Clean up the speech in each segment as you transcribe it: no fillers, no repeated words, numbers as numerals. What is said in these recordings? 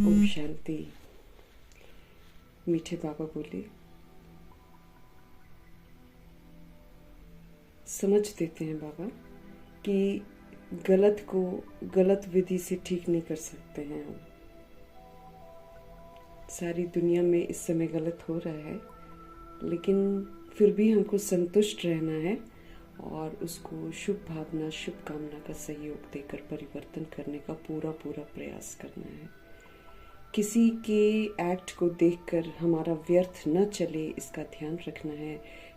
ओम शांति। मीठे बाबा बोले, समझ देते हैं बाबा कि गलत को गलत विधि से ठीक नहीं कर सकते हैं हम। सारी दुनिया में इस समय गलत हो रहा है, लेकिन फिर भी हमको संतुष्ट रहना है और उसको शुभ भावना, शुभ कामना का सहयोग देकर परिवर्तन करने का पूरा प्रयास करना है। किसी के एक्ट को देखकर हमारा व्यर्थ न चले, इसका ध्यान रखना है,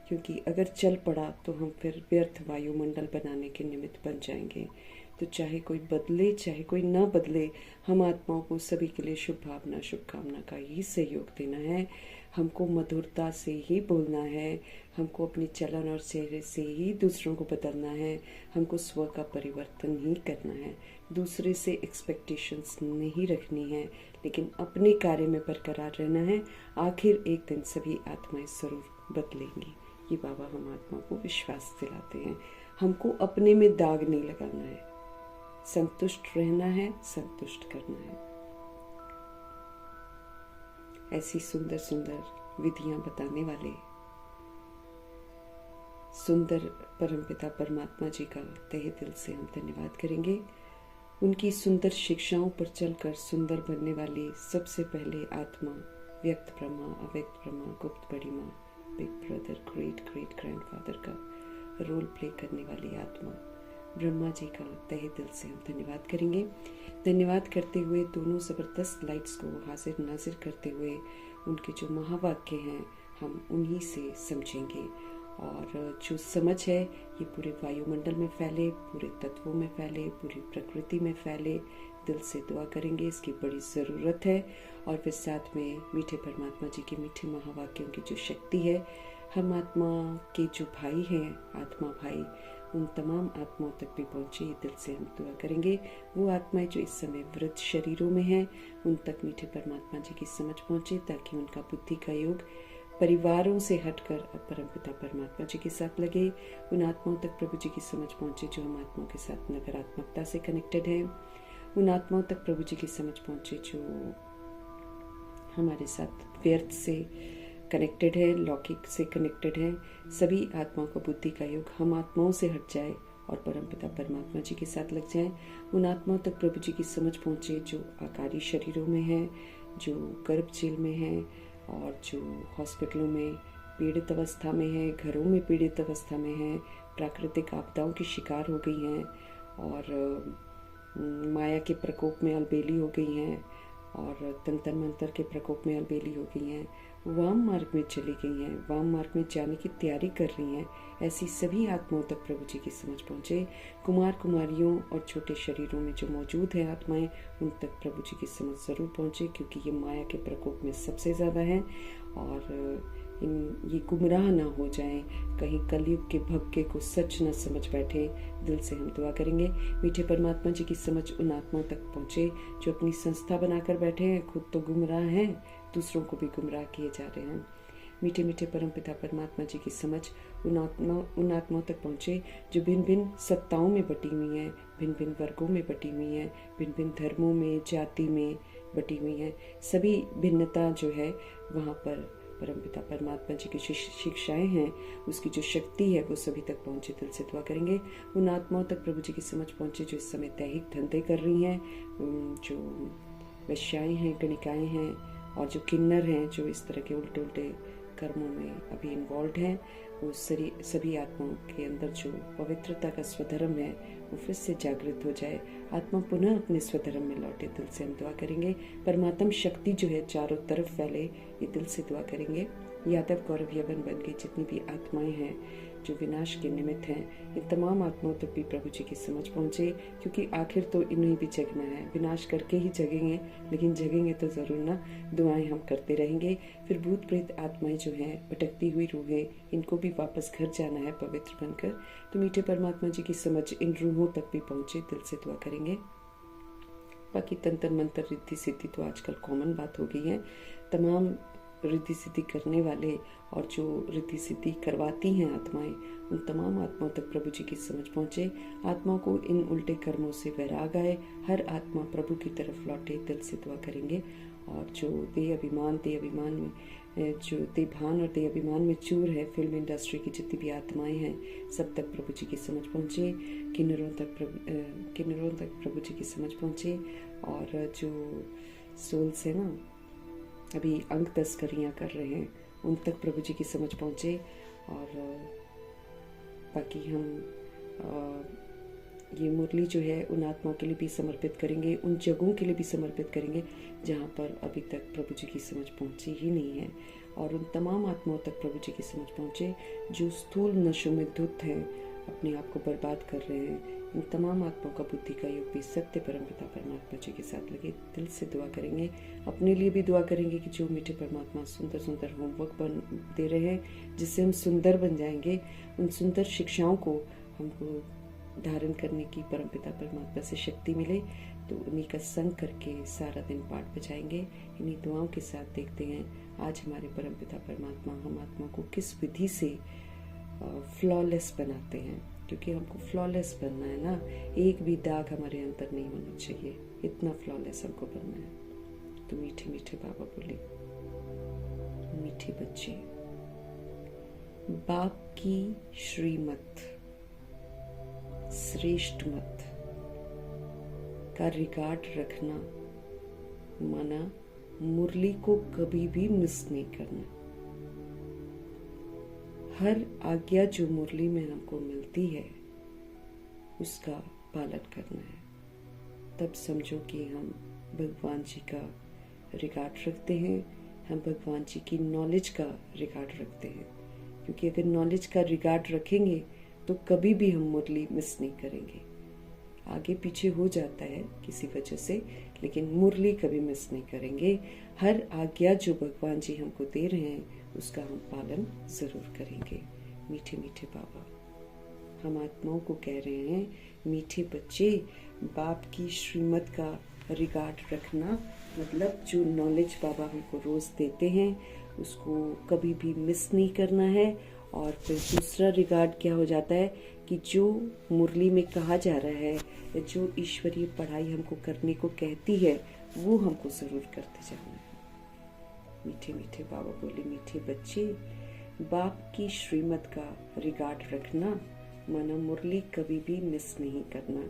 क्योंकि अगर चल पड़ा तो हम फिर व्यर्थ वायुमंडल बनाने के निमित्त बन जाएंगे। तो चाहे कोई बदले चाहे कोई न बदले, हम आत्माओं को सभी के लिए शुभ भावना, शुभ कामना का ही सहयोग देना है। हमको मधुरता से ही बोलना है, हमको अपनी चलन और चेहरे से ही दूसरों को बदलना है, हमको स्व का परिवर्तन ही करना है। दूसरे से एक्सपेक्टेशंस नहीं रखनी है, लेकिन अपने कार्य में बरकरार रहना है। आखिर एक दिन सभी आत्माएं जरूर बदलेंगी, ये बाबा हम आत्मा को विश्वास दिलाते हैं। हमको अपने में दाग नहीं लगाना है, संतुष्ट रहना है, संतुष्ट करना है। ऐसी सुंदर सुंदर विधियां बताने वाले सुंदर परमपिता परमात्मा जी का तहे दिल से हम धन्यवाद करेंगे। उनकी सुंदर शिक्षाओं पर चलकर सुंदर बनने वाली सबसे पहले आत्मा, व्यक्त ब्रह्मा, अव्यक्त ब्रह्मा, गुप्त बड़ी माँ, big brother, great great grandfather का रोल प्ले करने वाली आत्मा ब्रह्मा जी का तहे दिल से हम धन्यवाद करेंगे। धन्यवाद करते हुए दोनों ज़बरदस्त लाइट्स को हाजिर नाजिर करते हुए उनके जो महावाक्य हैं हम उन्हीं से समझेंगे, और जो समझ है ये पूरे वायुमंडल में फैले, पूरे तत्वों में फैले, पूरी प्रकृति में फैले। दिल से दुआ करेंगे, इसकी बड़ी ज़रूरत है। और फिर साथ में मीठे परमात्मा जी के मीठे महावाक्यों की जो शक्ति है, हम आत्मा के जो भाई हैं, आत्मा भाई, उन तमाम आत्माओं तक भी पहुँचे, दिल से हम दुआ करेंगे। वो आत्माएं जो इस समय वृद्ध शरीरों में हैं, उन तक मीठे परमात्मा जी की समझ पहुँचे, ताकि उनका बुद्धि का योग परिवारों से हटकर अब परमपिता परमात्मा जी के साथ लगे। उन आत्माओं तक प्रभु जी की समझ पहुँचे जो हम आत्माओं के साथ नकारात्मकता से कनेक्टेड हैं। उन आत्माओं तक प्रभु जी की समझ पहुँचे जो हमारे साथ व्यर्थ से कनेक्टेड है, लौकिक से कनेक्टेड है। सभी आत्माओं का बुद्धि का योग हम आत्माओं से हट जाए और परमपिता परमात्मा जी के साथ लग जाए। उन आत्माओं तक प्रभु जी की समझ पहुँचे जो आकारी शरीरों में है, जो गर्भ जेल में है, और जो हॉस्पिटलों में पीड़ित अवस्था में है, घरों में पीड़ित अवस्था में है, प्राकृतिक आपदाओं की शिकार हो गई हैं, और माया के प्रकोप में अलबेली हो गई हैं, और तंत्र मंत्र के प्रकोप में अलबेली हो गई हैं, वाम मार्ग में चली गई हैं, वाम मार्ग में जाने की तैयारी कर रही हैं। ऐसी सभी आत्माओं तक प्रभु जी की समझ पहुँचे। कुमार कुमारियों और छोटे शरीरों में जो मौजूद हैं आत्माएं, उन तक प्रभु जी की समझ ज़रूर पहुँचे, क्योंकि ये माया के प्रकोप में सबसे ज़्यादा है। और ये गुमराह ना हो जाएं, कहीं कलयुग के भक्के को सच न समझ बैठे। दिल से हम दुआ करेंगे, मीठे परमात्मा जी की समझ उन आत्माओं तक पहुँचे जो अपनी संस्था बनाकर बैठे हैं, खुद तो गुमराह हैं, दूसरों को भी गुमराह किए जा रहे हैं। मीठे मीठे परमपिता परमात्मा जी की समझ उन आत्माओं तक पहुँचे जो भिन्न भिन्न सत्ताओं में बटी हुई हैं, भिन्न भिन्न वर्गों में बटी हुई हैं, भिन्न भिन्न धर्मों में, जाति में बटी हुई हैं। सभी भिन्नता जो है वहाँ पर परमपिता परमात्मा जी की शिक्षाएं हैं, उसकी जो शक्ति है वो सभी तक पहुँचे। दिल से दुआ करेंगे उन आत्माओं तक प्रभु जी की समझ पहुँचे जो इस समय दैहिक धंधे कर रही हैं, जो वैश्याएं हैं, गणिकाएं हैं, और जो किन्नर हैं जो इस तरह के उल्टे उल्टे कर्मों में अभी इन्वॉल्व हैं। वो सभी आत्माओं के अंदर जो पवित्रता का स्वधर्म है वो फिर से जागृत हो जाए, आत्मा पुनः अपने स्वधर्म में लौटे। दिल से हम दुआ करेंगे परमात्म शक्ति जो है चारों तरफ फैले, ये दिल से दुआ करेंगे। यादव गौरव यवन बन के जितनी भी आत्माएं हैं जो विनाश के निमित्त हैं, इन तमाम आत्माओं तक भी प्रभु जी की समझ पहुँचे, क्योंकि आखिर तो इन्हें भी जगना है। विनाश करके ही जगेंगे, लेकिन जगेंगे तो ज़रूर ना। दुआएं हम करते रहेंगे। फिर भूत प्रेत आत्माएं जो हैं, भटकती हुई रूहें, इनको भी वापस घर जाना है पवित्र बनकर। तो मीठे परमात्मा जी की समझ इन रूहों तक भी पहुँचे, दिल से दुआ करेंगे। बाकी तंत्र मंत्र, रिद्धि सिद्धि तो आजकल कॉमन बात हो गई है। तमाम रिद्धि सिद्धि करने वाले और जो रिद्धि सिद्धि करवाती हैं आत्माएं, उन तमाम आत्माओं तक प्रभु जी की समझ पहुँचे। आत्माओं को इन उल्टे कर्मों से वैराग आए, हर आत्मा प्रभु की तरफ लौटे, दिल से दुआ करेंगे। और जो देह अभिमान में जो देभान और देह अभिमान में चूर है, फिल्म इंडस्ट्री की जितनी भी आत्माएं हैं, सब तक प्रभु जी की समझ पहुँचे। किन्नरों तक प्रभु जी की समझ पहुँचे। और जो सोल्स है ना, अभी अंग तस्करियाँ कर रहे हैं, उन तक प्रभु जी की समझ पहुँचे। और बाकी हम ये मुरली जो है उन आत्माओं के लिए भी समर्पित करेंगे, उन जगहों के लिए भी समर्पित करेंगे जहाँ पर अभी तक प्रभु जी की समझ पहुँची ही नहीं है। और उन तमाम आत्माओं तक प्रभु जी की समझ पहुँचे जो स्थूल नशों में धुत हैं, अपने आप को बर्बाद कर रहे हैं। इन तमाम आत्माओं का बुद्धि का योग भी सत्य परमपिता परमात्मा जी के साथ लगे। दिल से दुआ करेंगे, अपने लिए भी दुआ करेंगे कि जो मीठे परमात्मा सुंदर सुंदर होमवर्क दे रहे हैं जिससे हम सुंदर बन जाएंगे, उन सुंदर शिक्षाओं को हमको धारण करने की परमपिता परमात्मा से शक्ति मिले। तो उन्हीं का संग करके सारा दिन पाठ बजाएंगे। इन्हीं दुआओं के साथ देखते हैं आज हमारे परमपिता परमात्मा हम आत्मा को किस विधि से फ्लॉलेस बनाते हैं, क्योंकि हमको फ्लॉलेस बनना है ना, एक भी दाग हमारे अंदर नहीं होना चाहिए, इतना फ्लॉलेस हमको बनना है। तो मीठे मीठे बाबा बोले, मीठे बच्चे, बाप की श्रीमत श्रेष्ठ मत का रिकॉर्ड रखना, माना मुरली को कभी भी मिस नहीं करना। हर आज्ञा जो मुरली में हमको मिलती है उसका पालन करना है। तब समझो कि हम भगवान जी का रिकॉर्ड रखते हैं, हम भगवान जी की नॉलेज का रिकॉर्ड रखते हैं। क्योंकि अगर नॉलेज का रिकॉर्ड रखेंगे तो कभी भी हम मुरली मिस नहीं करेंगे। आगे पीछे हो जाता है किसी वजह से, लेकिन मुरली कभी मिस नहीं करेंगे। हर आज्ञा जो भगवान जी हमको दे रहे हैं उसका हम पालन जरूर करेंगे। मीठे मीठे बाबा हम आत्माओं को कह रहे हैं, मीठे बच्चे, बाप की श्रीमत का रिकॉर्ड रखना, मतलब जो नॉलेज बाबा हमको रोज देते हैं उसको कभी भी मिस नहीं करना है। और फिर दूसरा रिगार्ड क्या हो जाता है कि जो मुरली में कहा जा रहा है, जो ईश्वरीय पढ़ाई हमको करने को कहती है, वो हमको जरूर करते जाना है। मीठे मीठे बाबा बोले, मीठे बच्चे, बाप की श्रीमत का रिगार्ड रखना, माना मुरली कभी भी मिस नहीं करना,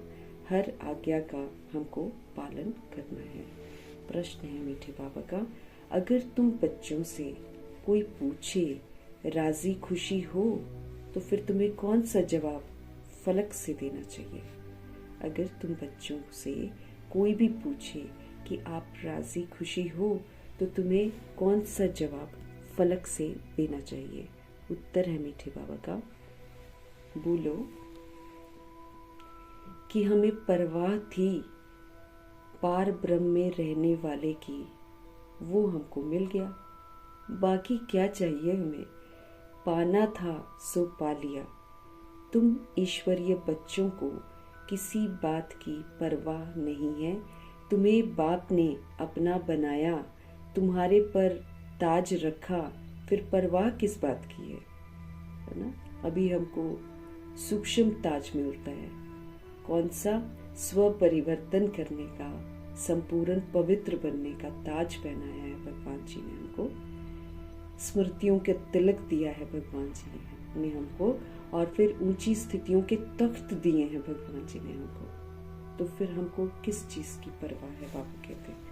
हर आज्ञा का हमको पालन करना है। प्रश्न है मीठे बाबा का, अगर तुम बच्चों से कोई पूछे राजी खुशी हो तो फिर तुम्हें कौन सा जवाब फलक से देना चाहिए? अगर तुम बच्चों से कोई भी पूछे कि आप राजी खुशी हो तो तुम्हें कौन सा जवाब फलक से देना चाहिए? उत्तर है मीठे बाबा का, बोलो कि हमें परवाह थी पार ब्रह्म में रहने वाले की, वो हमको मिल गया, बाकी क्या चाहिए हमें, पाना था सो पा लिया। तुम ईश्वरीय बच्चों को किसी बात की परवाह नहीं है, तुम्हें बाप ने अपना बनाया, तुम्हारे पर ताज रखा, फिर परवाह किस बात की है ना? अभी हमको सूक्ष्म ताज मिलता है, कौन सा? स्व परिवर्तन करने का, संपूर्ण पवित्र बनने का ताज पहनाया है भगवान जी ने हमको, स्मृतियों के तिलक दिया है भगवान जी ने हमको, और फिर ऊंची स्थितियों के तख्त दिए हैं भगवान जी ने हमको। तो फिर हमको किस चीज की परवाह है? बाबा कहते हैं।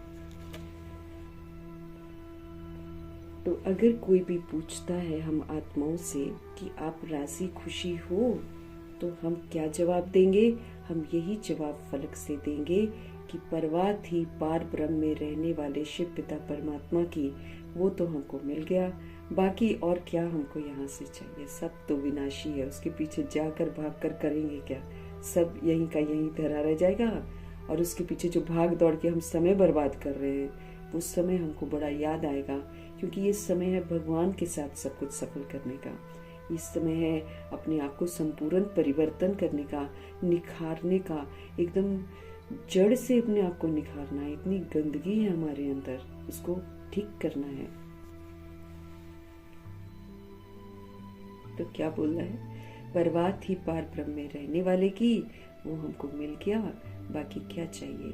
तो अगर कोई भी पूछता है हम आत्माओं से कि आप राजी खुशी हो, तो हम क्या जवाब देंगे? हम यही जवाब फलक से देंगे कि परवाह थी पार ब्रह्म में रहने वाले शिव पिता परमात्मा की, वो तो हमको मिल गया, बाकी और क्या हमको यहाँ से चाहिए? सब तो विनाशी है, उसके पीछे जाकर भाग कर करेंगे क्या? सब यहीं का यहीं धरा रह जाएगा। और उसके पीछे जो भाग दौड़ के हम समय बर्बाद कर रहे हैं, उस समय हमको बड़ा याद आएगा, क्योंकि ये समय है भगवान के साथ सब कुछ सफल करने का। इस समय है अपने आप को संपूर्ण परिवर्तन करने का, निखारने का, एकदम जड़ से अपने आप को निखारना है। इतनी गंदगी है हमारे अंदर, उसको ठीक करना है। तो क्या बोल रहा है? परवाह थी पार ब्रह्म में रहने वाले की, वो हमको मिल गया, बाकी क्या चाहिए।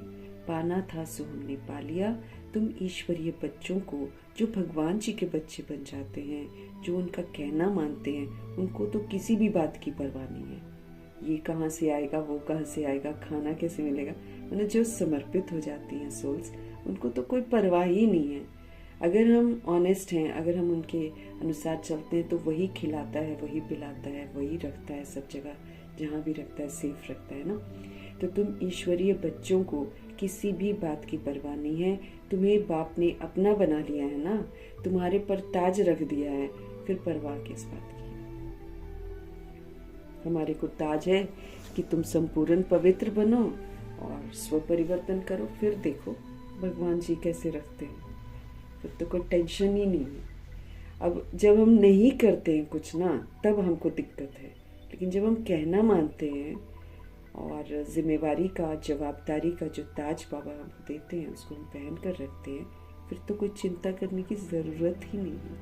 पाना था सो हमने पा लिया। तुम ईश्वरीय बच्चों को जो भगवान जी के बच्चे बन जाते हैं, जो उनका कहना मानते हैं, उनको तो किसी भी बात की परवाह नहीं है। ये कहाँ से आएगा, वो कहाँ से आएगा, खाना कैसे मिलेगा। मतलब जो समर्पित हो जाती हैं सोल्स, उनको तो कोई परवाह ही नहीं है। अगर हम ऑनेस्ट हैं, अगर हम उनके अनुसार चलते हैं, तो वही खिलाता है, वही पिलाता है, वही रखता है सब जगह, जहाँ भी रखता है सेफ रखता है ना। तो तुम ईश्वरीय बच्चों को किसी भी बात की परवाह नहीं है। तुम्हें बाप ने अपना बना लिया है ना, तुम्हारे पर ताज रख दिया है, फिर परवाह किस बात की। हमारे को ताज है कि तुम संपूर्ण पवित्र बनो और स्व परिवर्तन करो, फिर देखो भगवान जी कैसे रखते हैं, फिर तो कोई टेंशन ही नहीं है। अब जब हम नहीं करते हैं कुछ ना, तब हमको दिक्कत है, लेकिन जब हम कहना मानते हैं और जिम्मेवारी का, जवाबदारी का जो ताज बाबा हमको देते हैं, उसको हम पहन कर रखते हैं, फिर तो कोई चिंता करने की जरूरत ही नहीं है,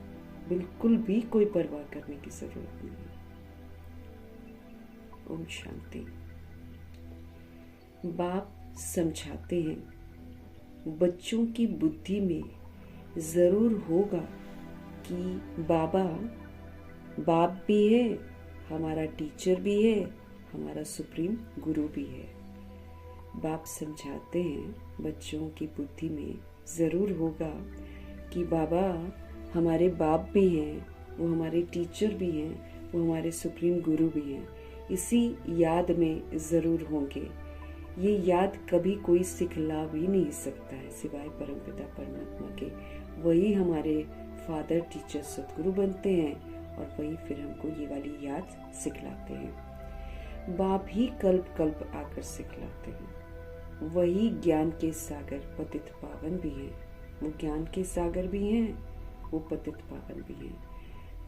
बिल्कुल भी कोई परवाह करने की जरूरत नहीं है। ओम शांति। बाप समझाते हैं बच्चों की बुद्धि में जरूर होगा कि बाबा बाप भी है, हमारा टीचर भी है, हमारा सुप्रीम गुरु भी है। बाप समझाते हैं बच्चों की बुद्धि में जरूर होगा कि बाबा हमारे बाप भी हैं, वो हमारे टीचर भी हैं, वो हमारे सुप्रीम गुरु भी हैं। इसी याद में जरूर होंगे। ये याद कभी कोई सिखला भी नहीं सकता है सिवाय परमपिता परमात्मा के। वही हमारे फादर टीचर सतगुरु बनते हैं और वही फिर हमको ये वाली याद सिखलाते हैं। बाप ही कल्प कल्प आकर सिखलाते हैं। वही ज्ञान के सागर पतित पावन भी हैं। वो ज्ञान के सागर भी हैं, वो पतित पावन भी हैं।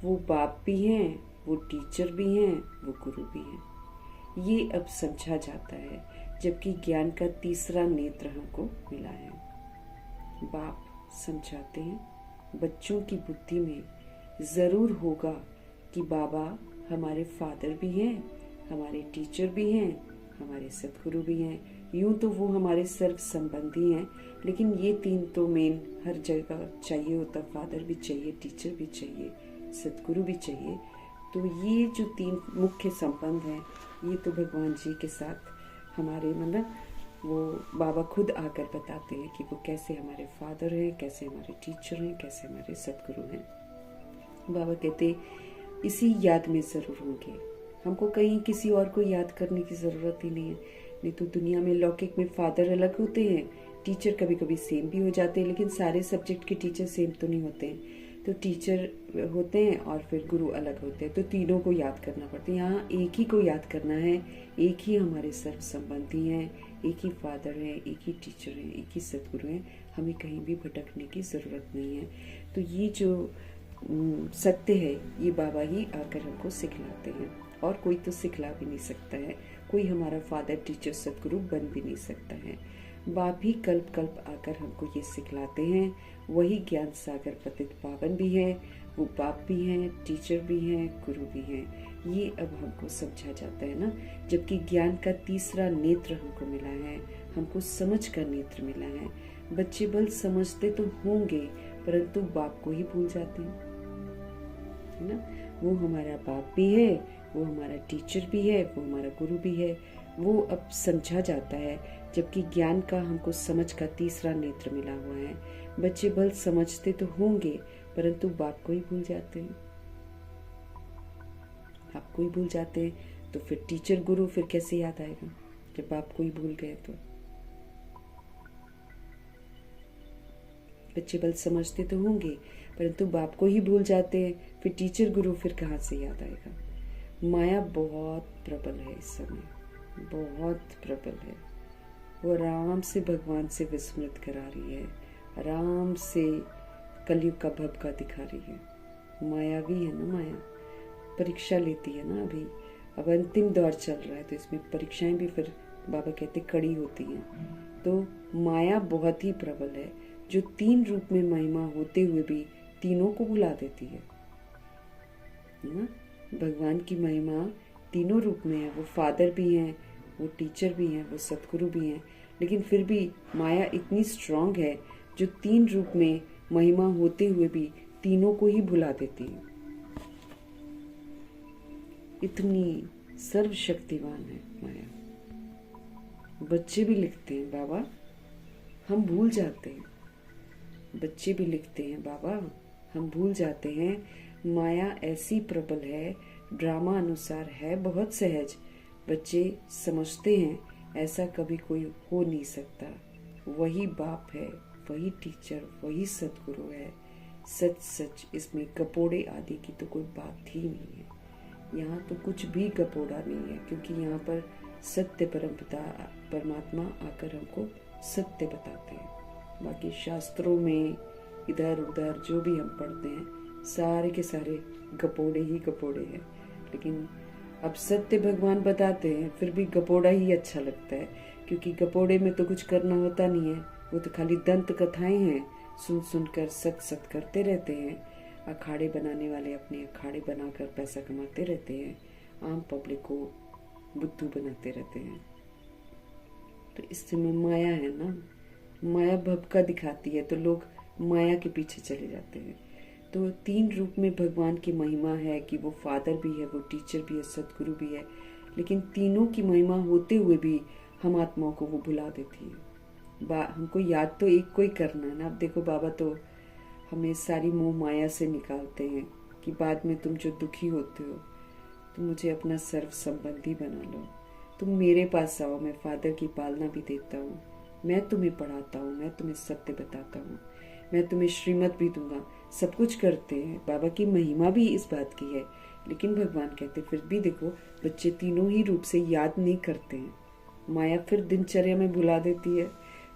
वो बाप भी हैं, वो टीचर भी हैं, वो गुरु भी हैं। ये अब समझा जाता है जबकि ज्ञान का तीसरा नेत्र हमको मिला है। बाप समझाते हैं बच्चों की बुद्धि में जरूर होगा कि बाबा हमारे फादर भी हैं, हमारे टीचर भी हैं, हमारे सतगुरु भी हैं। यूं तो वो हमारे सर्व संबंधी हैं, लेकिन ये तीन तो मेन हर जगह चाहिए होता। फादर भी चाहिए, टीचर भी चाहिए, सतगुरु भी चाहिए। तो ये जो तीन मुख्य संबंध हैं, ये तो भगवान जी के साथ हमारे मतलब वो बाबा खुद आकर बताते हैं कि वो कैसे हमारे फादर हैं, कैसे हमारे टीचर हैं, कैसे हमारे सतगुरु हैं। बाबा कहते इसी याद में जरूर होंगे। हमको कहीं किसी और को याद करने की जरूरत ही नहीं है। नहीं तो दुनिया में लौकिक में फादर अलग होते हैं, टीचर कभी कभी सेम भी हो जाते हैं, लेकिन सारे सब्जेक्ट के टीचर सेम तो नहीं होते हैं। तो टीचर होते हैं और फिर गुरु अलग होते हैं, तो तीनों को याद करना पड़ता है। यहाँ एक ही को याद करना है, एक ही हमारे सर्व संबंधी हैं, एक ही फादर हैं, एक ही टीचर हैं, एक ही सतगुरु हैं। हमें कहीं भी भटकने की जरूरत नहीं है। तो ये जो सत्य है, ये बाबा ही आकर हमको सिखलाते हैं, और कोई तो सिखला भी नहीं सकता है। कोई हमारा फादर टीचर सतगुरु बन भी नहीं सकता है। बाप ही कल्प कल्प आकर हमको ये सिखलाते हैं। वही ज्ञान सागर पतित पावन भी है, वो बाप भी हैं, टीचर भी हैं, गुरु भी हैं। ये अब हमको समझा जाता है ना, जबकि ज्ञान का तीसरा नेत्र हमको मिला है, हमको समझ का नेत्र मिला है। बच्चे बल समझते तो होंगे, परंतु बाप को ही भूल जाते हैं, है ना। वो हमारा बाप भी है, वो हमारा टीचर भी है, वो हमारा गुरु भी है। वो अब समझा जाता है, जबकि ज्ञान का हमको समझ का तीसरा नेत्र मिला हुआ है। बच्चे बल समझते तो होंगे, परंतु बाप को ही भूल जाते हैं। बाप को ही भूल जाते हैं, तो फिर टीचर गुरु फिर कैसे याद आएगा जब बाप को ही भूल गए। तो बच्चे बल समझते तो होंगे, परंतु बाप को ही भूल जाते हैं, फिर टीचर गुरु फिर कहाँ से याद आएगा। माया बहुत प्रबल है इस समय, बहुत प्रबल है। वो आराम से भगवान से विस्मृत करा रही है, आराम से कलयुग का भभका दिखा रही है। मायावी है ना, माया परीक्षा लेती है ना। अभी अब अंतिम दौर चल रहा है, तो इसमें परीक्षाएं भी फिर बाबा कहते कड़ी होती हैं। तो माया बहुत ही प्रबल है, जो तीन रूप में महिमा होते हुए भी तीनों को भुला देती है ना। भगवान की महिमा तीनों रूप में है। वो फादर भी हैं, वो टीचर भी हैं, वो सतगुरु भी हैं, लेकिन फिर भी माया इतनी स्ट्रांग है जो तीन रूप में महिमा होते हुए भी तीनों को ही भुला देती है। इतनी सर्वशक्तिवान है माया। बच्चे भी लिखते हैं, बाबा हम भूल जाते हैं। बच्चे भी लिखते हैं, बाबा हम भूल जाते हैं। माया ऐसी प्रबल है, ड्रामा अनुसार है, बहुत सहज। बच्चे समझते हैं ऐसा कभी कोई हो नहीं सकता। वही बाप है, वही टीचर, वही सतगुरु है। सच सच इसमें कपोड़े आदि की तो कोई बात ही नहीं है। यहाँ तो कुछ भी कपोड़ा नहीं है, क्योंकि यहाँ पर सत्य परमपिता परमात्मा आकर हमको सत्य बताते हैं। बाकी शास्त्रों में इधर उधर जो भी हम पढ़ते हैं सारे के सारे गपोड़े ही गपोड़े हैं। लेकिन अब सत्य भगवान बताते हैं, फिर भी गपोड़ा ही अच्छा लगता है, क्योंकि गपोड़े में तो कुछ करना होता नहीं है। वो तो खाली दंत कथाएं हैं, सुन सुनकर सत सत करते रहते हैं। अखाड़े बनाने वाले अपने अखाड़े बनाकर पैसा कमाते रहते हैं, आम पब्लिक को बुद्धू बनाते रहते हैं। तो इसमें माया है ना, माया भपका दिखाती है, तो लोग माया के पीछे चले जाते हैं। तो तीन रूप में भगवान की महिमा है कि वो फादर भी है, वो टीचर भी है, सतगुरु भी है, लेकिन तीनों की महिमा होते हुए भी हम आत्माओं को वो भुला देती है। हमको याद तो एक को ही करना है ना। अब देखो बाबा तो हमें सारी मोह माया से निकालते हैं कि बाद में तुम जो दुखी होते हो तो मुझे अपना सर्व संबंधी बना लो, तुम मेरे पास आओ, मैं फादर की पालना भी देता हूँ, मैं तुम्हें पढ़ाता हूँ, मैं तुम्हें सत्य बताता हूँ, मैं तुम्हें श्रीमत भी दूंगा। सब कुछ करते हैं, बाबा की महिमा भी इस बात की है। लेकिन भगवान कहते फिर भी देखो बच्चे तीनों ही रूप से याद नहीं करते हैं। माया फिर दिनचर्या में भुला देती है,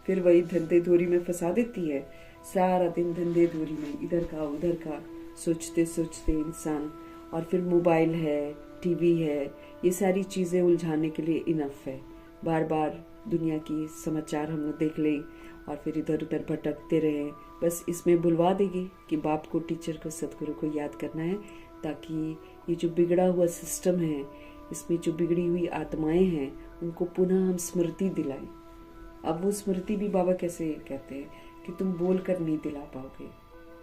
फिर वही धंधे धोरी में फंसा देती है। सारा दिन धंधे धोरी में इधर का उधर का सोचते सोचते इंसान, और फिर मोबाइल है, टीवी है, ये सारी चीजें उलझाने के लिए इनफ है। बार बार दुनिया की समाचार हम लोग देख लें और फिर इधर उधर भटकते रहे, बस इसमें बुलवा देगी कि बाप को, टीचर को, सतगुरु को याद करना है, ताकि ये जो बिगड़ा हुआ सिस्टम है, इसमें जो बिगड़ी हुई आत्माएं हैं, उनको पुनः हम स्मृति दिलाएं। अब वो स्मृति भी बाबा कैसे कहते हैं कि तुम बोल कर नहीं दिला पाओगे,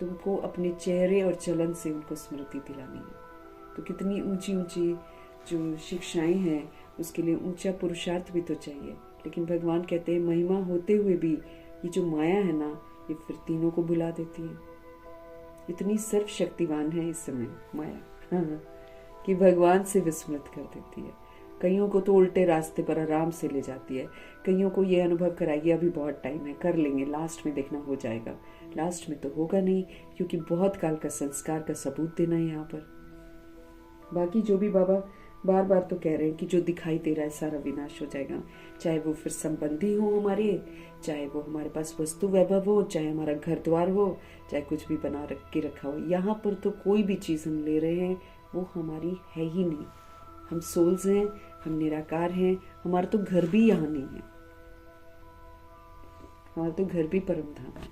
तुमको अपने चेहरे और चलन से उनको स्मृति दिलानी है। तो कितनी ऊंची ऊंची जो शिक्षाएं हैं, उसके लिए ऊंचा पुरुषार्थ भी तो चाहिए। लेकिन भगवान कहते हैं महिमा होते हुए भी ये जो माया है ना, ये फिर तीनों को भुला देती है। इतनी सर्वशक्तिवान है इस समय माया कि भगवान से विस्मृत कर देती है। कईयों को तो उल्टे रास्ते पर आराम से ले जाती है, कईयों को ये अनुभव कराएगी अभी बहुत टाइम है, कर लेंगे, लास्ट में देखना हो जाएगा। लास्ट में तो होगा नहीं, क्योंकि बहुत काल का संस्कार का सबूत देना है यहाँ पर। बाकी जो भी बाबा बार बार तो कह रहे हैं कि जो दिखाई दे रहा है सारा विनाश हो जाएगा, चाहे वो फिर संबंधी हो हमारे, चाहे वो हमारे पास वस्तु वैभव हो, चाहे हमारा घर द्वार हो, चाहे कुछ भी बना के रखा हो। यहाँ पर तो कोई भी चीज हम ले रहे हैं वो हमारी है ही नहीं। हम सोल्स हैं, हम निराकार हैं, हमारा तो घर भी यहाँ नहीं है, हमारा तो घर भी परम धाम है।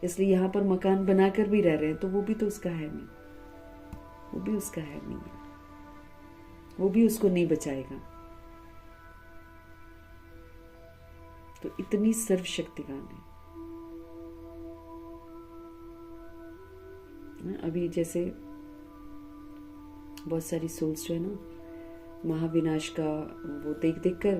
इसलिए यहाँ पर मकान बनाकर भी रह रहे हैं तो वो भी तो उसका है नहीं, वो भी उसका है नहीं, वो भी उसको नहीं बचाएगा। तो इतनी सर्वशक्तिवान है। अभी जैसे बहुत सारी सोल्स जो है ना, महाविनाश का वो देख देख कर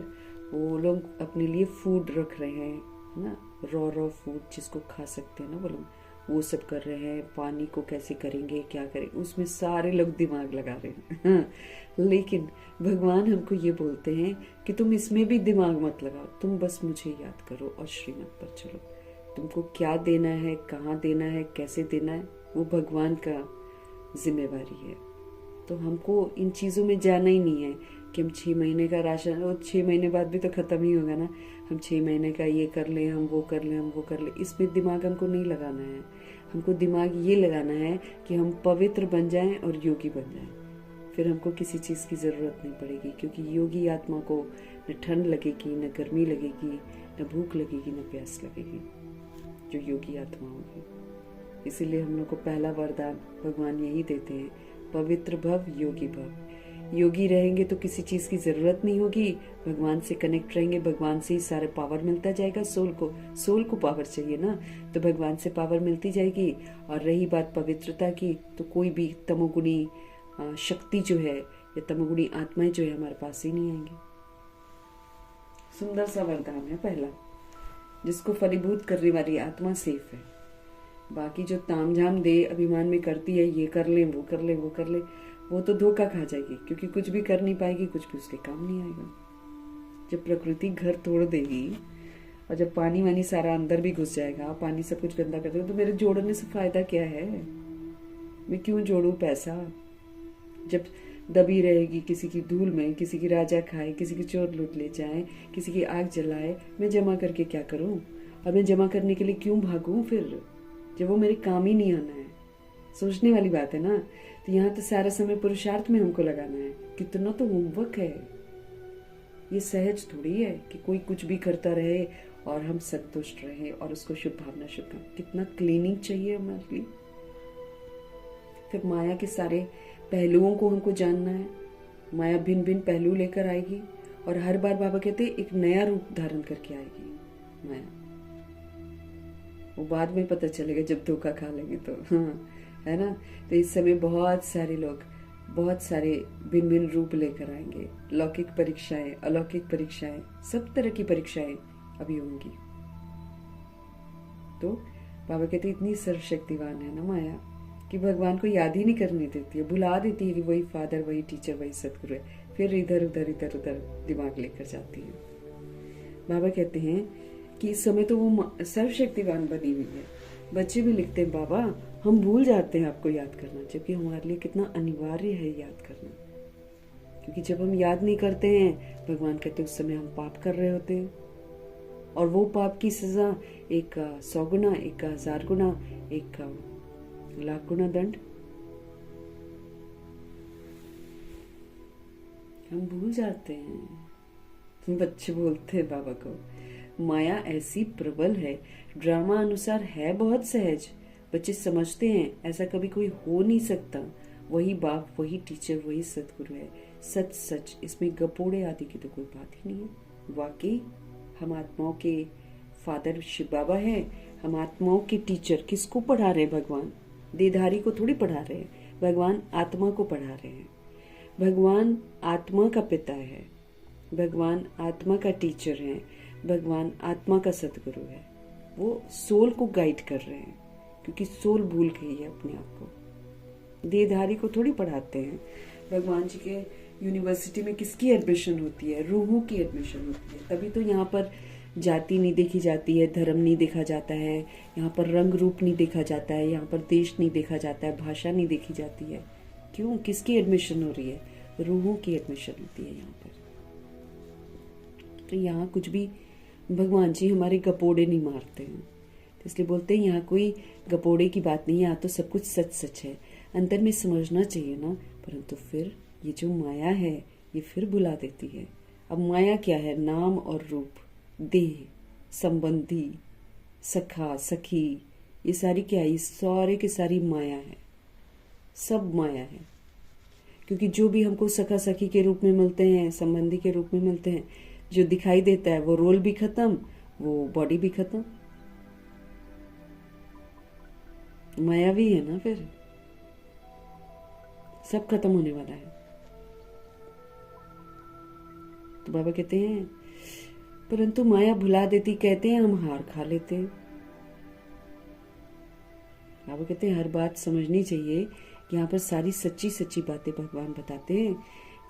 वो लोग अपने लिए फूड रख रहे हैं ना, रॉ फूड जिसको खा सकते हैं ना वो लोग, वो सब कर रहे हैं। पानी को कैसे करेंगे, क्या करेंगे, उसमें सारे लोग दिमाग लगा रहे हैं। लेकिन भगवान हमको ये बोलते हैं कि तुम इसमें भी दिमाग मत लगाओ, तुम बस मुझे याद करो और श्रीमत पर चलो। तुमको क्या देना है, कहाँ देना है, कैसे देना है, वो भगवान का जिम्मेवारी है। तो हमको इन चीज़ों में जाना ही नहीं है कि हम 6 महीने का राशन, और 6 महीने बाद भी तो ख़त्म ही होगा ना। हम 6 महीने का ये कर लें, हम वो कर लें, हम वो कर लें, इसमें दिमाग हमको नहीं लगाना है। हमको दिमाग ये लगाना है कि हम पवित्र बन जाएं और योगी बन जाएं। फिर हमको किसी चीज़ की ज़रूरत नहीं पड़ेगी, क्योंकि योगी आत्मा को न ठंड लगेगी, न गर्मी लगेगी, न भूख लगेगी, न प्यास लगेगी, जो योगी आत्मा होगी। इसीलिए हम लोग को पहला वरदान भगवान यही देते हैं, पवित्र भव, योगी भव। योगी रहेंगे तो किसी चीज की जरूरत नहीं होगी, भगवान से कनेक्ट रहेंगे, भगवान से ही सारे पावर मिलता जाएगा। सोल को पावर चाहिए ना, तो भगवान से पावर मिलती जाएगी। और रही बात पवित्रता की, तो कोई भी तमोगुणी शक्ति जो है या तमोगुणी आत्माएं जो है हमारे पास ही नहीं आएंगी। सुंदर सा वरदान है पहला, जिसको फलीभूत करने वाली आत्मा सेफ है। बाकी जो तामझाम दे अभिमान में करती है, ये कर ले वो कर ले वो कर ले, वो तो धोखा खा जाएगी, क्योंकि कुछ भी कर नहीं पाएगी, कुछ भी उसके काम नहीं आएगा। जब प्रकृति घर तोड़ देगी और जब पानी वानी सारा अंदर भी घुस जाएगा, पानी सब कुछ गंदा कर देगा, तो मेरे जोड़ने से फायदा क्या है? मैं क्यों जोड़ू पैसा? जब दबी रहेगी किसी की धूल में, किसी की राजा खाए, किसी की चोर लूट ले जाए, किसी की आग जलाए, मैं जमा करके क्या करूं? और मैं जमा करने के लिए क्यों भागूं फिर, जब वो मेरे काम ही नहीं आना है? सोचने वाली बात है ना। तो यहाँ तो सारा समय पुरुषार्थ में हमको लगाना है। कितना तो होमवर्क है। ये सहज थोड़ी है कि कोई कुछ भी करता रहे और हम संतुष्ट रहे और उसको शुभ भावना कितना क्लीनिंग चाहिए हमारे लिए। फिर माया के सारे पहलुओं को हमको जानना है। माया भिन्न भिन्न पहलू लेकर आएगी और हर बार बाबा कहते एक नया रूप धारण करके आएगी माया। वो बाद में पता चलेगा जब धोखा खा लेंगे तो, हाँ, है ना। तो इस समय बहुत सारे लोग बहुत सारे भिन्न भिन्न रूप लेकर आएंगे। लौकिक परीक्षाएं, अलौकिक परीक्षाएं, सब तरह की परीक्षाएं अभी होंगी। तो बाबा कहते इतनी सर्वशक्तिवान है ना माया कि भगवान को याद ही नहीं करने देती है, भुला देती है कि वही फादर, वही टीचर, वही सतगुरु है। फिर इधर उधर दिमाग लेकर जाती है। बाबा कहते हैं कि इस समय तो वो सर्वशक्तिवान बनी हुई है। बच्चे भी लिखते हैं, बाबा हम भूल जाते हैं आपको याद करना, जबकि हमारे लिए कितना अनिवार्य है याद करना। क्योंकि जब हम याद नहीं करते हैं, भगवान कहते उस समय हम पाप कर रहे होते हैं, और वो पाप की सजा एक 100 गुना, एक 1000 गुना, एक 1,00,000 गुना दंड। हम भूल जाते हैं। बच्चे बोलते हैं बाबा को, माया ऐसी प्रबल है, ड्रामा अनुसार है बहुत सहज। बच्चे समझते हैं ऐसा कभी कोई हो नहीं सकता। वही बाप, वही टीचर, वही सतगुरु है। सच सच, इसमें गपोड़े आदि की तो कोई बात ही नहीं है। वाकई हम आत्माओं के फादर शिव बाबा है। हम आत्माओं के टीचर किसको पढ़ा रहे हैं? भगवान। देहधारी को थोड़ी पढ़ा रहे हैं, भगवान आत्मा को पढ़ा रहे हैं। भगवान आत्मा का पिता है, भगवान आत्मा का टीचर है, भगवान आत्मा का सतगुरु है। वो सोल को गाइड कर रहे हैं, क्योंकि सोल भूल गई है अपने आप को। देहधारी को थोड़ी पढ़ाते हैं। भगवान जी के यूनिवर्सिटी में किसकी एडमिशन होती है? रूहों की एडमिशन होती है। तभी तो यहाँ पर जाति नहीं देखी जाती है, धर्म नहीं देखा जाता है, यहाँ पर रंग रूप नहीं देखा जाता है, यहाँ पर देश नहीं देखा जाता है, भाषा नहीं देखी जाती है। क्यों? किसकी एडमिशन हो रही है? रूहों की एडमिशन होती है यहाँ पर। तो यहाँ कुछ भी भगवान जी हमारे गपोड़े नहीं मारते हैं। तो इसलिए बोलते हैं यहाँ कोई गपोड़े की बात नहीं है, यहाँ तो सब कुछ सच सच है। अंतर में समझना चाहिए ना, परंतु फिर ये जो माया है ये फिर बुला देती है। अब माया क्या है? नाम और रूप, देह, संबंधी, सखा, सखी, ये सारी क्या है? ये सारे की सारी माया है, सब माया है। क्योंकि जो भी हमको सखा सखी के रूप में मिलते हैं, संबंधी के रूप में मिलते हैं, जो दिखाई देता है वो रोल भी खत्म, वो बॉडी भी खत्म। मायावी है ना, फिर सब खत्म होने वाला है। तो बाबा कहते हैं परंतु माया भुला देती, कहते हैं हम हार खा लेते हैं। बाबा कहते हैं हर बात समझनी चाहिए कि यहाँ पर सारी सच्ची सच्ची बातें भगवान बताते हैं।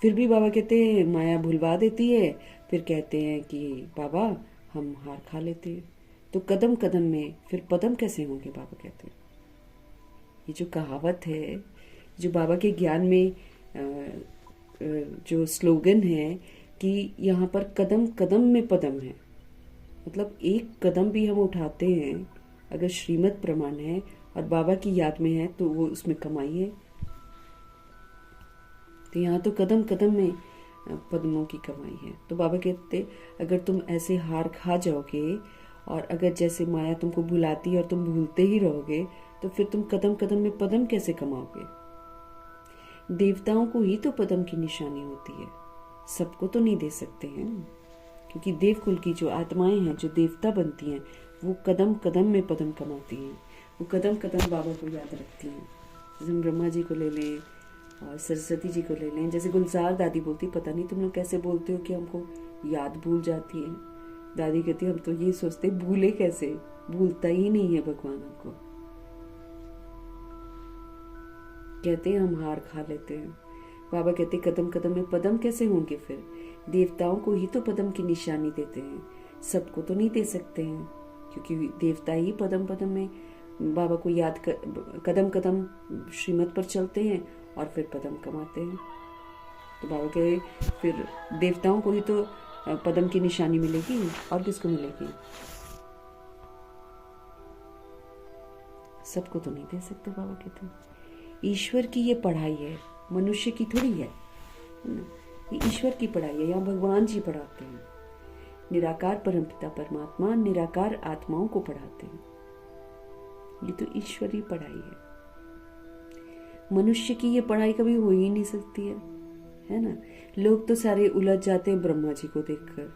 फिर भी बाबा कहते हैं माया भुलवा देती है। फिर कहते हैं कि बाबा हम हार खा लेते हैं। तो कदम कदम में फिर पदम कैसे होंगे? बाबा कहते हैं ये जो कहावत है, जो बाबा के ज्ञान में जो स्लोगन है कि यहाँ पर कदम कदम में पदम है, मतलब एक कदम भी हम उठाते हैं अगर श्रीमत प्रमाण है और बाबा की याद में है तो वो उसमें कमाई है। तो यहाँ तो कदम कदम में पद्मों की कमाई है। तो बाबा कहते अगर तुम ऐसे हार खा जाओगे और अगर जैसे माया तुमको भुलाती है और तुम भूलते ही रहोगे, तो फिर तुम कदम कदम में पदम कैसे कमाओगे? देवताओं को ही तो पदम की निशानी होती है, सबको तो नहीं दे सकते हैं, क्योंकि देवकुल की जो आत्माएं हैं, जो देवता बनती हैं, वो कदम कदम में पदम कमाती हैं, वो कदम कदम बाबा को याद रखती हैं। जैसे हम ब्रह्मा जी को ले लें और सरस्वती जी को ले लें, जैसे गुलजार दादी बोलती, पता नहीं तुम लोग कैसे बोलते हो कि हमको याद भूल जाती है। दादी कहती हम तो ये सोचते भूले कैसे, भूलता ही नहीं है भगवान हमको। कहते हैं हम हार खा लेते हैं। बाबा कहते कदम कदम में पदम कैसे होंगे, फिर देवताओं को ही तो पदम की निशानी देते हैं, सबको तो नहीं दे सकते हैं, क्योंकि देवता ही पदम पदम में बाबा को याद कर कदम कदम श्रीमत पर चलते हैं और फिर पदम कमाते हैं। तो बाबा कहे फिर देवताओं को ही तो पदम की निशानी मिलेगी, और किसको मिलेगी? सबको तो नहीं दे सकते। बाबा कहते हैं ईश्वर की ये पढ़ाई है, मनुष्य की थोड़ी है ना, ये ईश्वर की पढ़ाई है, यहाँ भगवान जी पढ़ाते हैं। निराकार परमपिता परमात्मा निराकार आत्माओं को पढ़ाते हैं, ये तो ईश्वरीय पढ़ाई है। मनुष्य की ये पढ़ाई कभी हो ही नहीं सकती है ना। लोग तो सारे उलझ जाते हैं ब्रह्मा जी को देखकर,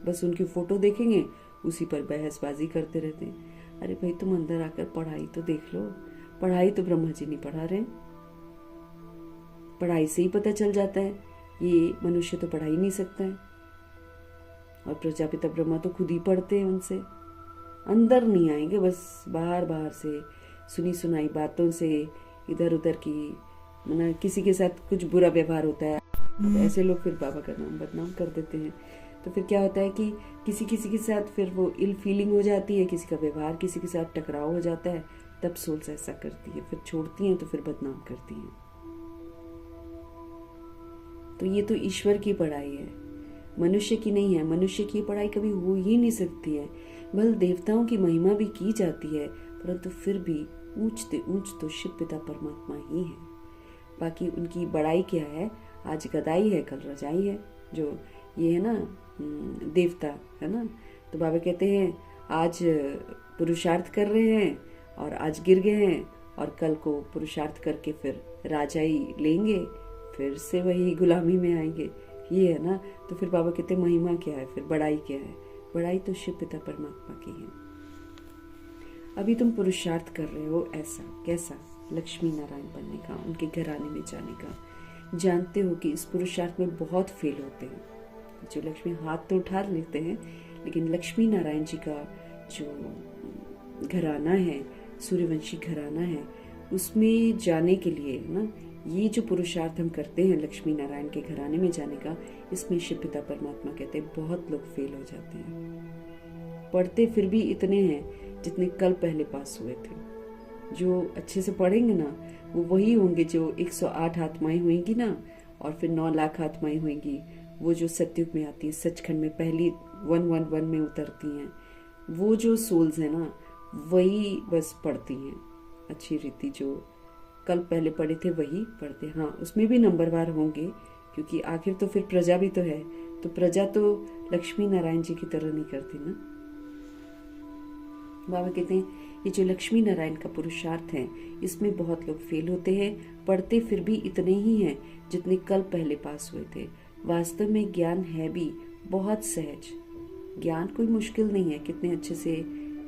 बस उनकी फोटो देखेंगे उसी पर बहसबाजी करते रहते हैं। अरे भाई तुम अंदर आकर पढ़ाई तो देख लो, पढ़ाई तो ब्रह्मा जी नहीं पढ़ा रहे, पढ़ाई से ही पता चल जाता है ये मनुष्य तो पढ़ा ही नहीं सकता है। और प्रजापिता ब्रह्मा तो खुद ही पढ़ते हैं, उनसे अंदर नहीं आएंगे, बस बाहर बाहर से सुनी सुनाई बातों से इधर उधर की, माना किसी के साथ कुछ बुरा व्यवहार होता है तो ऐसे लोग फिर बाबा का नाम बदनाम कर देते हैं। तो फिर क्या होता है कि किसी किसी के साथ फिर वो इल फीलिंग हो जाती है, किसी का व्यवहार किसी के साथ टकराव हो जाता है, तब सोल्स ऐसा करती है, फिर छोड़ती हैं तो फिर बदनाम करती हैं। तो ये तो ईश्वर की पढ़ाई है, मनुष्य की नहीं है। मनुष्य की पढ़ाई कभी हो ही नहीं सकती है। भले देवताओं की महिमा भी की जाती है, परंतु फिर भी ऊंचते ऊंच तो शिव पिता परमात्मा ही है। बाकी उनकी बड़ाई क्या है, आज गदाई है कल रजाई है, जो ये है ना देवता है ना। तो बाबा कहते हैं आज पुरुषार्थ कर रहे हैं और आज गिर गए हैं, और कल को पुरुषार्थ करके फिर राजाई लेंगे, फिर से वही गुलामी में आएंगे, ये है ना। तो फिर बाबा कहते हैं महिमा क्या है, फिर बड़ाई क्या है? बड़ाई तो शिव पिता परमात्मा की है। अभी तुम पुरुषार्थ कर रहे हो, ऐसा कैसा? लक्ष्मी नारायण बनने का, उनके घराने में जाने का। जानते हो कि इस पुरुषार्थ में बहुत फेल होते हैं। जो लक्ष्मी हाथ तो उठा लेते हैं, लेकिन लक्ष्मी नारायण जी का जो घराना है, सूर्यवंशी घराना है, उसमें जाने के लिए ना, ये जो पुरुषार्थ हम करते हैं लक्ष्मी नारायण के घराने में जाने का, इसमें शिव पिता परमात्मा कहते हैं बहुत लोग फेल हो जाते हैं। पढ़ते फिर भी इतने हैं जितने कल पहले पास हुए थे। जो अच्छे से पढ़ेंगे ना, वो वही होंगे जो 108 आत्माएं हुएंगी ना, और फिर 9 लाख आत्माएं होंगी, वो जो सतयुग में आती है, सचखंड में पहली 111 में उतरती हैं। वो जो सोल्स है ना, वही बस पढ़ती हैं अच्छी रीति, जो कल पहले पढ़े थे वही पढ़ते। हाँ, उसमें भी नंबरवार होंगे, क्योंकि आखिर तो फिर प्रजा भी तो है, तो प्रजा तो लक्ष्मी नारायण जी की तरह नहीं करती ना। बाबा कहते हैं ये जो लक्ष्मी नारायण का पुरुषार्थ है, इसमें बहुत लोग फेल होते हैं। पढ़ते फिर भी इतने ही हैं जितने कल पहले पास हुए थे। वास्तव में ज्ञान है भी बहुत सहज, ज्ञान कोई मुश्किल नहीं है। कितने अच्छे से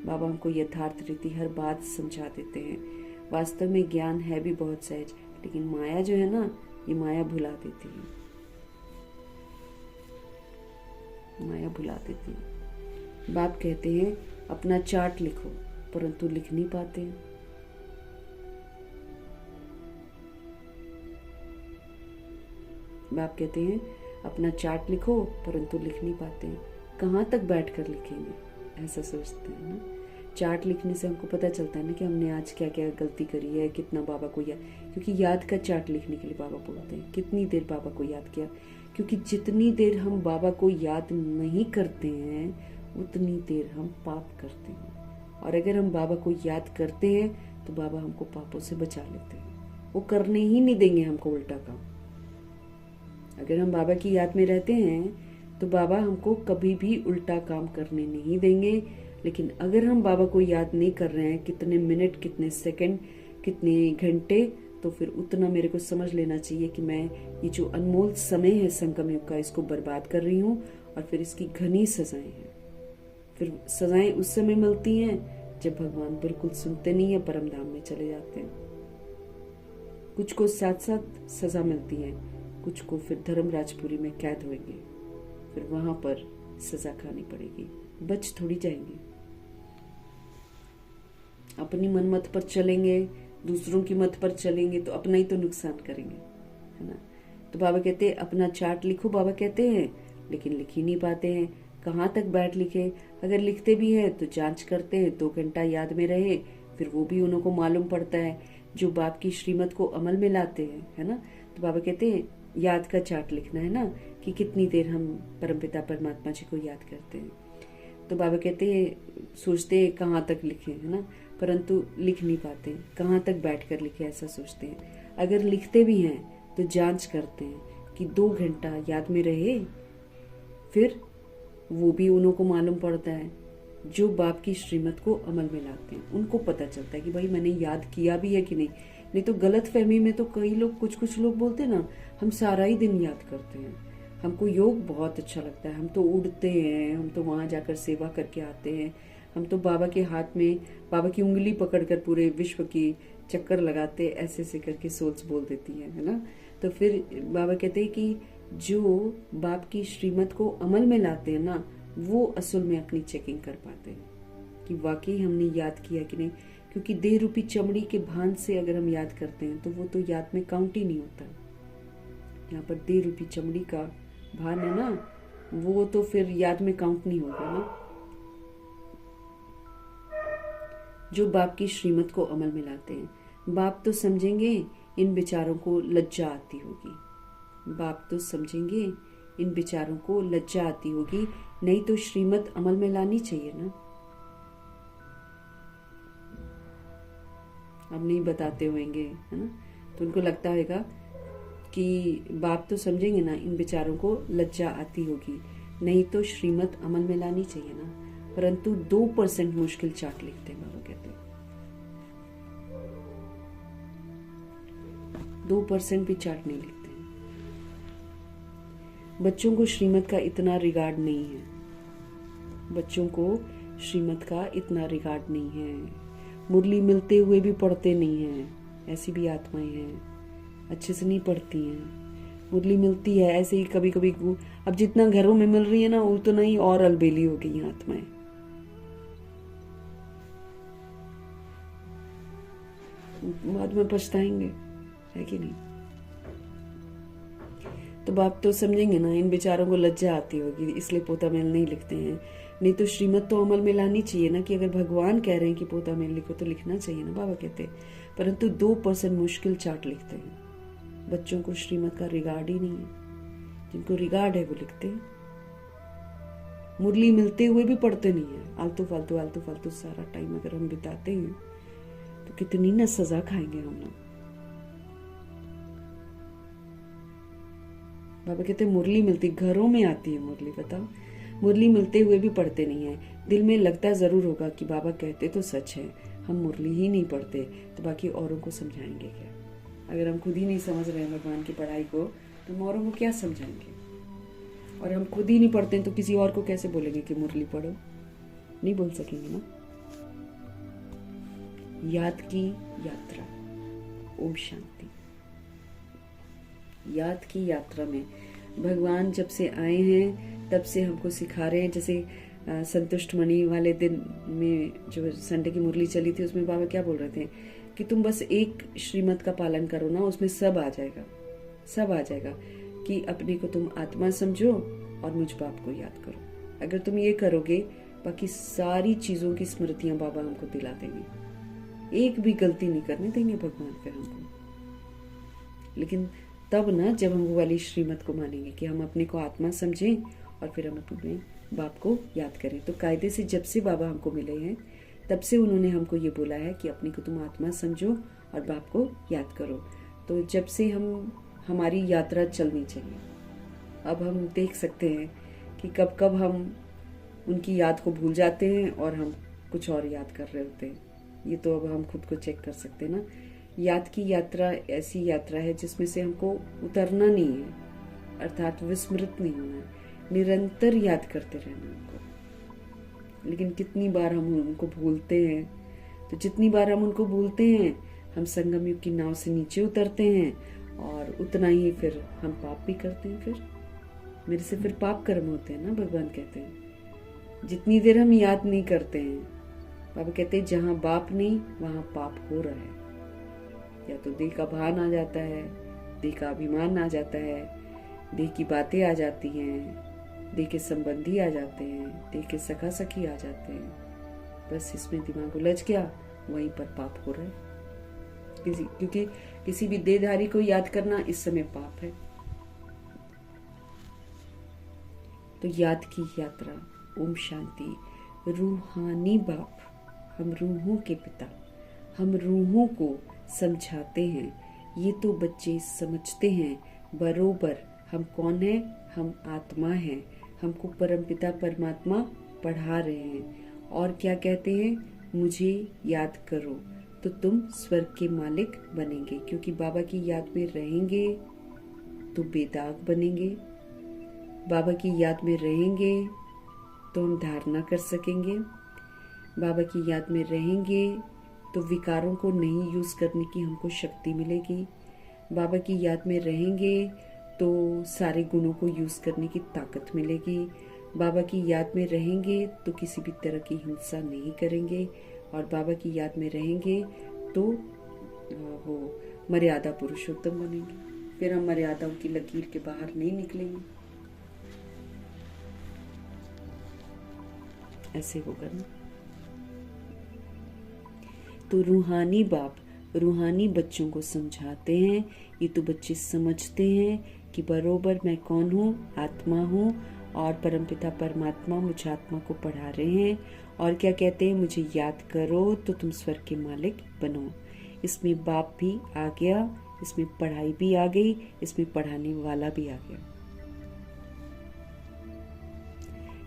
बाबा हमको यथार्थ रीति हर बात समझा देते हैं। वास्तव में ज्ञान है भी बहुत सहज, लेकिन माया जो है ना, ये माया भुला देती है, माया भुला देती है। बाप कहते हैं अपना चार्ट लिखो, परंतु लिख नहीं पाते हैं। बाप कहते हैं अपना चार्ट लिखो, परंतु लिख नहीं पाते हैं। कहाँ तक बैठकर लिखेंगे, ऐसा सोचते हैं ना। चार्ट लिखने से हमको पता चलता है ना कि हमने आज क्या क्या गलती करी है, कितना बाबा को याद, क्योंकि याद का चार्ट लिखने के लिए बाबा बोलते हैं कितनी देर बाबा को याद किया, क्योंकि जितनी देर हम बाबा को याद नहीं करते हैं उतनी देर हम पाप करते हैं। और अगर हम बाबा को याद करते हैं तो बाबा हमको पापों से बचा लेते हैं, वो करने ही नहीं देंगे हमको उल्टा काम। अगर हम बाबा की याद में रहते हैं तो बाबा हमको कभी भी उल्टा काम करने नहीं देंगे। लेकिन अगर हम बाबा को याद नहीं कर रहे हैं, कितने मिनट, कितने सेकंड, कितने घंटे, तो फिर उतना मेरे को समझ लेना चाहिए कि मैं ये जो अनमोल समय है संगम युग का, इसको बर्बाद कर रही हूँ और फिर इसकी घनी सजाएं हैं। फिर सजाएं उस समय मिलती हैं जब भगवान बिल्कुल सुनते नहीं है, परम धाम में चले जाते हैं। कुछ को साथ साथ सजा मिलती है, कुछ को फिर धर्मराजपुरी में कैद होंगे, फिर वहां पर सजा खानी पड़ेगी, बच थोड़ी जाएंगे। अपनी मनमत पर चलेंगे, दूसरों की मत पर चलेंगे तो अपना ही तो नुकसान करेंगे, है ना। तो बाबा कहते हैं अपना चार्ट लिखो, बाबा कहते हैं, लेकिन लिख ही नहीं पाते हैं। कहाँ तक बैठ लिखे? अगर लिखते भी हैं तो जांच करते हैं 2 घंटा याद में रहे, फिर वो भी उन्हों को मालूम पड़ता है जो बाप की श्रीमत को अमल में लाते हैं, है ना। तो बाबा कहते हैं याद का चार्ट लिखना है ना, कि कितनी देर हम परमपिता परमात्मा जी को याद करते हैं। तो बाबा कहते हैं सोचते हैं कहाँ तक लिखे, है ना, परंतु लिख नहीं पाते, कहाँ तक बैठकर लिखे ऐसा सोचते हैं। अगर लिखते भी हैं तो जांच करते हैं कि 2 घंटा याद में रहे, फिर वो भी उन्हों को मालूम पड़ता है जो बाप की श्रीमत को अमल में लाते हैं। उनको पता चलता है कि भाई मैंने याद किया भी है कि नहीं तो गलत फहमी में तो कई लोग कुछ लोग बोलते हैं ना, हम सारा ही दिन याद करते हैं, हमको योग बहुत अच्छा लगता है, हम तो उड़ते हैं, हम तो वहां जाकर सेवा करके आते हैं, हम तो बाबा के हाथ में बाबा की उंगली पकड़कर पूरे विश्व की चक्कर लगाते, ऐसे करके सोच बोल देती है ना। तो फिर बाबा कहते हैं कि जो बाप की श्रीमत को अमल में लाते हैं ना, वो असल में अपनी चेकिंग कर पाते हैं कि वाकई हमने याद किया कि नहीं। क्योंकि देह रूपी चमड़ी के भान से अगर हम याद करते हैं तो वो तो याद में काउंट ही नहीं होता। यहाँ पर देह रूपी चमड़ी का भान है ना, वो तो फिर याद में काउंट नहीं होगा ना। जो बाप की श्रीमत को अमल में लाते हैं, बाप तो समझेंगे इन विचारों को लज्जा आती होगी, बाप तो समझेंगे इन विचारों को लज्जा आती होगी, नहीं तो श्रीमत अमल में लानी चाहिए ना। अब नहीं बताते होंगे, है ना, तो उनको लगता होगा कि बाप तो समझेंगे ना, इन विचारों को लज्जा आती होगी, नहीं तो श्रीमत अमल में लानी चाहिए ना। परंतु 2% मुश्किल चार्ट लिखते हैं, बाबा कहते हैं 2% भी चार्ट नहीं लिखते। बच्चों को श्रीमत का इतना रिगार्ड नहीं है, बच्चों को श्रीमत का इतना रिगार्ड नहीं है। मुरली मिलते हुए भी पढ़ते नहीं हैं, ऐसी भी आत्माएं हैं, अच्छे से नहीं पढ़ती हैं। मुरली मिलती है ऐसे ही कभी कभी, अब जितना घरों में मिल रही है ना उतना ही और अलबेली हो गई आत्माएं। बाद में पछताएंगे, है कि नहीं। तो बाप तो समझेंगे ना, इन बेचारों को लज्जा आती होगी, इसलिए पोता मेल नहीं लिखते हैं। नहीं तो श्रीमत तो अमल में लानी चाहिए ना, कि अगर भगवान कह रहे हैं कि पोता मेल लिखो तो लिखना चाहिए ना, बाबा कहते हैं। परंतु 2% मुश्किल चार्ट लिखते हैं। बच्चों को श्रीमत का रिगार्ड ही नहीं है, जिनको रिगार्ड है वो लिखते हैं। मुरली मिलते हुए भी पढ़ते नहीं है, आलतू फालतू सारा टाइम अगर हम बिताते हैं तो कितनी ना सजा खाएंगे हम लोग। बाबा कहते मुरली मिलती, घरों में आती है मुरली, बताओ। मुरली मिलते हुए भी पढ़ते नहीं है। दिल में लगता जरूर होगा कि बाबा कहते तो सच है, हम मुरली ही नहीं पढ़ते, तो बाकी औरों को समझाएंगे क्या? अगर हम खुद ही नहीं समझ रहे हैं भगवान की पढ़ाई को, तो हम औरों को क्या समझाएंगे? और हम खुद ही नहीं पढ़ते हैं तो किसी और को कैसे बोलेंगे कि मुरली पढ़ो? नहीं बोल सकेंगे ना। याद की यात्रा। ओम शांति। याद की यात्रा में भगवान जब से आए हैं तब से हमको सिखा रहे हैं। जैसे संतुष्ट मणि वाले दिन में जो संडे की मुरली चली थी, उसमें बाबा क्या बोल रहे थे कि तुम बस एक श्रीमत का पालन करो ना, उसमें सब आ जाएगा, सब आ जाएगा। कि अपने को तुम आत्मा समझो और मुझ बाप को याद करो। अगर तुम ये करोगे, बाकी सारी चीजों की स्मृतियां बाबा हमको दिला देंगे, एक भी गलती नहीं करने देंगे भगवान फिर हमको। लेकिन तब ना जब हम वो वाली श्रीमत को मानेंगे कि हम अपने को आत्मा समझें और फिर हम अपने बाप को याद करें। तो कायदे से जब से बाबा हमको मिले हैं तब से उन्होंने हमको ये बोला है कि अपने को तुम आत्मा समझो और बाप को याद करो। तो जब से हमारी यात्रा चलनी चाहिए। अब हम देख सकते हैं कि कब कब हम उनकी याद को भूल जाते हैं और हम कुछ और याद कर रहे होते हैं। ये तो अब हम खुद को चेक कर सकते हैं ना। याद की यात्रा ऐसी यात्रा है जिसमें से हमको उतरना नहीं है, अर्थात विस्मृत नहीं होना है, निरंतर याद करते रहना हमको। लेकिन कितनी बार हम उनको भूलते हैं, तो जितनी बार हम उनको भूलते हैं हम संगम युग की नाव से नीचे उतरते हैं, और उतना ही फिर हम पाप भी करते हैं। फिर मेरे से फिर पाप कर्म होते हैं ना, भगवान कहते हैं। जितनी देर हम याद नहीं करते हैं, बाबा कहते हैं जहां बाप नहीं वहां पाप हो रहा है। या तो देह का भान आ जाता है, देह का अभिमान आ जाता है, देह की बातें आ जाती हैं, देह के संबंधी आ जाते हैं, देह के सखा सखी आ जाते हैं। बस इसमें दिमाग उलझ गया, वहीं पर पाप हो रहा है। क्योंकि किसी भी देहधारी को याद करना इस समय पाप है। तो याद की यात्रा। ओम शांति। रूहानी बाप, हम रूहों के पिता, हम रूहों को समझाते हैं। ये तो बच्चे समझते हैं बरोबर हम कौन है, हम आत्मा हैं। हमको परमपिता परमात्मा पढ़ा रहे हैं और क्या कहते हैं, मुझे याद करो तो तुम स्वर्ग के मालिक बनेंगे। क्योंकि बाबा की याद में रहेंगे तो बेदाग बनेंगे, बाबा की याद में रहेंगे तो हम धारणा कर सकेंगे, बाबा की याद में रहेंगे तो विकारों को नहीं यूज करने की हमको शक्ति मिलेगी, बाबा की याद में रहेंगे तो सारे गुणों को यूज करने की ताकत मिलेगी, बाबा की याद में रहेंगे तो किसी भी तरह की हिंसा नहीं करेंगे, और बाबा की याद में रहेंगे तो वो मर्यादा पुरुषोत्तम बनेंगे। फिर हम मर्यादाओं की लकीर के बाहर नहीं निकलेंगे। ऐसे होगा ना। तो रूहानी बाप रूहानी बच्चों को समझाते हैं। ये तो बच्चे समझते हैं कि बरोबर मैं कौन हूँ, आत्मा हूँ, और परमपिता परमात्मा मुझ आत्मा को पढ़ा रहे हैं। और क्या कहते हैं, मुझे याद करो तो तुम स्वर्ग के मालिक बनो। इसमें बाप भी आ गया, इसमें पढ़ाई भी आ गई, इसमें पढ़ाने वाला भी आ गया,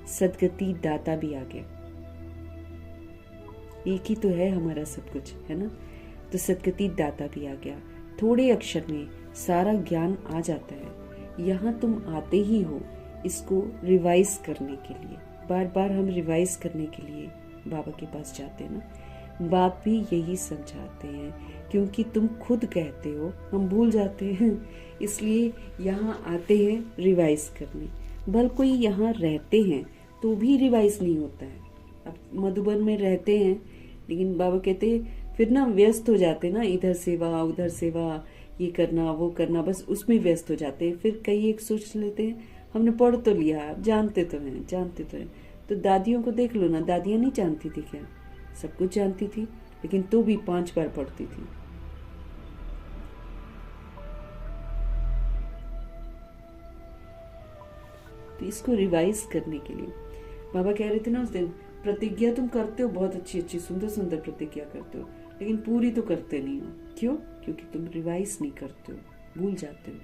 सदगति दाता भी आ गया। एक ही तो है हमारा सब कुछ, है ना। तो सदगति दाता भी आ गया। थोड़े अक्षर में सारा ज्ञान आ जाता है। यहाँ तुम आते ही हो इसको रिवाइज करने के लिए। बार बार हम रिवाइज करने के लिए बाबा के पास जाते हैं ना। बाप भी यही समझाते हैं, क्योंकि तुम खुद कहते हो हम भूल जाते हैं, इसलिए यहाँ आते हैं रिवाइज करने। भल कोई यहाँ रहते हैं तो भी रिवाइज नहीं होता है। अब मधुबन में रहते हैं, लेकिन बाबा कहते हैं फिर ना व्यस्त हो जाते ना, इधर सेवा उधर सेवा, ये करना वो करना, बस उसमें व्यस्त हो जाते हैं। फिर कई एक सोच लेते हैं हमने पढ़ तो लिया, जानते तो हैं। तो दादियों को देख लो ना, दादियां नहीं जानती थी क्या, सब कुछ जानती थी, लेकिन तो भी 5 बार पढ़ती थी। तो इसको रिवाइज करने के लिए बाबा कह रहे थे ना उस दिन, प्रतिज्ञा तुम करते हो, बहुत अच्छी अच्छी सुंदर सुंदर प्रतिज्ञा करते हो, लेकिन पूरी तो करते नहीं हो। क्यों? क्योंकि तुम रिवाइज नहीं करते हो, भूल जाते हो।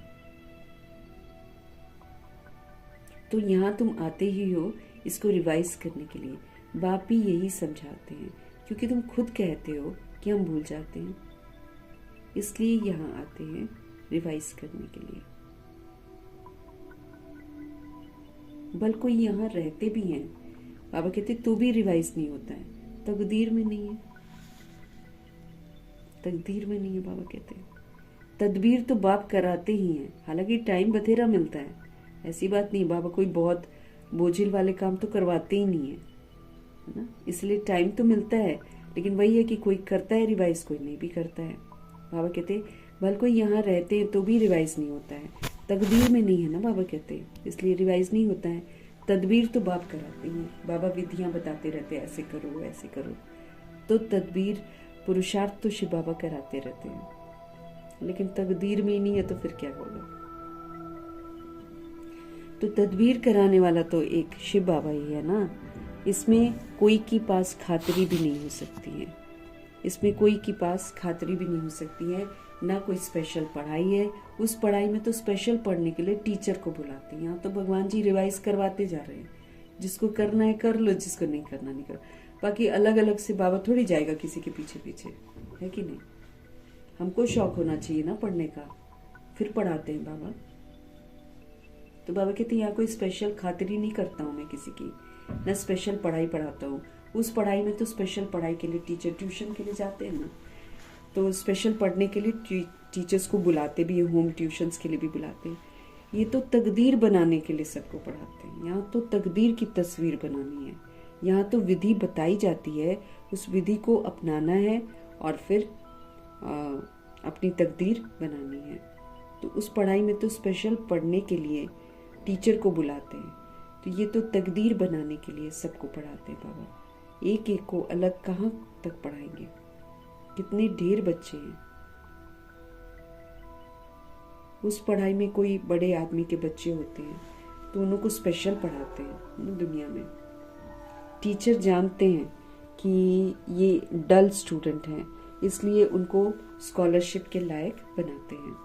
तो यहाँ तुम आते ही हो इसको रिवाइज करने के लिए। बाप भी यही समझाते हैं, क्योंकि तुम खुद कहते हो कि हम भूल जाते हैं, इसलिए यहाँ आते हैं रिवाइज करने के लिए। बल कोई यहाँ रहते भी हैं, बाबा कहते तो भी रिवाइज नहीं होता है, तकदीर में नहीं है, तकदीर में नहीं है। बाबा कहते हैं तदबीर तो बाप कराते ही हैं, हालांकि टाइम बथेरा मिलता है, ऐसी बात नहीं। बाबा कोई बहुत बोझिल वाले काम तो करवाते ही नहीं है ना, इसलिए टाइम तो मिलता है, लेकिन वही है कि कोई करता है रिवाइज, कोई नहीं भी करता है। बाबा कहते भल कोई यहाँ रहते हैं तो भी रिवाइज नहीं होता है, तकदीर में नहीं है ना, बाबा कहते इसलिए रिवाइज नहीं होता है। तदबीर तो बाप कराते हैं, बाबा विधियां बताते रहते हैं, ऐसे करो ऐसे करो। तो तदबीर पुरुषार्थ तो शिव बाबा कराते रहते हैं, लेकिन तकदीर में ही नहीं है तो फिर क्या होगा। तो तदबीर कराने वाला तो एक शिव बाबा ही है ना। इसमें कोई की पास खातरी भी नहीं हो सकती है, इसमें कोई की पास खातरी भी नहीं हो सकती है, ना कोई स्पेशल पढ़ाई है। उस पढ़ाई में तो स्पेशल पढ़ने के लिए टीचर को बुलाते हैं, यहाँ तो भगवान जी रिवाइज करवाते जा रहे हैं। जिसको करना है कर लो, जिसको नहीं करना नहीं करो। बाकी अलग अलग से बाबा थोड़ी जाएगा किसी के पीछे पीछे, है कि नहीं। हमको शौक होना चाहिए ना पढ़ने का, फिर पढ़ाते हैं बाबा। तो बाबा कहते हैं यहाँ कोई स्पेशल खातिरी नहीं करता हूँ मैं किसी की, ना स्पेशल पढ़ाई पढ़ाता हूँ। उस पढ़ाई में तो स्पेशल पढ़ाई के लिए टीचर ट्यूशन के लिए जाते हैं ना, तो स्पेशल पढ़ने के लिए टीचर्स को बुलाते भी हैं, होम ट्यूशन्स के लिए भी बुलाते हैं। ये तो तकदीर बनाने के लिए सबको पढ़ाते हैं। यहाँ तो तकदीर की तस्वीर बनानी है, यहाँ तो विधि बताई जाती है, उस विधि को अपनाना है और फिर अपनी तकदीर बनानी है। तो उस पढ़ाई में तो स्पेशल पढ़ने के लिए टीचर को बुलाते हैं, तो ये तो तकदीर बनाने के लिए सबको पढ़ाते हैं बाबा। एक एक को अलग कहाँ तक पढ़ाएंगे, कितने ढेर बच्चे हैं। उस पढ़ाई में कोई बड़े आदमी के बच्चे होते हैं तो उनको स्पेशल पढ़ाते हैं दुनिया में। टीचर जानते हैं कि ये डल स्टूडेंट हैं, इसलिए उनको स्कॉलरशिप के लायक बनाते हैं।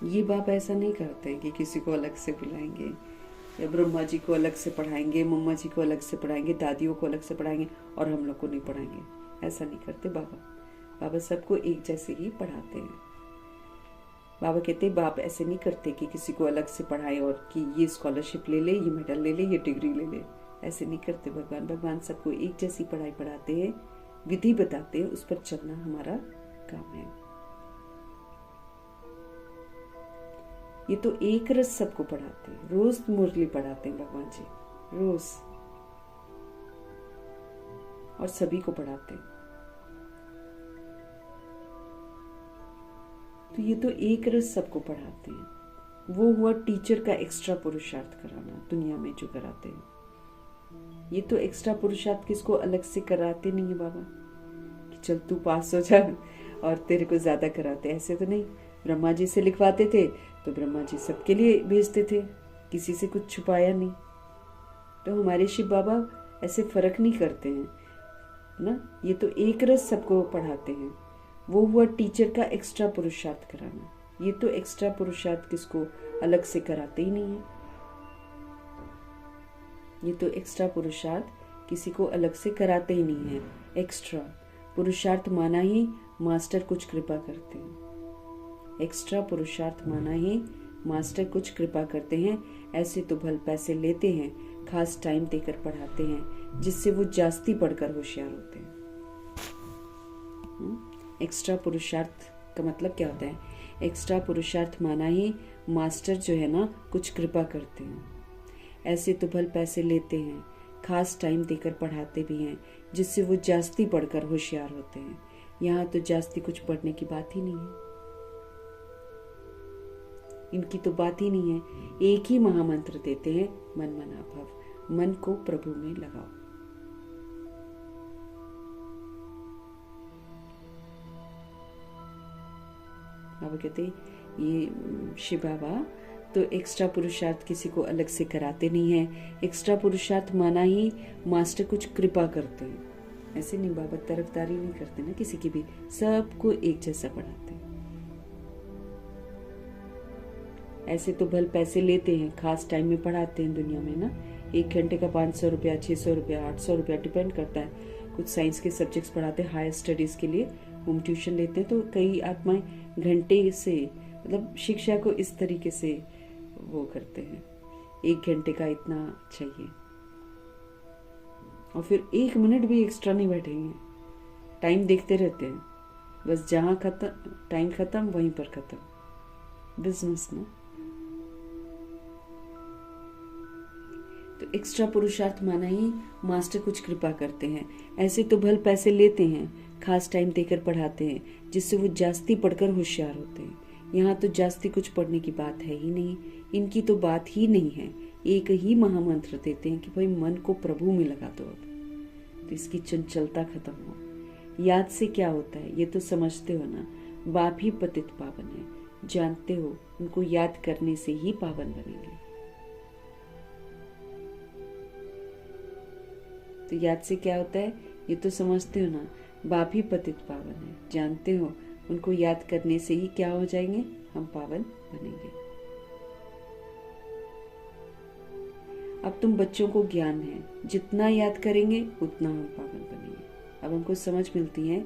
ये बाप ऐसा नहीं करते हैं कि किसी को अलग से बुलाएंगे या ब्रह्मा जी को अलग से पढ़ाएंगे, मम्मा जी को अलग से पढ़ाएंगे, दादियों को अलग से पढ़ाएंगे और हम लोग को नहीं पढ़ाएंगे। ऐसा नहीं करते बाबा। बाबा सबको एक जैसे ही पढ़ाते हैं। बाबा कहते हैं बाप ऐसे नहीं करते कि किसी को अलग से पढ़ाए और कि ये स्कॉलरशिप ले ले, ये मेडल ले ले, ये डिग्री ले ले। ऐसे नहीं करते भगवान। भगवान सबको एक जैसी पढ़ाई पढ़ाते हैं, विधि बताते हैं, उस पर चलना हमारा काम है। ये तो एक रस सबको पढ़ाते हैं, रोज मुरली पढ़ाते हैं भगवान जी, रोज, और सभी को पढ़ाते हैं। तो ये तो एक रस सबको पढ़ाते हैं। वो हुआ टीचर का एक्स्ट्रा पुरुषार्थ कराना दुनिया में जो कराते हैं। ये तो एक्स्ट्रा पुरुषार्थ किसको अलग से कराते नहीं है बाबा कि चल तू पास हो जा और तेरे को ज्यादा कराते। ऐसे तो नहीं। ब्रह्मा जी से लिखवाते थे तो ब्रह्मा जी सबके लिए भेजते थे, किसी से कुछ छुपाया नहीं। तो हमारे शिव बाबा ऐसे फर्क नहीं करते हैं ना। ये तो एक रस सबको पढ़ाते हैं। वो हुआ टीचर का एक्स्ट्रा पुरुषार्थ कराना। ये तो एक्स्ट्रा पुरुषार्थ किसको अलग से कराते ही नहीं है। ये तो एक्स्ट्रा पुरुषार्थ किसी को अलग से कराते ही नहीं है। एक्स्ट्रा पुरुषार्थ माना ही मास्टर कुछ कृपा करते हैं। एक्स्ट्रा पुरुषार्थ माना ही मास्टर कुछ कृपा करते हैं। ऐसे तो भल पैसे लेते हैं, खास टाइम देकर पढ़ाते हैं, जिससे वो जास्ती पढ़कर होशियार होते हैं। एक्स्ट्रा पुरुषार्थ का मतलब क्या होता है? एक्स्ट्रा पुरुषार्थ माना ही मास्टर जो है ना कुछ कृपा करते हैं। ऐसे तो भल पैसे लेते हैं, खास टाइम देकर पढ़ाते भी हैं, जिससे वो जास्ती पढ़कर होशियार होते हैं। यहाँ तो जास्ती कुछ पढ़ने की बात ही नहीं है। इनकी तो बात ही नहीं है। एक ही महामंत्र देते हैं, मन मना भव, मन को प्रभु में लगाओ। बाबा कहते ये शिव बाबा तो एक्स्ट्रा पुरुषार्थ किसी को अलग से कराते नहीं है। एक्स्ट्रा पुरुषार्थ माना ही मास्टर कुछ कृपा करते हैं। ऐसे नहीं बाबा तरफदारी नहीं करते ना किसी की भी, सबको एक जैसा पढ़ाते हैं। ऐसे तो भल पैसे लेते हैं, खास टाइम में पढ़ाते हैं दुनिया में ना। 1 घंटे का 500 रुपया, 600 रुपया, 800 रुपया डिपेंड करता है। कुछ साइंस के सब्जेक्ट्स पढ़ाते हैं, हायर स्टडीज के लिए होम ट्यूशन लेते हैं, तो कई आत्माएं घंटे से मतलब शिक्षा को इस तरीके से वो करते हैं। 1 घंटे का इतना चाहिए और फिर 1 मिनट भी एक्स्ट्रा नहीं बैठेंगे, टाइम देखते रहते हैं। बस जहां खत्म टाइम खत्म वहीं पर खत्म, बिजनेस ना। तो एक्स्ट्रा पुरुषार्थ माना ही मास्टर कुछ कृपा करते हैं। ऐसे तो भल पैसे लेते हैं, खास टाइम देकर पढ़ाते हैं, जिससे वो जास्ती पढ़कर होशियार होते हैं। यहाँ तो जास्ती कुछ पढ़ने की बात है ही नहीं। इनकी तो बात ही नहीं है। एक ही महामंत्र देते हैं कि भाई मन को प्रभु में लगा दो, अब तो इसकी चंचलता खत्म हो। याद से क्या होता है ये तो समझते हो ना। बाप ही पतित पावन है, जानते हो, उनको याद करने से ही पावन बनेंगे। तो याद से क्या होता है ये तो समझते हो ना। बाप ही पतित पावन है, जानते हो, उनको याद करने से ही क्या हो जाएंगे, हम पावन बनेंगे। अब तुम बच्चों को ज्ञान है, जितना याद करेंगे उतना हम पावन बनेंगे। अब हमको समझ मिलती है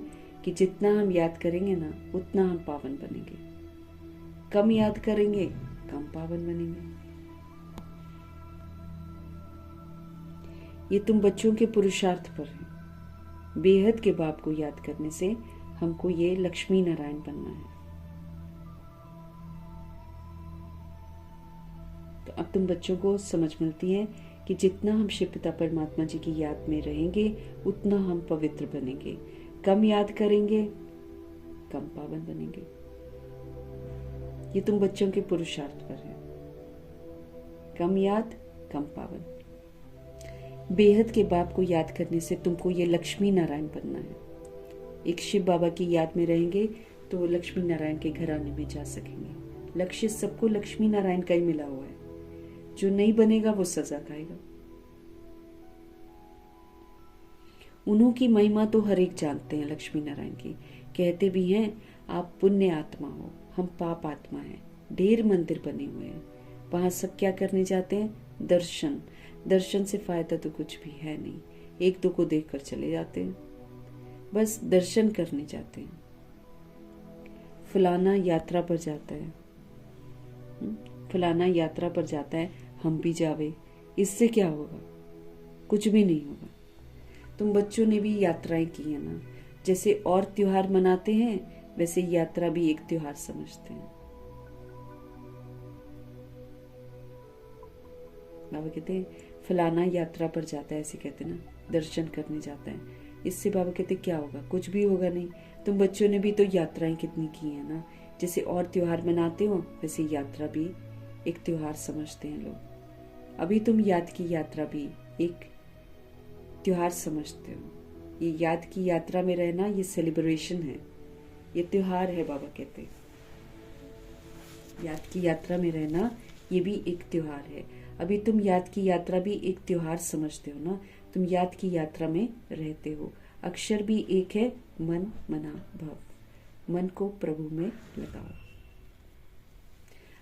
कि जितना हम याद करेंगे ना उतना हम पावन बनेंगे, कम याद करेंगे कम पावन बनेंगे। ये तुम बच्चों के पुरुषार्थ पर है। बेहद के बाप को याद करने से हमको ये लक्ष्मी नारायण बनना है। तो अब तुम बच्चों को समझ मिलती है कि जितना हम शिव पिता परमात्मा जी की याद में रहेंगे उतना हम पवित्र बनेंगे, कम याद करेंगे कम पावन बनेंगे। ये तुम बच्चों के पुरुषार्थ पर है। कम याद कम पावन। बेहद के बाप को याद करने से तुमको ये लक्ष्मी नारायण बनना है। एक शिव बाबा की याद में रहेंगे तो लक्ष्मी नारायण के घराने में जा सकेंगे। लक्ष्य सबको लक्ष्मी नारायण का ही मिला हुआ है। जो नहीं बनेगा वो सजा खाएगा। उन्हों की महिमा तो हर एक जानते हैं लक्ष्मी नारायण की। कहते भी हैं आप पुण्य आत्मा हो, हम पाप आत्मा हैं। ढेर मंदिर बने हुए हैं, वहां सब क्या करने जाते हैं? दर्शन। दर्शन से फायदा तो कुछ भी है नहीं, एक दो को देखकर चले जाते हैं, बस दर्शन करने जाते हैं। फलाना यात्रा पर जाता है, फलाना यात्रा पर जाता है, हम भी जावे, इससे क्या होगा? कुछ भी नहीं होगा। तुम बच्चों ने भी यात्राएं की है ना, जैसे और त्योहार मनाते हैं वैसे यात्रा भी एक त्योहार समझते हैं। बाबा कहते हैं फलाना यात्रा पर जाता है, ऐसे कहते ना, दर्शन करने जाता है, इससे बाबा कहते क्या होगा? कुछ भी होगा नहीं। तुम बच्चों ने भी तो यात्राएं कितनी की है ना, जैसे और त्योहार मनाते हो वैसे यात्रा भी एक त्योहार समझते हैं लोग। अभी तुम याद की यात्रा भी एक त्योहार समझते हो। ये याद की यात्रा में रहना ये सेलिब्रेशन है, ये त्योहार है। बाबा कहते हैं याद की यात्रा में रहना ये भी एक त्योहार है। अभी तुम याद की यात्रा भी एक त्योहार समझते हो ना, तुम याद की यात्रा में रहते हो। अक्षर भी एक है, मन मना भव। मन को प्रभु में लगाओ।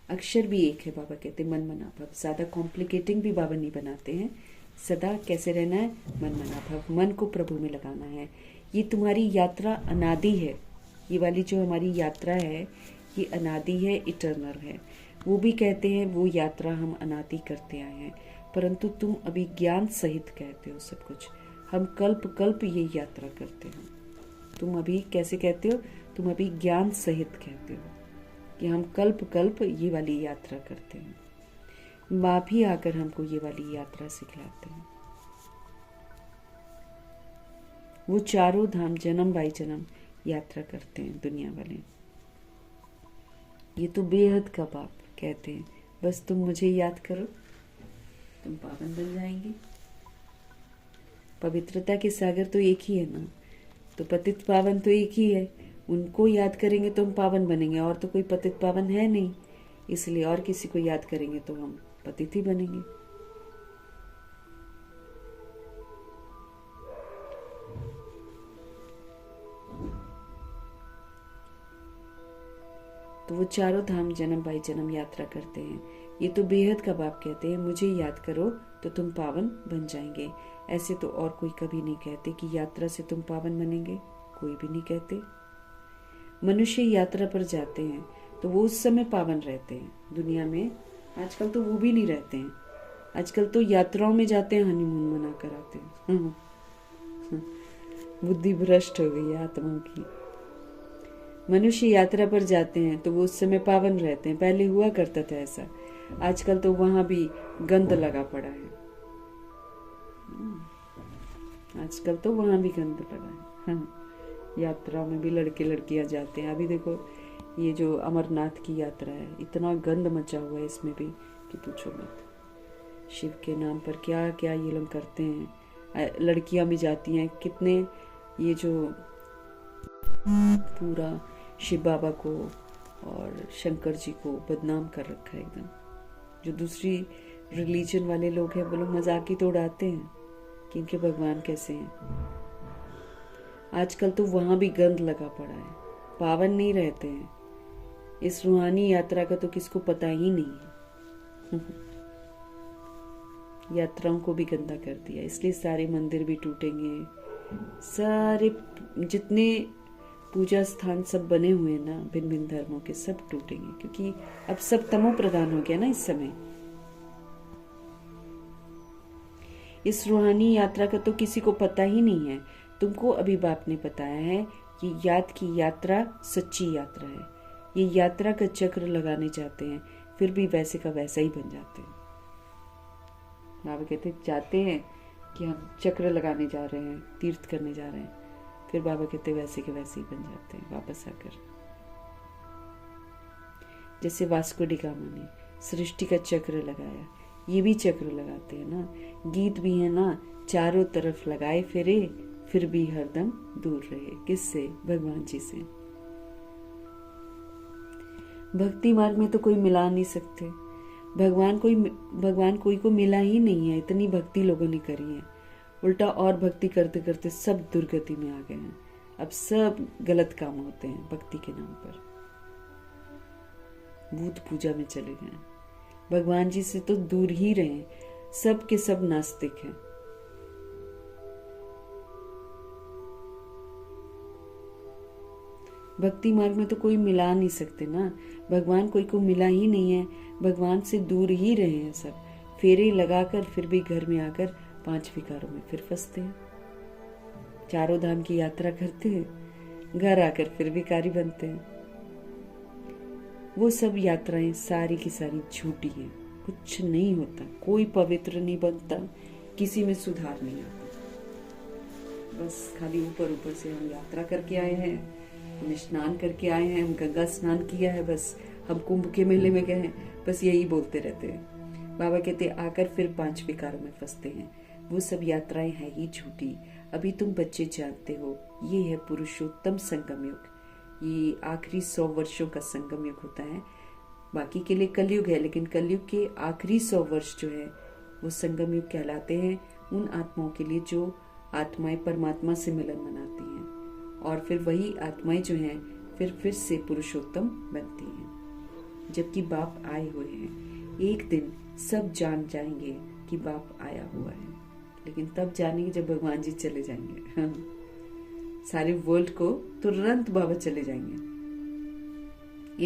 अक्षर भी एक है, बाबा कहते मन मना भव। ज्यादा कॉम्प्लिकेटिंग भी बाबा नहीं बनाते हैं। सदा कैसे रहना है? मन मना भव। मन को प्रभु में लगाना है। ये तुम्हारी यात्रा अनादि है। ये वाली जो हमारी यात्रा है ये अनादि है, इटर्नल है। वो भी कहते हैं वो यात्रा हम अनादि करते आए हैं, परंतु तुम अभी ज्ञान सहित कहते हो सब कुछ। हम कल्प कल्प ये यात्रा करते हैं। तुम अभी कैसे कहते हो? तुम अभी ज्ञान सहित कहते हो कि हम कल्प कल्प ये वाली यात्रा करते हैं। माँ भी आकर हमको ये वाली यात्रा सिखलाते हैं। वो चारों धाम जन्म बाई जन्म यात्रा करते हैं दुनिया वाले। ये तो बेहद का बाप कहते हैं बस तुम मुझे याद करो, तुम पावन बन जाएंगे। पवित्रता के सागर तो एक ही है ना, तो पतित पावन तो एक ही है। उनको याद करेंगे तो हम पावन बनेंगे, और तो कोई पतित पावन है नहीं, इसलिए और किसी को याद करेंगे तो हम पतित ही बनेंगे। तो वो चारों धाम जन्म बाई जन्म यात्रा करते हैं। ये तो बेहद का बाप कहते हैं मुझे याद करो तो तुम पावन बन जाएंगे। ऐसे तो और कोई कभी नहीं कहते कि यात्रा से तुम पावन बनेंगे, कोई भी नहीं कहते। मनुष्य यात्रा पर जाते हैं तो वो उस समय पावन रहते हैं। दुनिया में आजकल तो वो भी नहीं रहते हैं। आजकल तो यात्राओं में जाते हैं, हनीमून मना कर आते हैं। बुद्धि भ्रष्ट हो गई है आत्माओं की। मनुष्य यात्रा पर जाते हैं तो वो उस समय पावन रहते हैं। पहले हुआ करता था ऐसा, आजकल तो वहां भी गंद लगा पड़ा है। आजकल तो वहां भी गंद लगा है। यात्रा में भी लड़के लड़कियां जाते हैं। अभी देखो ये जो अमरनाथ की यात्रा है, इतना गंद मचा हुआ है इसमें भी कि पूछो मत। शिव के नाम पर क्या क्या ये लोग करते हैं। लड़कियां भी जाती हैं, कितने ये जो पूरा शिव बाबा को और शंकर जी को बदनाम कर रखा है एकदम। जो दूसरी रिलीजन वाले लोग हैं वो लोग मजाक ही तो उड़ाते हैं कि इनके भगवान कैसे हैं। आजकल तो वहां भी गंद लगा पड़ा है, पावन नहीं रहते हैं। इस रूहानी यात्रा का तो किसको पता ही नहीं है। यात्राओं को भी गंदा कर दिया, इसलिए सारे मंदिर भी टूटेंगे। सारे जितने पूजा स्थान सब बने हुए हैं ना, भिन्न भिन्न धर्मों के, सब टूटेंगे, क्योंकि अब सब तमो प्रधान हो गया ना इस समय। इस रूहानी यात्रा का तो किसी को पता ही नहीं है। तुमको अभी बाप ने बताया है कि याद की यात्रा सच्ची यात्रा है। ये यात्रा का चक्र लगाने जाते हैं, फिर भी वैसे का वैसा ही बन जाते हैं। बाबा कहते जाते हैं कि हम चक्र लगाने जा रहे हैं, तीर्थ करने जा रहे हैं, फिर बाबा कहते वैसे के वैसे ही बन जाते हैं वापस आकर। जैसे वास्को डी गामा ने सृष्टि का चक्र लगाया, ये भी चक्र लगाते हैं ना। गीत भी है ना, चारों तरफ लगाए फिरे, फिर भी हरदम दूर रहे। किससे? भगवान जी से। भक्ति मार्ग में तो कोई मिला नहीं सकते। भगवान कोई को मिला ही नहीं है। इतनी भक्ति लोगों ने करी है, उल्टा और भक्ति करते करते सब दुर्गति में आ गए हैं। अब सब गलत काम होते हैं भक्ति के नाम पर। भूत पूजा में चले गए, भगवान जी से तो दूर ही रहे। सब के सब नास्तिक हैं। भक्ति मार्ग में तो कोई मिला नहीं सकते ना। भगवान कोई को मिला ही नहीं है, भगवान से दूर ही रहे हैं सब। फेरे लगाकर फिर भी घर में आकर 5 विकारों में फिर फंसते हैं। चारों धाम की यात्रा करते हैं, घर आकर फिर विकारी बनते हैं। वो सब यात्राएं सारी की सारी झूठी हैं। कुछ नहीं होता, कोई पवित्र नहीं बनता, किसी में सुधार नहीं आता। बस खाली ऊपर ऊपर से हम यात्रा करके आए हैं, हम स्नान करके आए हैं, हम गंगा स्नान किया है, बस हम कुंभ के मेले में गए हैं, बस यही बोलते रहते हैं। बाबा कहते आकर फिर 5 विकारों में फंसते हैं। वो सब यात्राएं हैं ही झूठी। अभी तुम बच्चे जानते हो, ये है पुरुषोत्तम संगम युग। ये आखिरी 100 वर्षों का संगम युग होता है। बाकी के लिए कलयुग है, लेकिन कलयुग के आखिरी 100 वर्ष जो है वो संगम युग कहलाते हैं उन आत्माओं के लिए जो आत्माएं परमात्मा से मिलन मनाती हैं, और फिर वही आत्माएं जो हैं फिर से पुरुषोत्तम बनती हैं। जबकि बाप आए हुए हैं। एक दिन सब जान जाएंगे कि बाप आया हुआ है, लेकिन तब जानेंगे जब भगवान जी चले जाएंगे। सारे वर्ल्ड को तुरंत बाबा चले जाएंगे।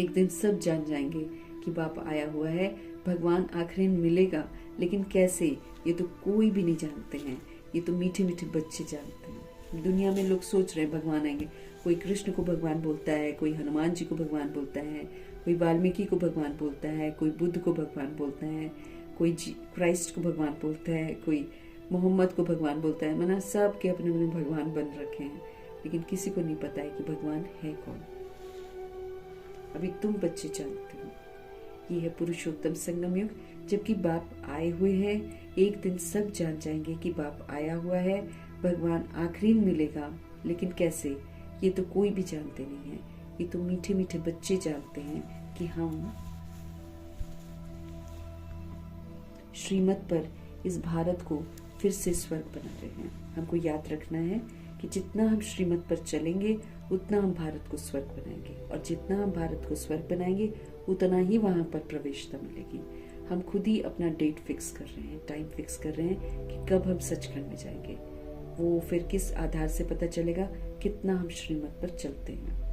एक दिन सब जान जाएंगे कि बाप आया हुआ है, भगवान आखिरी में मिलेगा, लेकिन कैसे ये तो कोई भी नहीं जानते हैं। ये तो मीठे मीठे बच्चे जानते हैं। दुनिया में लोग सोच रहे हैं भगवान आएंगे। कोई कृष्ण को भगवान बोलता है, कोई हनुमान जी को भगवान बोलता है, कोई वाल्मीकि को भगवान बोलता है, कोई बुद्ध को भगवान बोलता है, कोई क्राइस्ट को भगवान बोलता है, कोई मोहम्मद को भगवान बोलता है। मना सब के अपने अपने भगवान बन रखे हैं, लेकिन किसी को नहीं पता है कि भगवान है कौन। अभी तुम बच्चे जानते हो, ये है पुरुषोत्तम संगम युग। जबकि बाप आए हुए हैं। एक दिन सब जान जाएंगे कि बाप आया हुआ है, भगवान आखिरी में मिलेगा, लेकिन कैसे ये तो कोई भी जानते नहीं है। ये तो मीठे मीठे बच्चे जानते हैं कि हम श्रीमत पर इस भारत को फिर से स्वर्ग बना रहे हैं। हमको याद रखना है कि जितना हम श्रीमत पर चलेंगे उतना हम भारत को स्वर्ग बनाएंगे, और जितना हम भारत को स्वर्ग बनाएंगे उतना ही वहां पर प्रवेशता मिलेगी। हम खुद ही अपना डेट फिक्स कर रहे हैं, टाइम फिक्स कर रहे हैं कि कब हम सचखंड में जाएंगे। वो फिर किस आधार से पता चलेगा? कितना हम श्रीमत पर चलते हैं।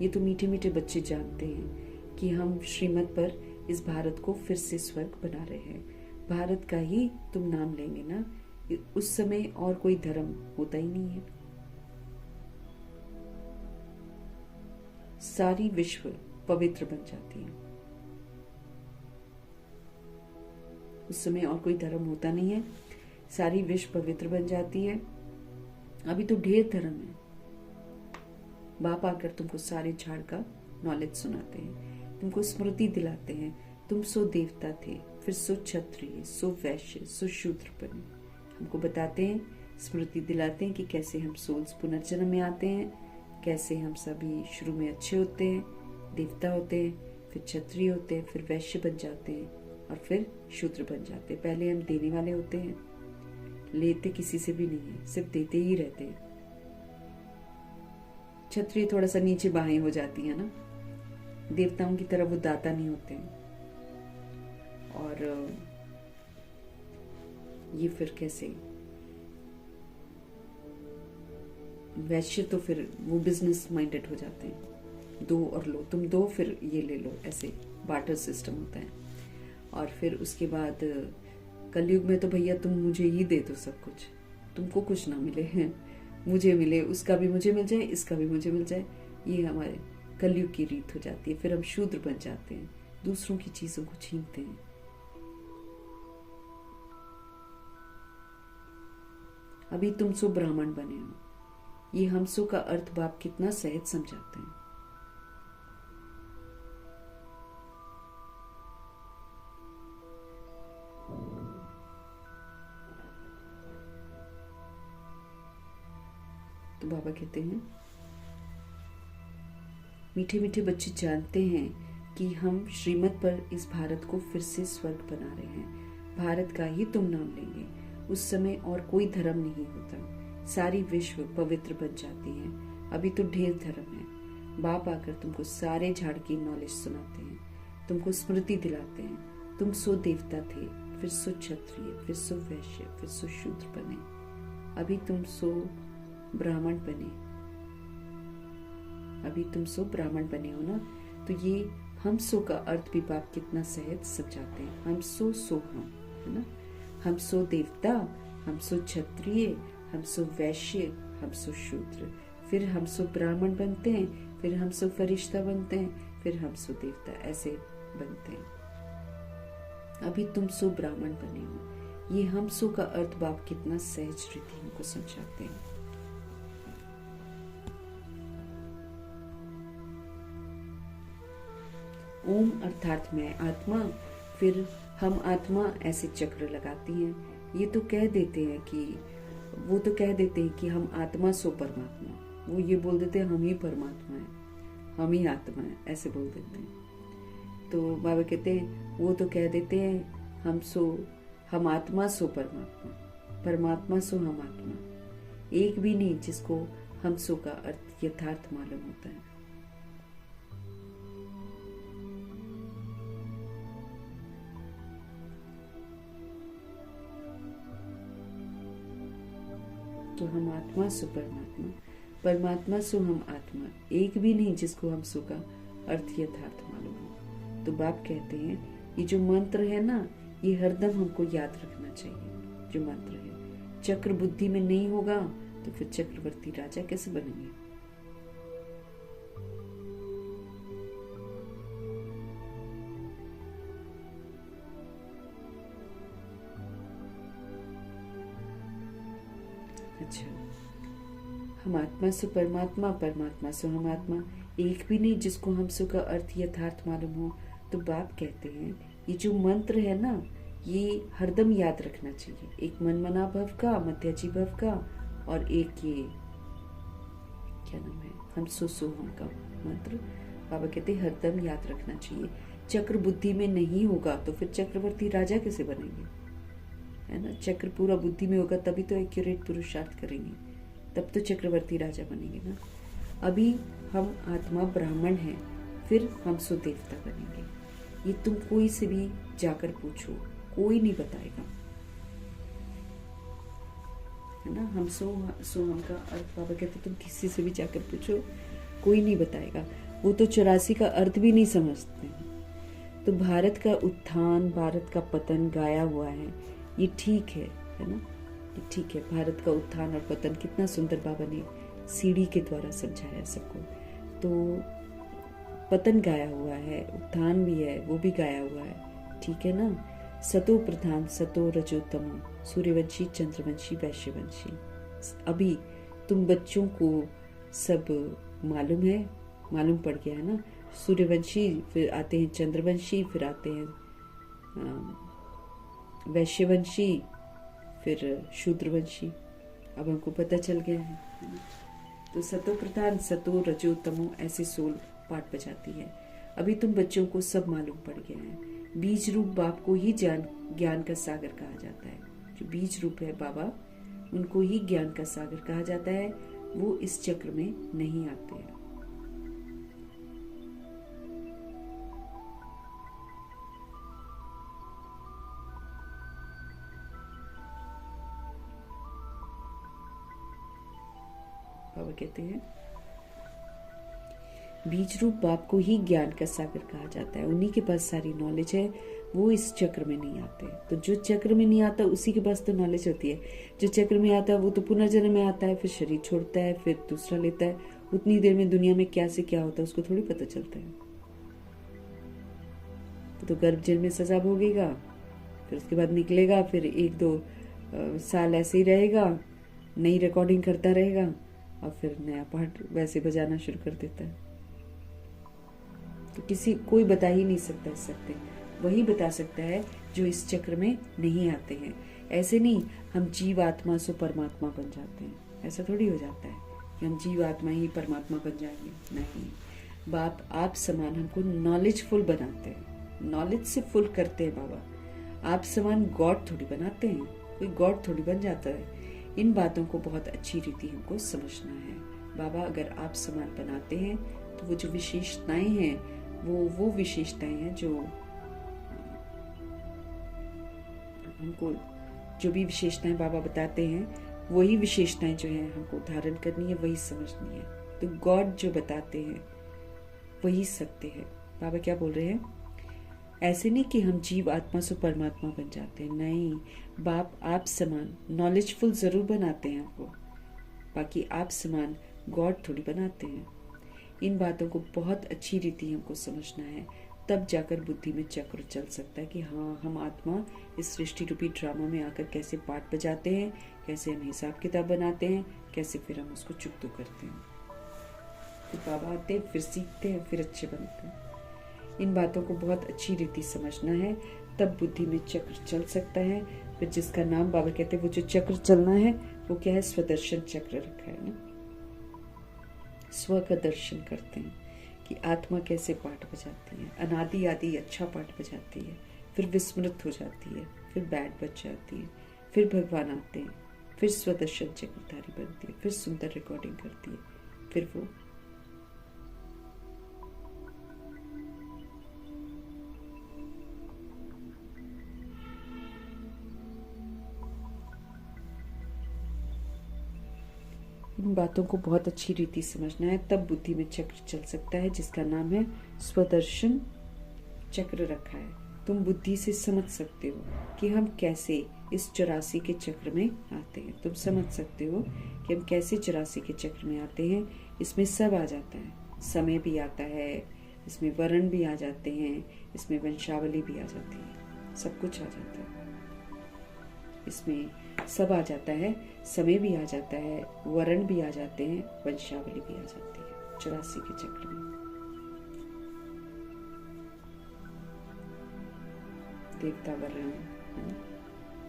ये तो मीठे मीठे बच्चे जानते हैं कि हम श्रीमत पर इस भारत को फिर से स्वर्ग बना रहे हैं। भारत का ही तुम नाम लेंगे ना, उस समय और कोई धर्म होता ही नहीं है। सारी विश्व पवित्र बन जाती है। उस समय और कोई धर्म होता नहीं है, सारी विश्व पवित्र बन जाती है। अभी तो ढेर धर्म है। बाप आकर तुमको सारे झाड़ का नॉलेज सुनाते हैं, तुमको स्मृति दिलाते हैं। तुम सो देवता थे, फिर सो क्षत्रिय, सो वैश्य, सो शूद्र बने। हमको बताते हैं, स्मृति दिलाते हैं कि कैसे हम सोल्स पुनर्जन्म में आते हैं, कैसे हम सभी शुरू में अच्छे होते हैं, देवता होते हैं, फिर क्षत्रिय होते हैं, फिर वैश्य बन जाते हैं, और फिर शूद्र बन जाते हैं। पहले हम देने वाले होते हैं, लेते किसी से भी नहीं है, सिर्फ देते ही रहते हैं। क्षत्रिय थोड़ा सा नीचे बाहें हो जाती है ना, देवताओं की तरह वो दाता नहीं होते हैं। और ये फिर कैसे, वैश्य तो फिर वो बिजनेस माइंडेड हो जाते हैं, दो और लो, तुम दो फिर ये ले लो, ऐसे बार्टर सिस्टम होता है। और फिर उसके बाद कलयुग में तो भैया तुम मुझे ही दे दो सब कुछ, तुमको कुछ ना मिले हैं, मुझे मिले, उसका भी मुझे मिल जाए, इसका भी मुझे मिल जाए। ये हमारे कलयुग की रीत हो जाती है। फिर हम शूद्र बन जाते हैं, दूसरों की चीजों को छीनते हैं। अभी तुम सो ब्राह्मण बने हो, ये हमसो का अर्थ बाप कितना सहज समझाते हैं। तो बाबा कहते हैं, मीठे मीठे बच्चे जानते हैं कि हम श्रीमत पर इस भारत को फिर से स्वर्ग बना रहे हैं। भारत का ही तुम नाम लेंगे, उस समय और कोई धर्म नहीं होता, सारी विश्व पवित्र बन जाती है। अभी तो ढेर धर्म है। बाप आकर तुमको सारे झाड़ की नॉलेज सुनाते हैं, तुमको स्मृति दिलाते हैं। तुम सो देवता थे, फिर सो क्षत्रिय, फिर सो वैश्य, फिर सो शूद्र बने, अभी तुम सो ब्राह्मण बने। अभी तुम सो ब्राह्मण बने हो ना। तो ये हम सो का अर्थ भी बाप कितना सहज समझाते हैं। हम सो हम, है ना। हम सो देवता, हम सो क्षत्रिय, हम सो वैश्य, हम सो शूद्र, फिर हम सो ब्राह्मण बनते हैं, फिर हम सो फरिश्ता बनते हैं, फिर हम सो देवता, ऐसे बनते हैं। अभी तुम सो ब्राह्मण बने हो। ये हम सो का अर्थ बाप कितना सहज रीति हमको समझाते हैं। ओम अर्थात मैं आत्मा, फिर हम आत्मा, ऐसे चक्र लगाती हैं। ये तो कह देते हैं कि वो तो कह देते हैं कि हम आत्मा सो परमात्मा, वो ये बोल देते हैं हम ही परमात्मा है, हम ही आत्मा है, ऐसे बोल देते हैं। तो बाबा कहते हैं वो तो कह देते हैं हम आत्मा सो परमात्मा, परमात्मा सो हम आत्मा, एक भी नहीं जिसको हम सो का अर्थ यथार्थ मालूम होता है। तो हम आत्मा सो परमात्मा, परमात्मा सो हम आत्मा, एक भी नहीं जिसको हम सो का अर्थ यथार्थ मालूम हो। तो बाप कहते हैं ये जो मंत्र है ना, ये हरदम हमको याद रखना चाहिए। जो मंत्र है, चक्र बुद्धि में नहीं होगा तो फिर चक्रवर्ती राजा कैसे बनेंगे। अच्छा, हम आत्मा सो परमात्मा, परमात्मा सो हम आत्मा, एक भी नहीं जिसको हम सो का अर्थ यथार्थ मालूम हो। तो बाप कहते हैं ये जो मंत्र है ना, ये हरदम याद रखना चाहिए। एक मनमना भव का, मध्याजी भव का, और एक ये क्या नाम है, हम सो हम का मंत्र बाबा कहते हैं हरदम याद रखना चाहिए। चक्र बुद्धि में नहीं होगा तो फिर चक्रवर्ती राजा कैसे बनेंगे, है ना। चक्र पूरा बुद्धि में होगा तभी तो एक्यूरेट पुरुषार्थ करेंगे, तब तो चक्रवर्ती राजा बनेंगे ना। अभी हम आत्मा ब्राह्मण हैं, फिर हम सो देवता बनेंगे। ये तुम कोई से भी जाकर पूछो, कोई नहीं बताएगा, है ना। हम सो हम का अर्थ बाबा कहते तुम किसी से भी जाकर पूछो, कोई नहीं बताएगा। वो तो 84 का अर्थ भी नहीं समझते हैं। तो भारत का उत्थान, भारत का पतन गाया हुआ है, ये ठीक है ना, ये ठीक है। भारत का उत्थान और पतन कितना सुंदर बाबा ने सीढ़ी के द्वारा समझाया सबको। तो पतन गाया हुआ है, उत्थान भी है, वो भी गाया हुआ है, ठीक है ना। सतो प्रधान, सतो रजोतमो, सूर्यवंशी, चंद्रवंशी, वैश्यवंशी। अभी तुम बच्चों को सब मालूम है, मालूम पड़ गया है ना। सूर्यवंशी, फिर आते हैं चंद्रवंशी, फिर आते हैं वैश्यवंशी, फिर शूद्रवंशी। अब हमको पता चल गया है ना? तो सतो प्रधान, सतो रजोतमो, ऐसे 16 पाठ बजाती है। अभी तुम बच्चों को सब मालूम पड़ गया है। बीज रूप बाप को ही ज्ञान का सागर कहा जाता है। जो बीज रूप है बाबा, उनको ही ज्ञान का सागर कहा जाता है। वो इस चक्र में नहीं आते हैं। बाबा कहते हैं बीज रूप बाप को ही ज्ञान का सागर कहा जाता है। उन्हीं के पास सारी नॉलेज है, वो इस चक्र में नहीं आते। तो जो चक्र में नहीं आता उसी के पास तो नॉलेज होती है। जो चक्र में आता है वो तो पुनर्जन्म में आता है, फिर शरीर छोड़ता है, फिर दूसरा लेता है। उतनी देर में दुनिया में क्या से क्या होता है उसको थोड़ी पता चलता है। तो गर्भ जेल में सजा भोगेगा, फिर उसके बाद निकलेगा, फिर 1-2 साल ऐसे ही रहेगा, नई रिकॉर्डिंग करता रहेगा और फिर नया पार्ट वैसे बजाना शुरू कर देता है। तो कोई बता ही नहीं सकता इस सत्य, वही बता सकता है जो इस चक्र में नहीं आते हैं। ऐसे नहीं हम जीव आत्मा से परमात्मा बन जाते हैं, ऐसा थोड़ी हो जाता है कि हम जीव आत्मा ही परमात्मा बन जाएंगे। नहीं, बाप आप समान हमको नॉलेजफुल बनाते हैं, नॉलेज से फुल करते हैं। बाबा आप समान गॉड थोड़ी बनाते हैं, कोई गॉड थोड़ी बन जाता है। इन बातों को बहुत अच्छी रीति हमको समझना है। बाबा अगर आप समान बनाते हैं तो वो जो विशेषताएं हैं वो विशेषताएं हैं जो हमको, जो भी विशेषताएं बाबा बताते हैं वही विशेषताएं जो है हमको धारण करनी है, वही समझनी है। तो गॉड जो बताते हैं वही सत्य है। बाबा क्या बोल रहे हैं, ऐसे नहीं कि हम जीव आत्मा से परमात्मा बन जाते हैं। नहीं, बाप आप समान नॉलेजफुल जरूर बनाते हैं आपको, बाकी आप समान गॉड थोड़ी बनाते हैं। इन बातों को बहुत अच्छी रीति हमको समझना है, तब जाकर बुद्धि में चक्र चल सकता है कि हाँ, हम आत्मा इस सृष्टि रूपी ड्रामा में आकर कैसे पार्ट बजाते हैं, कैसे हम हिसाब किताब बनाते हैं, कैसे फिर हम उसको चुकतो करते हैं। फिर बाबा आते हैं, फिर सीखते हैं, फिर अच्छे बनते हैं। इन बातों को बहुत अच्छी रीति समझना है, तब बुद्धि में चक्र चल सकता है। फिर जिसका नाम बाबा कहते हैं वो जो चक्र चलना है वो क्या है, स्वदर्शन चक्र रखा है ना। स्व का दर्शन करते हैं कि आत्मा कैसे पाठ बजाती है, अनादि आदि अच्छा पाठ बजाती है, फिर विस्मृत हो जाती है, फिर बैड बच जाती है, फिर भगवान आते हैं, फिर स्वदर्शन चक्रधारी बनती है, फिर सुंदर रिकॉर्डिंग करती है, फिर वो इन बातों को बहुत अच्छी रीति समझना है, तब बुद्धि में चक्र चल सकता है जिसका नाम है स्वदर्शन चक्र रखा है। तुम बुद्धि से समझ सकते हो कि हम कैसे इस 84 के चक्र में आते हैं। तुम समझ सकते हो कि हम कैसे 84 के चक्र में आते हैं। इसमें सब आ जाता है, समय भी आता है, इसमें वर्ण भी आ जाते हैं, इसमें वंशावली भी आ जाती है, सब कुछ आ जाता है। इसमें सब आ जाता है, समय भी आ जाता है, वर्ण भी आ जाते हैं, वंशावली भी आ जाती है 84 के चक्र में। देवता वर्ण,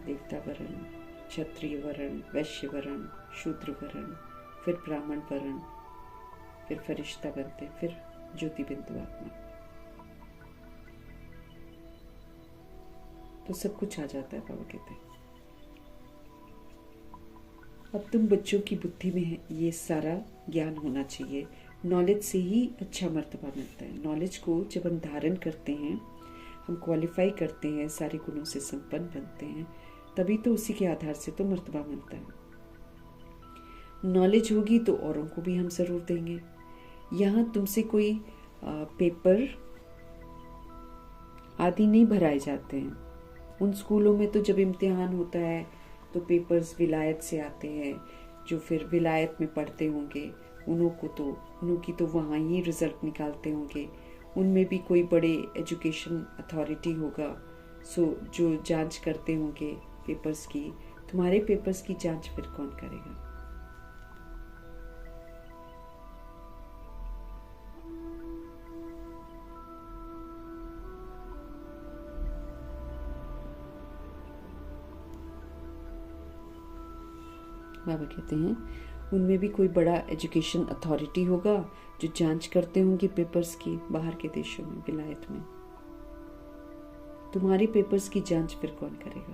देवता वर्ण, क्षत्रिय वर्ण, वैश्य वर्ण, शूद्र वर्ण, फिर ब्राह्मण वर्ण, फिर फरिश्ता बनते, फिर ज्योति बिंदु आत्मा। तो सब कुछ आ जाता है, बाबा कहते हैं। अब तुम बच्चों की बुद्धि में है ये सारा ज्ञान होना चाहिए। नॉलेज से ही अच्छा मर्तबा मिलता है। नॉलेज को जब हम धारण करते हैं, हम क्वालिफाई करते हैं, सारे गुणों से संपन्न बनते हैं, तभी तो उसी के आधार से तो मर्तबा मिलता है। नॉलेज होगी तो औरों को भी हम जरूर देंगे। यहाँ तुमसे कोई पेपर आदि नहीं भराए जाते हैं। उन स्कूलों में तो जब इम्तिहान होता है तो पेपर्स विलायत से आते हैं, जो फिर विलायत में पढ़ते होंगे उन्हों की तो वहाँ ही रिजल्ट निकालते होंगे। उनमें भी कोई बड़े एजुकेशन अथॉरिटी होगा, सो जो जांच करते होंगे पेपर्स की। तुम्हारे पेपर्स की जांच फिर कौन करेगा? बाबा कहते हैं उनमें भी कोई बड़ा एजुकेशन अथॉरिटी होगा जो जांच करते होंगे पेपर्स की, बाहर के देशों में, विलायत में। तुम्हारे पेपर्स की जांच फिर कौन करेगा?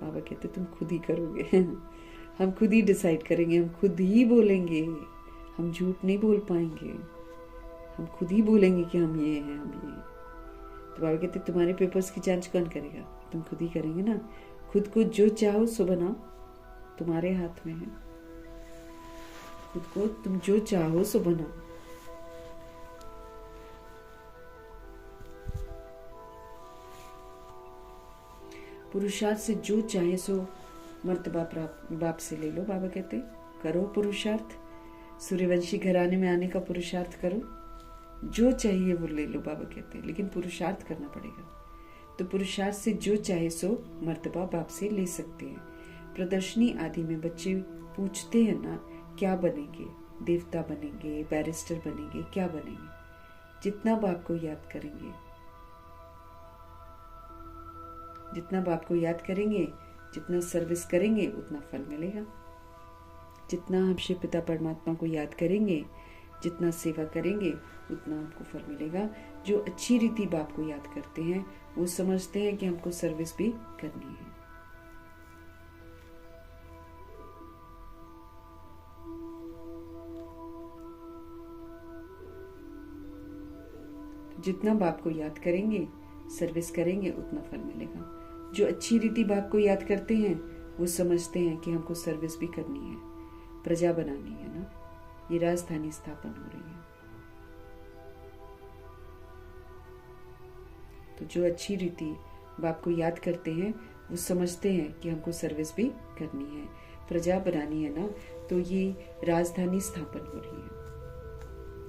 बाबा कहते तुम खुद ही करोगे। हम खुद ही डिसाइड करेंगे, हम खुद ही बोलेंगे, हम झूठ नहीं बोल पाएंगे। हम खुद ही बोलेंगे कि हम ये हैं, हम ये हैं। तो बाबा कहते तुम्हारे पेपर्स की जांच कौन करेगा? तुम खुद ही करेंगे ना। खुद को जो चाहो सो बनाओ, तुम्हारे हाथ में है। खुद को तुम जो चाहो सो बनाओ। पुरुषार्थ से जो चाहे सो मर्तबा बाप से ले लो। बाबा कहते करो पुरुषार्थ, सूर्यवंशी घराने में आने का पुरुषार्थ करो, जो चाहिए वो ले लो। बाबा कहते हैं लेकिन पुरुषार्थ करना पड़ेगा। तो पुरुषार्थ से जो चाहे सो मर्तबा बाप से ले सकते हैं। प्रदर्शनी आदि में बच्चे पूछते हैं ना, क्या बनेंगे? देवता बनेंगे, बैरिस्टर बनेंगे, क्या बनेंगे? जितना बाप को याद करेंगे, जितना बाप को याद करेंगे, जितना सर्विस करेंगे, उतना फल मिलेगा। जितना हम शिव पिता परमात्मा को याद करेंगे, जितना सेवा करेंगे, उतना हमको फल मिलेगा। जो अच्छी रीति बाप को याद करते हैं वो समझते हैं कि हमको सर्विस भी करनी है। जितना बाप को याद करेंगे, सर्विस करेंगे, उतना फल मिलेगा। जो अच्छी रीति बाप को याद करते हैं वो समझते हैं कि हमको सर्विस भी करनी है, प्रजा बनानी है ना। ये राजधानी स्थापन हो रही है। तो जो अच्छी रीति बाप को याद करते हैं वो समझते हैं कि हमको सर्विस भी करनी है, प्रजा बनानी है ना। तो ये राजधानी स्थापन हो रही है,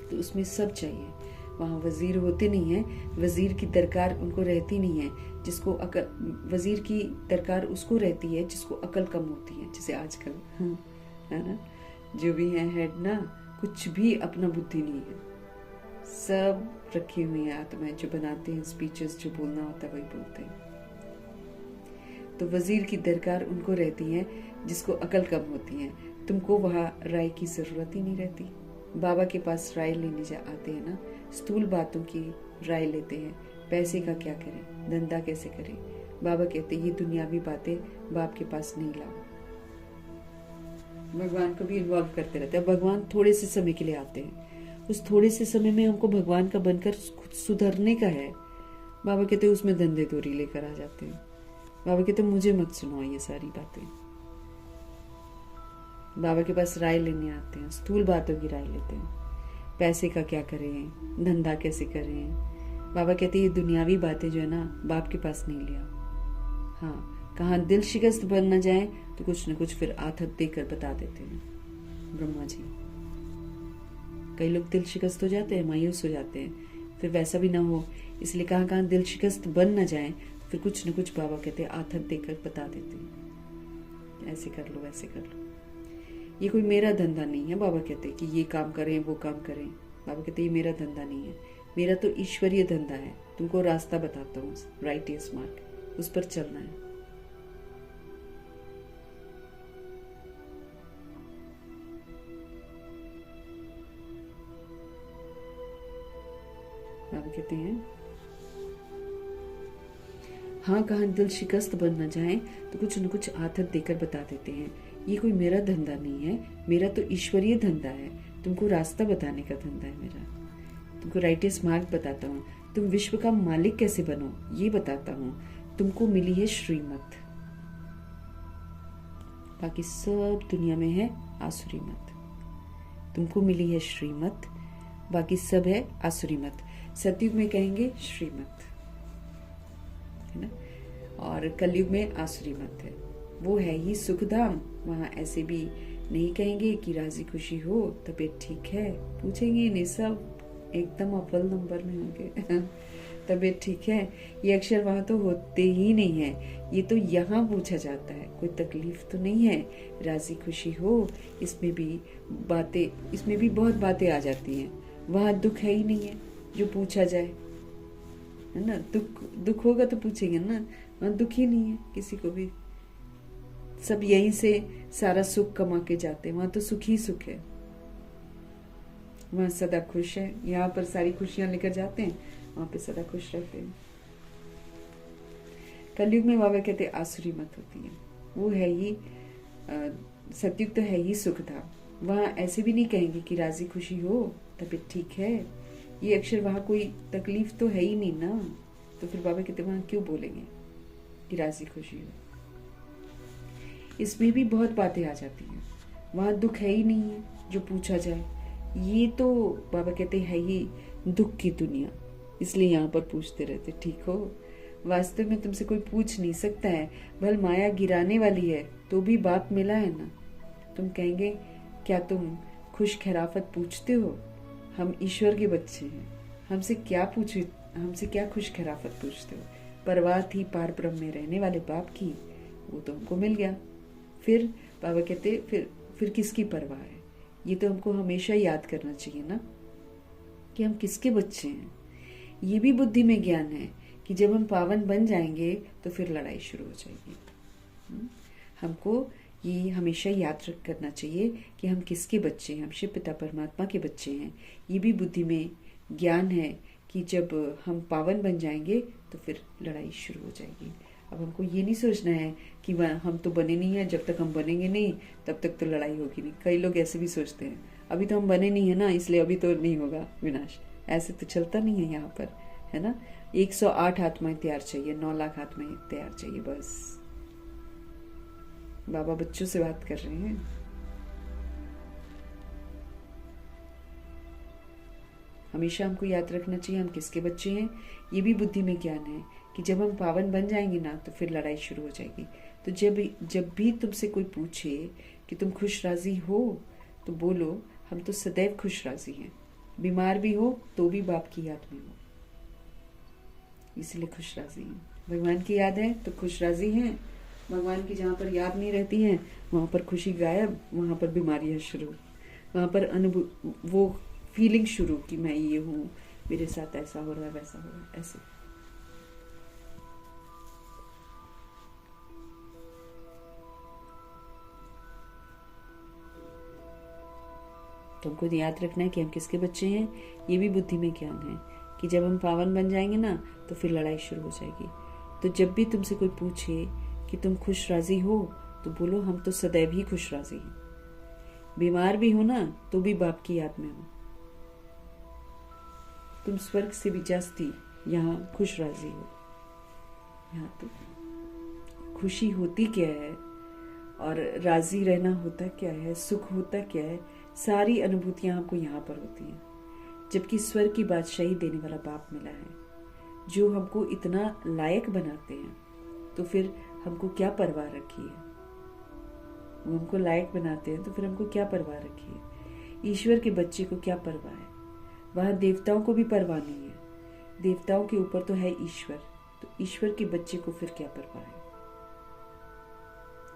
तो उसमें सब चाहिए। वहाँ वजीर होते नहीं हैं, वजीर की दरकार उनको रहती नहीं है। जिसको अकल, वजीर की दरकार उसको रहती है जिसको अकल कम होती है। जैसे आजकल है ना, जो भी है हेड ना, कुछ भी अपना बुद्धि नहीं है, सब रखी हुई है आत्माएं जो बनाते हैं स्पीचेस, जो बोलना होता है वही बोलते हैं। तो वजीर की दरकार उनको रहती है जिसको अकल कम होती है। तुमको वहाँ राय की जरूरत ही नहीं रहती। बाबा के पास राय लेने आते हैं ना, स्थूल बातों की राय लेते हैं। पैसे का क्या करें, धंधा कैसे करें? बाबा कहते ये दुनियावी बातें बाप के पास नहीं लाओ। भगवान को भी इन्वॉल्व करते रहते हैं। भगवान थोड़े से समय के लिए आते हैं, उस थोड़े से समय में हमको भगवान का बनकर खुद सुधरने का है। बाबा कहते उसमें धंधे दोरी लेकर आ जाते हैं। बाबा कहते मुझे मत सुनाओ ये सारी बातें। बाबा के पास राय लेने आते हैं, स्थूल बातों की राय लेते हैं। पैसे का क्या करें, धंधा कैसे करें? बाबा कहते ये दुनियावी बातें जो है ना, बाप के पास नहीं लिया। हाँ, कहाँ दिल शिकस्त बन न जाए तो कुछ न कुछ फिर आथत देकर बता देते हैं ब्रह्मा जी। कई लोग दिल शिकस्त हो जाते हैं, मायूस हो जाते हैं, फिर वैसा भी ना हो इसलिए कहाँ दिल शिकस्त बन न जाए, फिर कुछ न कुछ बाबा कहते हैं आथत देकर बता देते हैं, ऐसे कर लो, ऐसे कर लो। ये कोई मेरा धंधा नहीं है। बाबा कहते कि ये काम करें, वो काम करें। बाबा कहते ये मेरा धंधा नहीं है, मेरा तो ईश्वरीय धंधा है। तुमको रास्ता बताता हूँ, राइटियस मार्ग, उस पर चलना है। बाबा कहते हैं हाँ, कहाँ दिल शिकस्त बन न जाए तो कुछ न कुछ आथत देकर बता देते हैं। ये कोई मेरा धंधा नहीं है, मेरा तो ईश्वरीय धंधा है। तुमको रास्ता बताने का धंधा है मेरा। तुमको राइटियस मार्ग बताता हूँ। तुम विश्व का मालिक कैसे बनो ये बताता हूँ। तुमको मिली है श्रीमत, बाकी सब दुनिया में है आसुरी मत। तुमको मिली है श्रीमत, बाकी सब है आसुरी मत। सतयुग में कहेंगे श्रीमत है ना, और कलयुग में आसुरी मत है। वो है ही सुखधाम। वहाँ ऐसे भी नहीं कहेंगे कि राजी खुशी हो, तबीयत ठीक है, पूछेंगे नहीं, सब एकदम अव्वल नंबर में होंगे। तबीयत ठीक है, ये अक्षर वहाँ तो होते ही नहीं है। ये तो यहाँ पूछा जाता है, कोई तकलीफ तो नहीं है, राजी खुशी हो। इसमें भी बहुत बातें आ जाती हैं। वहाँ दुख है ही नहीं है जो पूछा जाए, है ना। दुख होगा तो पूछेंगे ना, वहाँ दुख ही नहीं है किसी को भी। सब यहीं से सारा सुख कमा के जाते हैं, वहां तो सुख ही सुख है। वहां सदा खुश है। यहाँ पर सारी खुशियां लेकर जाते हैं, वहां पे सदा खुश रहते हैं। कलयुग में बाबा कहते आसुरी मत होती है। वो है ही सतयुग तो है ही सुख था। वहां ऐसे भी नहीं कहेंगे कि राजी खुशी हो, तबीयत ठीक है। ये अक्षर वहां कोई तकलीफ तो है ही नहीं ना, तो फिर बाबा कहते वहां क्यों बोलेंगे कि राजी खुशी हो। इसमें भी बहुत बातें आ जाती हैं। वहां दुख है ही नहीं है, जो पूछा जाए। ये तो बाबा कहते हैं ही दुख की दुनिया, इसलिए यहाँ पर पूछते रहते ठीक हो। वास्तव में तुमसे कोई पूछ नहीं सकता है, भल माया गिराने वाली है तो भी बाप मिला है ना। तुम कहेंगे क्या तुम खुश खैराफत पूछते हो? हम ईश्वर के बच्चे हैं, हमसे क्या खुश खैराफत पूछते हो? परवाह थी पार ब्रह्म में रहने वाले बाप की, वो तो हमको मिल गया। फिर बाबा कहते फिर किसकी परवाह है? ये तो हमको हमेशा याद करना चाहिए ना कि हम किसके बच्चे हैं। ये भी बुद्धि में ज्ञान है कि जब हम पावन बन जाएंगे तो फिर लड़ाई शुरू हो जाएगी। हमको ये हमेशा याद करना चाहिए कि हम किसके बच्चे हैं, हम शिव पिता परमात्मा के बच्चे हैं। ये भी बुद्धि में ज्ञान है कि जब हम पावन बन जाएंगे तो फिर लड़ाई शुरू हो जाएगी। अब हमको ये नहीं सोचना है कि हम तो बने नहीं हैं, जब तक हम बनेंगे नहीं तब तक तो लड़ाई होगी नहीं। कई लोग ऐसे भी सोचते हैं, अभी तो हम बने नहीं है ना, इसलिए अभी तो नहीं होगा विनाश। ऐसे तो चलता नहीं है यहाँ पर, है ना। 108 आत्माएं तैयार चाहिए, 9 लाख आत्माएं तैयार चाहिए बस। बाबा बच्चों से बात कर रहे हैं। हमेशा हमको याद रखना चाहिए हम किसके बच्चे हैं। ये भी बुद्धि में ज्ञान है कि जब हम पावन बन जाएंगे ना तो फिर लड़ाई शुरू हो जाएगी। तो जब भी तुमसे कोई पूछे कि तुम खुश राजी हो तो बोलो हम तो सदैव खुश राजी हैं। बीमार भी हो तो भी बाप की याद में हो, इसलिए खुश राजी हैं। भगवान की याद है तो खुश राजी हैं। भगवान की जहाँ पर याद नहीं रहती है वहां पर खुशी गायब, वहां पर बीमारियां शुरू, वहां पर वो फीलिंग शुरू कि मैं ये हूँ, मेरे साथ ऐसा हो रहा है वैसा हो रहा है, ऐसे। तो हमको याद रखना है कि हम किसके बच्चे हैं। ये भी बुद्धि में ज्ञान है कि जब हम पावन बन जाएंगे ना तो फिर लड़ाई शुरू हो जाएगी। तो जब भी तुमसे कोई पूछे कि तुम खुश राजी हो तो बोलो हम तो सदैव ही खुश राजी हैं। बीमार भी हो ना तो भी बाप की याद में हो। तुम स्वर्ग से भी जास्ती यहाँ खुश राजी हो। यहाँ तो खुशी होती क्या है और राजी रहना होता क्या है, सुख होता क्या है, सारी अनुभूतियां हमको यहाँ पर होती हैं। जबकि स्वर्ग की बादशाही देने वाला बाप मिला है जो हमको इतना लायक बनाते हैं, तो फिर हमको क्या परवाह रखी है। वो हमको लायक बनाते हैं तो फिर हमको क्या परवाह रखी है। ईश्वर के बच्चे को क्या परवाह है। वहां देवताओं को भी परवाह नहीं है, देवताओं के ऊपर तो है ईश्वर, तो ईश्वर के बच्चे को फिर क्या परवाह है।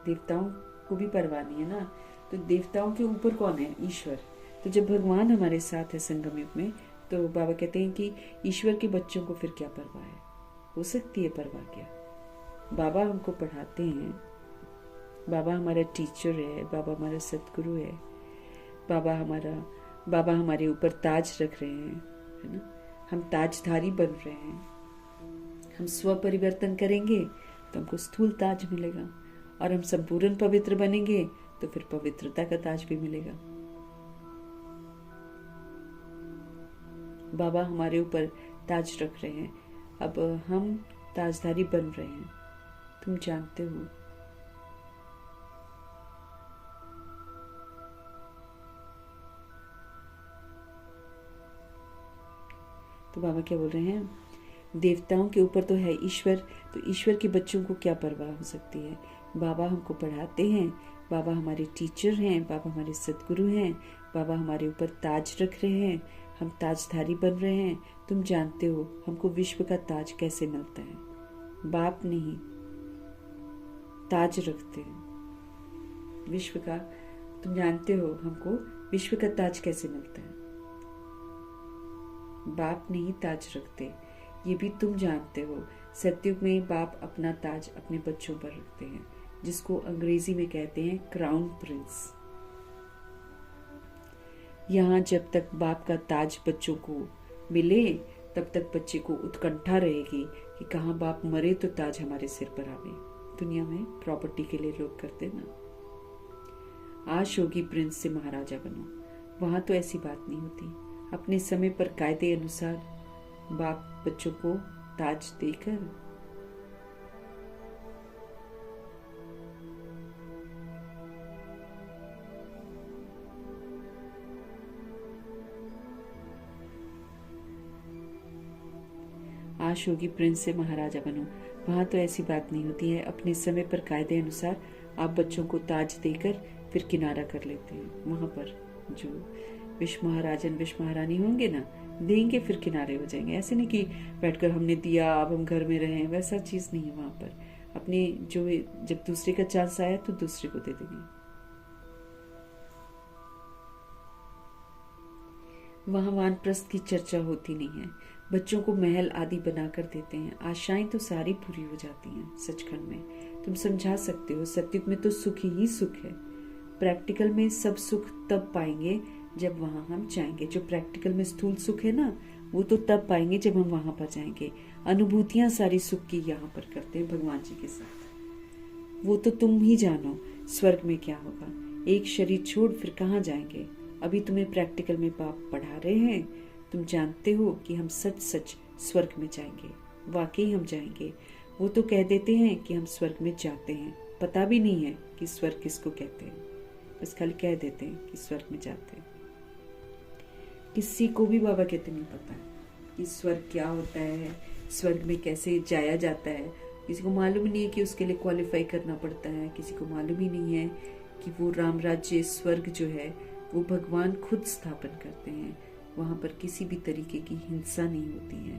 देवताओं को भी परवाह नहीं है ना, तो देवताओं के ऊपर कौन है? ईश्वर। तो जब भगवान हमारे साथ है संगम युग में तो बाबा कहते हैं कि ईश्वर के बच्चों को फिर क्या परवाह है। हो सकती है परवाह क्या। बाबा हमको पढ़ाते हैं, बाबा हमारा टीचर है, बाबा हमारा सतगुरु है, बाबा हमारे ऊपर ताज रख रहे हैं, है ना। हम ताजधारी बन रहे हैं। हम स्व परिवर्तन करेंगे तो हमको स्थूल ताज मिलेगा, और हम संपूर्ण पवित्र बनेंगे तो फिर पवित्रता का ताज भी मिलेगा। बाबा हमारे ऊपर ताज रख रहे हैं, अब हम ताजधारी बन रहे हैं, तुम जानते हो। तो बाबा क्या बोल रहे हैं, देवताओं के ऊपर तो है ईश्वर, तो ईश्वर के बच्चों को क्या परवाह हो सकती है। बाबा हमको पढ़ाते हैं, बाबा हमारे टीचर हैं, बाबा हमारे सतगुरु हैं, बाबा हमारे ऊपर ताज रख रहे हैं, हम ताजधारी बन रहे हैं। तुम जानते हो हमको विश्व का ताज कैसे मिलता है। बाप नहीं ताज रखते हैं विश्व का। तुम जानते हो हमको विश्व का ताज कैसे मिलता है। बाप नहीं ताज रखते, ये भी तुम जानते हो। सतयुग में बाप अपना ताज अपने बच्चों पर रखते हैं, जिसको अंग्रेजी में कहते हैं क्राउन प्रिंस। यहाँ जब तक बाप का ताज बच्चों को मिले तब तक बच्चे को उत्कंठा रहेगी कि कहाँ बाप मरे तो ताज हमारे सिर पर आवे। दुनिया में प्रॉपर्टी के लिए लोग करते ना, आश होगी प्रिंस से महाराजा बनो। वहां तो ऐसी बात नहीं होती। अपने समय पर कायदे अनुसार बाप बच्चों को ताज देकर आश होगी प्रिंस से महाराजा बनूं। वहां तो ऐसी बात नहीं होती है। अपने समय पर कायदे अनुसार आप बच्चों को ताज देकर फिर किनारा कर लेते हैं। वहां पर जो विश्व महाराजन विश्व महारानी होंगे ना, देंगे फिर किनारे हो जाएंगे। ऐसे नहीं कि बैठकर हमने दिया अब हम घर में रहें, वैसा चीज नहीं है वहां पर। अपने जो जब दूसरे का चांस आया तो दूसरे को दे देंगे। वहां वानप्रस्थ की चर्चा होती नहीं है। बच्चों को महल आदि बनाकर देते हैं। आशाएं तो सारी पूरी हो जाती हैं सचखंड में। तुम समझा सकते हो, सत्युग में तो सुख ही सुख है। प्रैक्टिकल में सब सुख तब पाएंगे जब वहां हम जाएंगे। जो प्रैक्टिकल में स्थूल सुख है ना, वो तो तब पाएंगे जब हम वहां पर जाएंगे। अनुभूतियां सारी सुख की यहाँ पर करते हैं भगवान जी के साथ। वो तो तुम ही जानो स्वर्ग में क्या होगा। एक शरीर छोड़ फिर कहाँ जाएंगे। अभी तुम्हें प्रैक्टिकल में बाप पढ़ा रहे हैं। तुम जानते हो कि हम सच सच स्वर्ग में जाएंगे। वाकई हम जाएंगे। वो तो कह देते हैं कि हम स्वर्ग में जाते हैं, पता भी नहीं है कि स्वर्ग किसको कहते हैं। बस खाली कह देते हैं कि स्वर्ग में जाते हैं। किसी को भी बाबा कहते नहीं पता कि स्वर्ग क्या होता है, स्वर्ग में कैसे जाया जाता है। किसी को मालूम नहीं है कि उसके लिए क्वालिफाई करना पड़ता है। किसी को मालूम ही नहीं है कि वो राम राज्य स्वर्ग जो है वो भगवान खुद स्थापन करते हैं। वहां पर किसी भी तरीके की हिंसा नहीं होती है।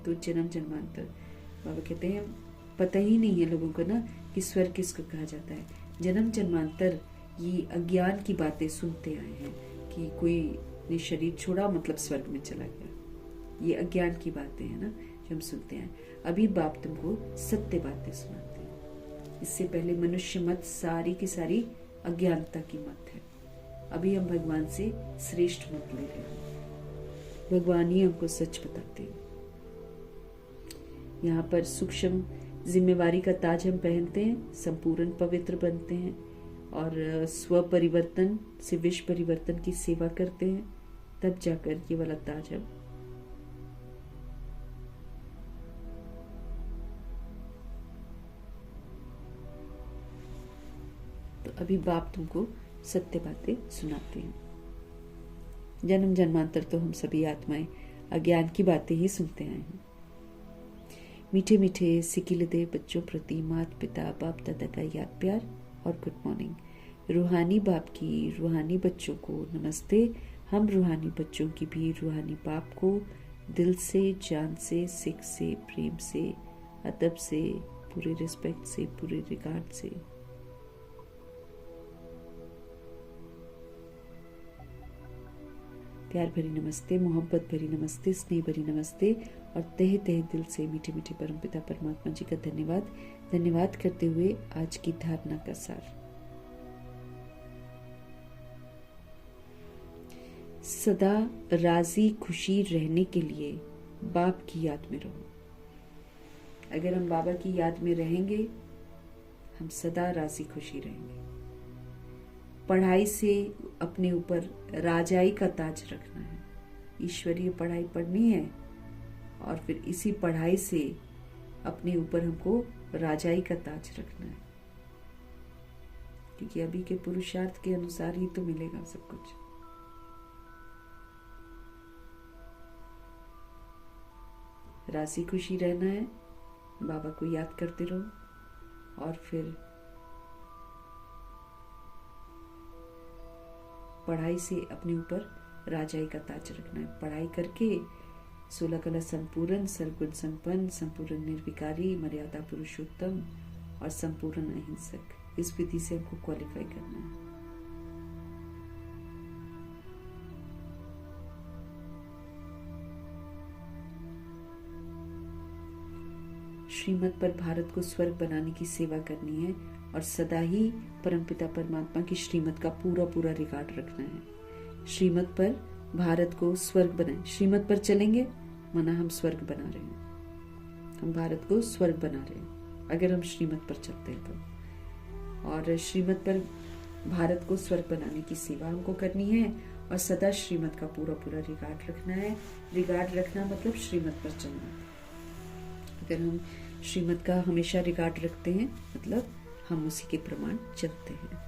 तो जन्म जन्मांतर बाबा कहते हैं पता ही नहीं है लोगों को ना कि स्वर्ग किसको कहा जाता है। जन्म जन्मांतर ये अज्ञान की बातें सुनते आए हैं कि कोई ने शरीर छोड़ा मतलब स्वर्ग में चला गया। ये अज्ञान की बातें हैं ना जो हम सुनते हैं। अभी बाप तुमको सत्य बातें सुनाते हैं। इससे पहले मनुष्य मत सारी की सारी अज्ञानता की मत है। अभी हम भगवान से श्रेष्ठ मत ले रहे हैं। भगवान ही हमको सच बताते हैं। यहाँ पर सूक्ष्म जिम्मेवारी का ताज हम पहनते हैं, संपूर्ण पवित्र बनते हैं और स्व परिवर्तन से विश्व परिवर्तन की सेवा करते हैं। तब जाकर ये वाला ताज हम तो अभी बाप तुमको सत्य बातें सुनाते हैं। जन्म जन्मांतर तो हम सभी आत्माएं अज्ञान की बातें ही सुनते आए हैं। मीठे मीठे सिकिलदे बच्चों प्रति माता पिता बाप दादा का याद प्यार और गुड मॉर्निंग। रूहानी बाप की रूहानी बच्चों को नमस्ते। हम रूहानी बच्चों की भी रूहानी बाप को दिल से, जान से, सिख से, प्रेम से, अदब से, पूरे रिस्पेक्ट से, पूरे रिगार्ड से प्यार भरी नमस्ते, मोहब्बत भरी नमस्ते, स्नेह भरी नमस्ते और तहे तहे दिल से मीठे मीठे परमपिता परमात्मा जी का धन्यवाद। धन्यवाद करते हुए आज की धारणा का सार। सदा राजी खुशी रहने के लिए बाप की याद में रहो। अगर हम बाबा की याद में रहेंगे हम सदा राजी खुशी रहेंगे। पढ़ाई से अपने ऊपर राजाई का ताज रखना है। ईश्वरीय पढ़ाई पढ़नी है और फिर इसी पढ़ाई से अपने ऊपर हमको राजाई का ताज रखना है, क्योंकि अभी के पुरुषार्थ के अनुसार ही तो मिलेगा सब कुछ। राजी खुशी रहना है, बाबा को याद करते रहो और फिर पढ़ाई से अपने ऊपर राजाई का ताज रखना है। पढ़ाई करके 16 कला संपूर्ण, सर्वगुण संपन्न, संपूर्ण निर्विकारी, मर्यादा पुरुषोत्तम और संपूर्ण अहिंसक, इस विधि से हमको क्वालिफाई करना है। श्रीमत पर भारत को स्वर्ग बनाने की सेवा करनी है और सदा ही परमपिता परमात्मा की श्रीमत का पूरा पूरा रिकॉर्ड रखना है। श्रीमत पर भारत को स्वर्ग बनाए। श्रीमत पर चलेंगे माना हम स्वर्ग बना रहे हैं, हम भारत को स्वर्ग बना रहे हैं अगर हम श्रीमत पर चलते हैं तो। और श्रीमत पर भारत को स्वर्ग बनाने की सेवा हमको करनी है और सदा श्रीमत का पूरा पूरा रिकॉर्ड रखना है। रिकॉर्ड रखना मतलब श्रीमत पर चलना। अगर हम श्रीमत का हमेशा रिगार्ड रखते हैं, मतलब हम उसी के प्रमाण चलते हैं।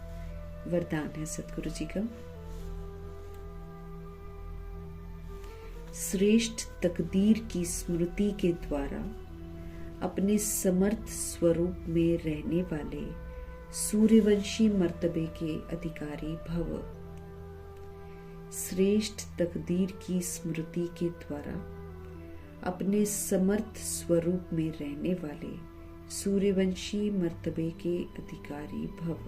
वरदान है सतगुरु जी का। श्रेष्ठ तकदीर की स्मृति के द्वारा अपने समर्थ स्वरूप में रहने वाले सूर्यवंशी मर्तबे के अधिकारी भव। श्रेष्ठ तकदीर की स्मृति के द्वारा अपने समर्थ स्वरूप में रहने वाले सूर्यवंशी मर्तबे के अधिकारी भव।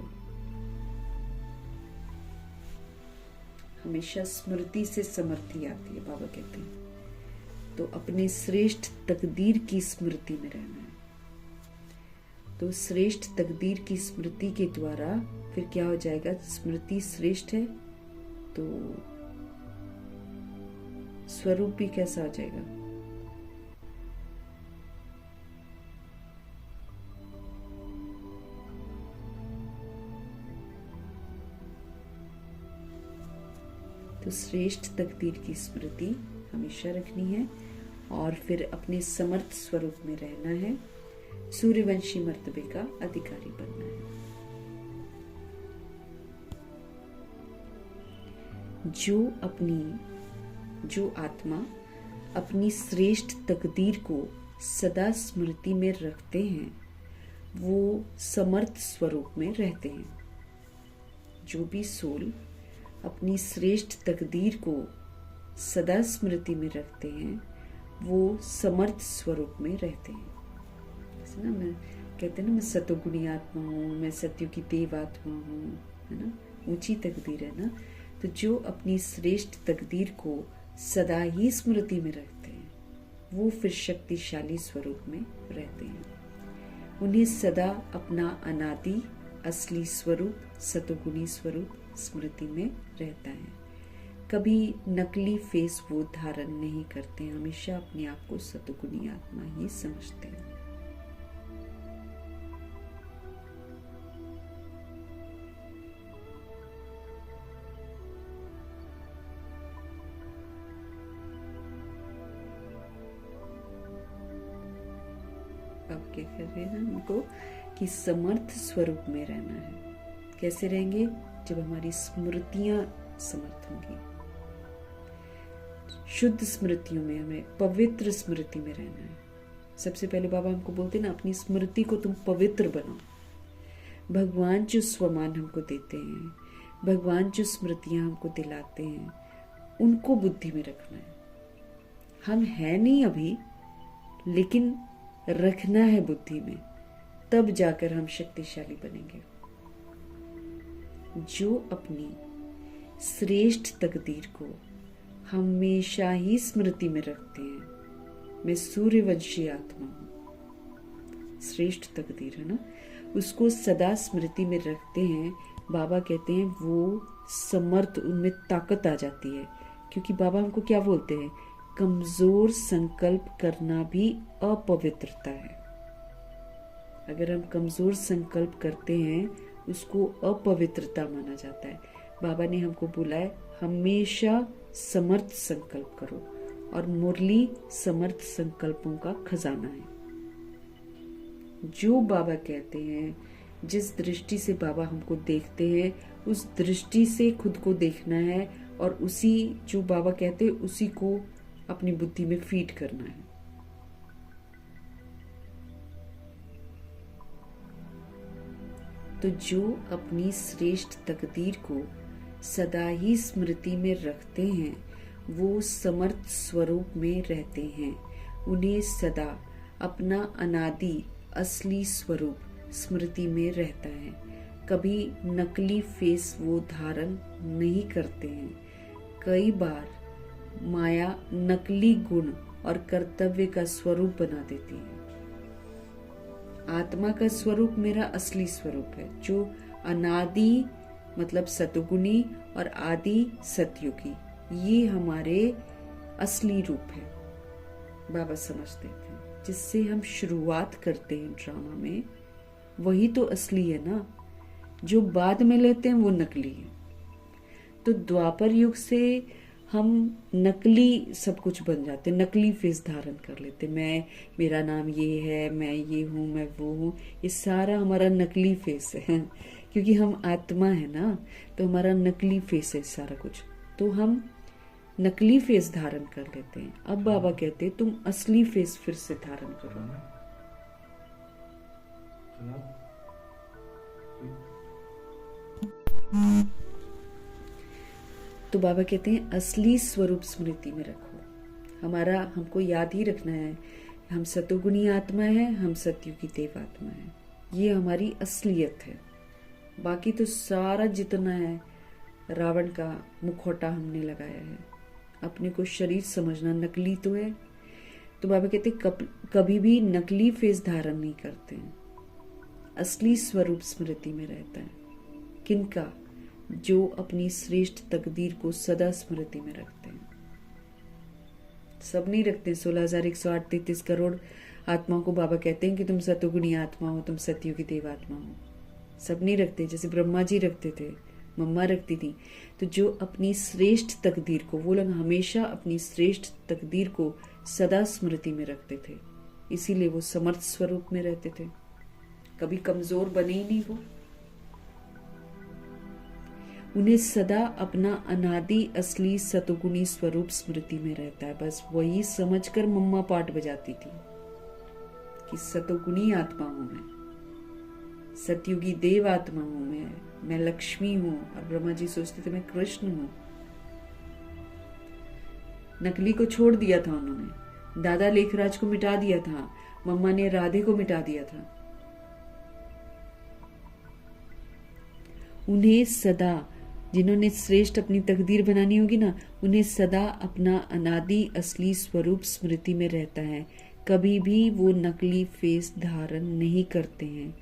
हमेशा स्मृति से समृद्धि आती है, बाबा कहते हैं। तो अपने श्रेष्ठ तकदीर की स्मृति में रहना है। तो श्रेष्ठ तकदीर की स्मृति के द्वारा फिर क्या हो जाएगा? स्मृति श्रेष्ठ है तो स्वरूप भी कैसा हो जाएगा? तो श्रेष्ठ तकदीर की स्मृति हमेशा रखनी है और फिर अपने समर्थ स्वरूप में रहना है, सूर्यवंशी मर्तबे का अधिकारी बनना है। जो आत्मा अपनी श्रेष्ठ तकदीर को सदा स्मृति में रखते हैं वो समर्थ स्वरूप में रहते हैं। जो भी सोल अपनी श्रेष्ठ तकदीर को सदा स्मृति में रखते हैं वो समर्थ स्वरूप में रहते हैं। जैसे ना मैं कहते हैं ना, मैं सतोगुणी आत्मा हूँ, मैं सत्य की देव आत्मा हूँ, है ना, ऊंची तकदीर है ना। तो जो अपनी श्रेष्ठ तकदीर को सदा ही स्मृति में रखते हैं वो फिर शक्तिशाली स्वरूप में रहते हैं। उन्हें सदा अपना अनादि असली स्वरूप सतोगुणी स्वरूप स्मृति में रहता है। कभी नकली फेस वो धारण नहीं करते, हमेशा अपने आप को सतोगुणी आत्मा ही समझते हैं। अब क्या कर रहे हैं उनको कि समर्थ स्वरूप में रहना है। कैसे रहेंगे? जब हमारी स्मृतियां समर्थ होंगी। शुद्ध स्मृतियों में, हमें पवित्र स्मृति में रहना है। सबसे पहले बाबा हमको बोलते ना, अपनी स्मृति को तुम पवित्र बनाओ। भगवान जो स्वमान हमको देते हैं, भगवान जो स्मृतियां हमको दिलाते हैं, उनको बुद्धि में रखना है। हम है नहीं अभी, लेकिन रखना है बुद्धि में, तब जाकर हम शक्तिशाली बनेंगे। जो अपनी श्रेष्ठ तकदीर को हमेशा ही स्मृति में रखते हैं, मैं सूर्यवंशी आत्मा हूं, श्रेष्ठ तकदीर है ना, उसको सदा स्मृति में रखते हैं। बाबा कहते हैं वो समर्थ, उनमें ताकत आ जाती है। क्योंकि बाबा हमको क्या बोलते हैं? कमजोर संकल्प करना भी अपवित्रता है। अगर हम कमजोर संकल्प करते हैं उसको अपवित्रता माना जाता है। बाबा ने हमको बोला है हमेशा समर्थ संकल्प करो, और मुरली समर्थ संकल्पों का खजाना है। जो बाबा कहते हैं, जिस दृष्टि से बाबा हमको देखते हैं, उस दृष्टि से खुद को देखना है और उसी जो बाबा कहते हैं उसी को अपनी बुद्धि में फीड करना है। तो जो अपनी श्रेष्ठ तकदीर को सदा ही स्मृति में रखते हैं वो समर्थ स्वरूप में रहते हैं। उन्हें सदा अपना अनादि असली स्वरूप स्मृति में रहता है। कभी नकली फेस वो धारण नहीं करते हैं। कई बार माया नकली गुण और कर्तव्य का स्वरूप बना देती है। आत्मा का स्वरूप मेरा असली स्वरूप है, जो अनादि मतलब सतुगुणी और आदि सतयुगी, ये हमारे असली रूप है। बाबा समझते थे जिससे हम शुरुआत करते हैं ड्रामा में, वही तो असली है ना। जो बाद में लेते हैं वो नकली है। तो द्वापर युग से हम नकली सब कुछ बन जाते, नकली फेस धारण कर लेते। मैं, मेरा नाम ये है, मैं ये हूँ, मैं वो हूँ, ये सारा हमारा नकली फेस है क्योंकि हम आत्मा है ना, तो हमारा नकली फेस है सारा कुछ, तो हम नकली फेस धारण कर लेते हैं। अब बाबा कहते हैं तुम असली फेस फिर से धारण करो। तो बाबा कहते हैं असली स्वरूप स्मृति में रखो। हमारा, हमको याद ही रखना है, हम सतोगुणी आत्मा है, हम सतयुगी देव आत्मा है, ये हमारी असलियत है। बाकी तो सारा जितना है रावण का मुखौटा हमने लगाया है, अपने को शरीर समझना नकली तो है। तो बाबा कहते कभी भी नकली फेस धारण नहीं करते हैं, असली स्वरूप स्मृति में रहता है। किनका? जो अपनी श्रेष्ठ तकदीर को सदा स्मृति में रखते हैं। सब नहीं रखते। 16,108 करोड़ आत्माओं को बाबा कहते हैं कि तुम सतोगुणी आत्मा हो, तुम सतयुगी देव आत्मा हो। सब नहीं रखते, जैसे ब्रह्मा जी रखते थे, मम्मा रखती थी। तो जो अपनी श्रेष्ठ तकदीर को, वो लोग हमेशा अपनी श्रेष्ठ तकदीर को सदा स्मृति में रखते थे, इसीलिए वो समर्थ स्वरूप में रहते थे, कभी कमजोर बने ही नहीं। वो उन्हें सदा अपना अनादि असली सतोगुणी स्वरूप स्मृति में रहता है। बस वही समझकर मम्मा पाठ बजाती थी कि सतोगुणी आत्मा हूं मैं, सतयुगी देव आत्मा हूं मैं लक्ष्मी हूं। और ब्रह्मा जी सोचते थे मैं कृष्ण हूं। नकली को छोड़ दिया था उन्होंने, दादा लेखराज को मिटा दिया था, मम्मा ने राधे को मिटा दिया था। उन्हें सदा, जिन्होंने श्रेष्ठ अपनी तकदीर बनानी होगी ना, उन्हें सदा अपना अनादि असली स्वरूप स्मृति में रहता है। कभी भी वो नकली फेस धारण नहीं करते हैं।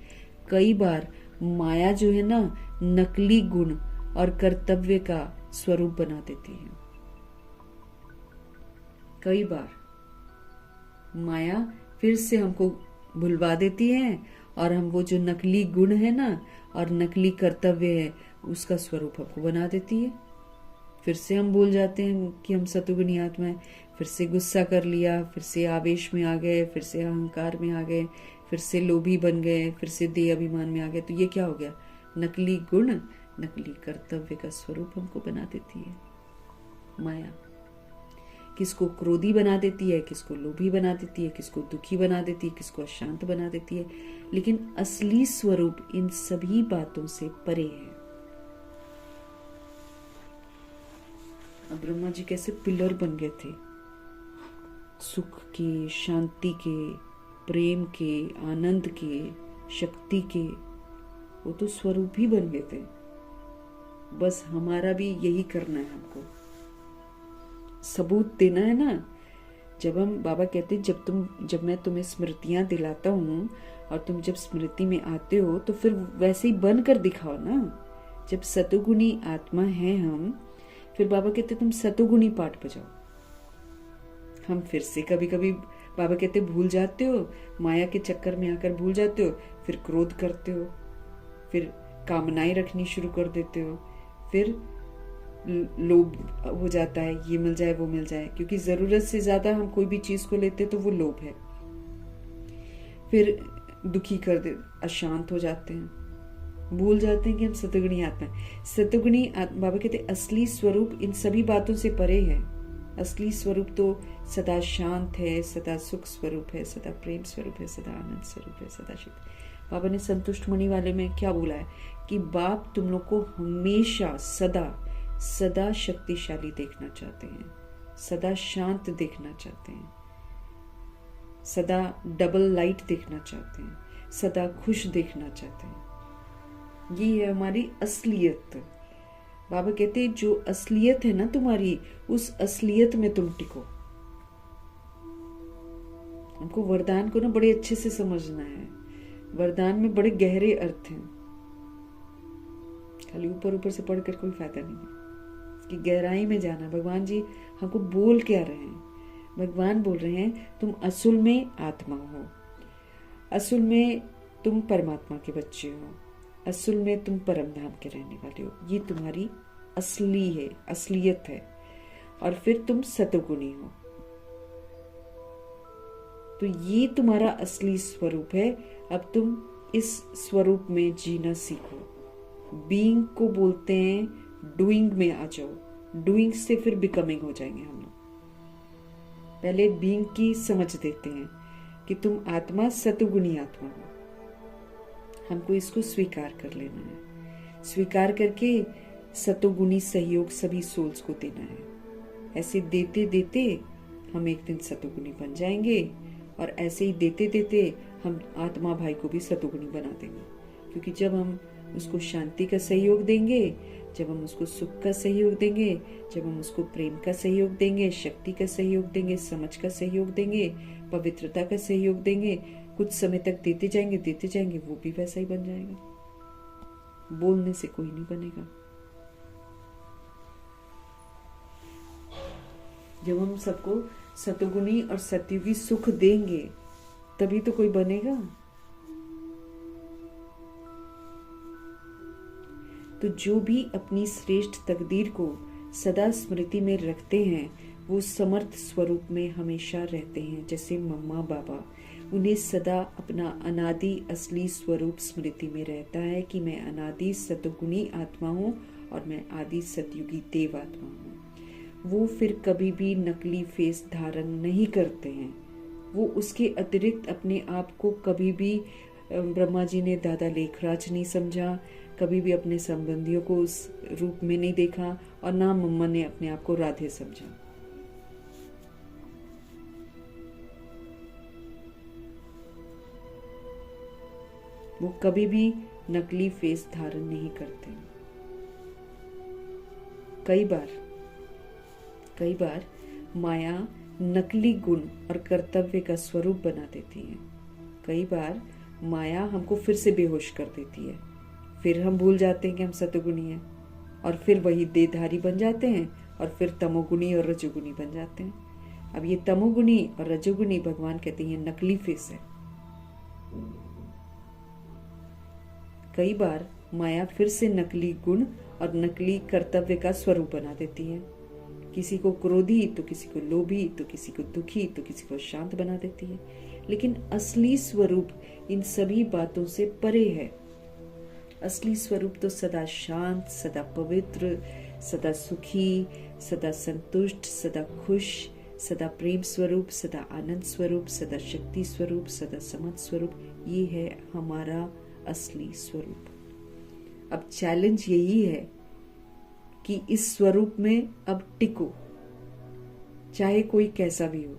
कई बार माया जो है ना, नकली गुण और कर्तव्य का स्वरूप बना देती है। कई बार माया फिर से हमको भुलवा देती है और हम वो जो नकली गुण है ना और नकली कर्तव्य है उसका स्वरूप हमको बना देती है। फिर से हम भूल जाते हैं कि हम सतोगुणी आत्मा है, फिर से गुस्सा कर लिया, फिर से आवेश में आ गए, फिर से अहंकार में आ गए, फिर से लोभी बन गए, फिर से देह अभिमान में आ गए। तो ये क्या हो गया? नकली गुण, नकली कर्तव्य का स्वरूप हमको बना देती है माया। किसको क्रोधी बना देती है, किसको लोभी बना देती है, किसको दुखी बना देती है, किसको अशांत बना देती है। लेकिन असली स्वरूप इन सभी बातों से परे है। अब ब्रह्मा जी कैसे पिलर बन गए थे, सुख के, शांति के, प्रेम के, आनंद के, शक्ति के, वो तो स्वरूप ही बन गए थे। बस हमारा भी यही करना है, हमको सबूत देना है ना। जब हम, बाबा कहते जब मैं तुम्हें स्मृतियां दिलाता हूँ और तुम जब स्मृति में आते हो तो फिर वैसे ही बन कर दिखाओ ना। जब सतोगुणी आत्मा है हम, फिर बाबा कहते तुम सतोगुणी पाठ बजाओ। हम फिर से कभी कभी बाबा कहते भूल जाते हो, माया के चक्कर में आकर भूल जाते हो, फिर क्रोध करते हो, फिर कामनाएं रखनी शुरू कर देते हो, फिर लोभ हो जाता है, ये मिल जाए वो मिल जाए, क्योंकि जरूरत से ज्यादा हम कोई भी चीज को लेते तो वो लोभ है। फिर दुखी कर दे, अशांत हो जाते हैं, भूल जाते हैं कि हम सतोगुणी आत्मा है। सतोगुणी आत्मा, बाबा कहते असली स्वरूप इन सभी बातों से परे है। असली स्वरूप तो सदा शांत है, सदा सुख स्वरूप है, सदा प्रेम स्वरूप है, सदा आनंद स्वरूप है, सदा शिव। बाबा ने संतुष्ट मणि वाले में क्या बोला है कि बाप तुम लोग को हमेशा सदा शक्तिशाली देखना चाहते हैं, सदा शांत देखना चाहते हैं, सदा डबल लाइट देखना चाहते हैं, सदा खुश देखना चाहते हैं। ये है हमारी असलियत। बाबा कहते हैं जो असलियत है ना तुम्हारी, उस असलियत में तुम टिको। हमको वरदान को ना बड़े अच्छे से समझना है। वरदान में बड़े गहरे अर्थ हैं, खाली ऊपर ऊपर से पढ़कर कोई फायदा नहीं है। कि गहराई में जाना। भगवान जी हमको बोल क्या रहे हैं? भगवान बोल रहे हैं तुम असल में आत्मा हो, असल में तुम परमात्मा के बच्चे हो, असल में तुम परम धाम के रहने वाले हो। ये तुम्हारी असली है, असलियत है। और फिर तुम सतोगुणी हो। तो ये तुम्हारा असली स्वरूप है। अब तुम इस स्वरूप में जीना सीखो। बीइंग को बोलते हैं डूइंग में आ जाओ। डूइंग से फिर बिकमिंग हो जाएंगे हम लोग। पहले बीइंग की समझ देते हैं कि तुम आत्मा सतुगुणी आत्मा हो। हमको इसको स्वीकार कर लेना है। स्वीकार करके सतोगुणी सहयोग सभी सोल्स को देना है। ऐसे देते देते हम एक दिन सतोगुणी बन जाएंगे, और ऐसे ही देते देते हम आत्मा भाई को भी सतोगुणी बना देंगे। क्योंकि जब हम उसको शांति का सहयोग देंगे, जब हम उसको सुख का सहयोग देंगे, जब हम उसको प्रेम का सहयोग देंगे, शक्ति का सहयोग देंगे, समझ का सहयोग देंगे, पवित्रता का सहयोग देंगे, कुछ समय तक देते जाएंगे, वो भी वैसा ही बन जाएगा। बोलने से कोई नहीं बनेगा। जब हम सबको सतोगुणी और सतयुगी सुख देंगे तभी तो कोई बनेगा। तो जो भी अपनी श्रेष्ठ तकदीर को सदा स्मृति में रखते हैं वो समर्थ स्वरूप में हमेशा रहते हैं। जैसे मम्मा बाबा, उन्हें सदा अपना अनादि असली स्वरूप स्मृति में रहता है कि मैं अनादि सतोगुणी आत्मा हूँ और मैं आदि सतयुगी देव आत्मा हूँ। वो फिर कभी भी नकली फेस धारण नहीं करते हैं। वो उसके अतिरिक्त अपने आप को कभी भी ब्रह्मा जी ने दादा लेखराज नहीं समझा, कभी भी अपने संबंधियों को उस रूप में नहीं देखा, और ना मम्मा ने अपने आप को राधे समझा। वो कभी भी नकली फेस धारण नहीं करते। कई बार माया नकली गुण और कर्तव्य का स्वरूप बना देती है। कई बार माया हमको फिर से बेहोश कर देती है। फिर हम भूल जाते हैं कि हम सतोगुणी हैं, और फिर वही देहधारी बन जाते हैं, और फिर तमोगुणी और रजोगुणी बन जाते हैं। अब ये तमोगुणी और रजोगुणी भगवान कहते हैं नकली फेस है। कई बार माया फिर से नकली गुण और नकली कर्तव्य का स्वरूप बना देती है। किसी को क्रोधी, तो किसी को लोभी, तो किसी को दुखी, तो किसी को शांत बना देती है। लेकिन असली स्वरूप इन सभी बातों से परे है। असली स्वरूप तो सदा शांत, सदा पवित्र, सदा सुखी, सदा संतुष्ट, सदा खुश, सदा प्रेम स्वरूप, सदा आनंद स्वरूप, सदा शक्ति स्वरूप, सदा समझ स्वरूप, ये है हमारा असली स्वरूप। अब चैलेंज यही है कि इस स्वरूप में अब टिको, चाहे कोई कैसा भी हो।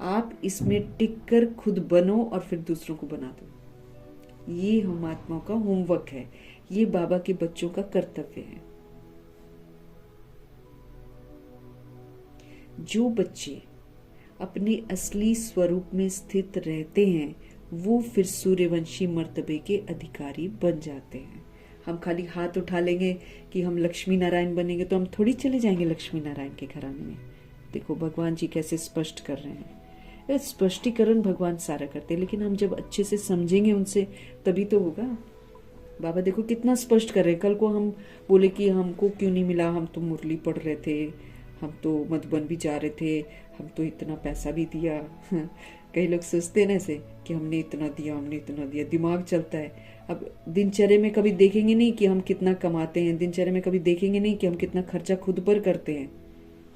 आप इसमें टिक कर खुद बनो और फिर दूसरों को बना दो। ये हम आत्माओं का होमवर्क है, ये बाबा के बच्चों का कर्तव्य है। जो बच्चे अपने असली स्वरूप में स्थित रहते हैं वो फिर सूर्यवंशी मर्तबे के अधिकारी बन जाते हैं। हम खाली हाथ उठा लेंगे कि हम लक्ष्मी नारायण बनेंगे तो हम थोड़ी चले जाएंगे लक्ष्मी नारायण के घराने में। देखो भगवान जी कैसे स्पष्ट कर रहे हैं। स्पष्टीकरण भगवान सारा करते हैं, लेकिन हम जब अच्छे से समझेंगे उनसे तभी तो होगा। बाबा देखो कितना स्पष्ट कर रहे हैं। कल को हम बोले कि हमको क्यों नहीं मिला, हम तो मुरली पढ़ रहे थे, हम तो मधुबन भी जा रहे थे, हम तो इतना पैसा भी दिया। कई लोग सोचते हैं ना ऐसे कि हमने इतना दिया, दिमाग चलता है। अब दिनचर्या में कभी देखेंगे नहीं कि हम कितना कमाते हैं, दिनचर्या में कभी देखेंगे नहीं कि हम कितना खर्चा खुद पर करते हैं।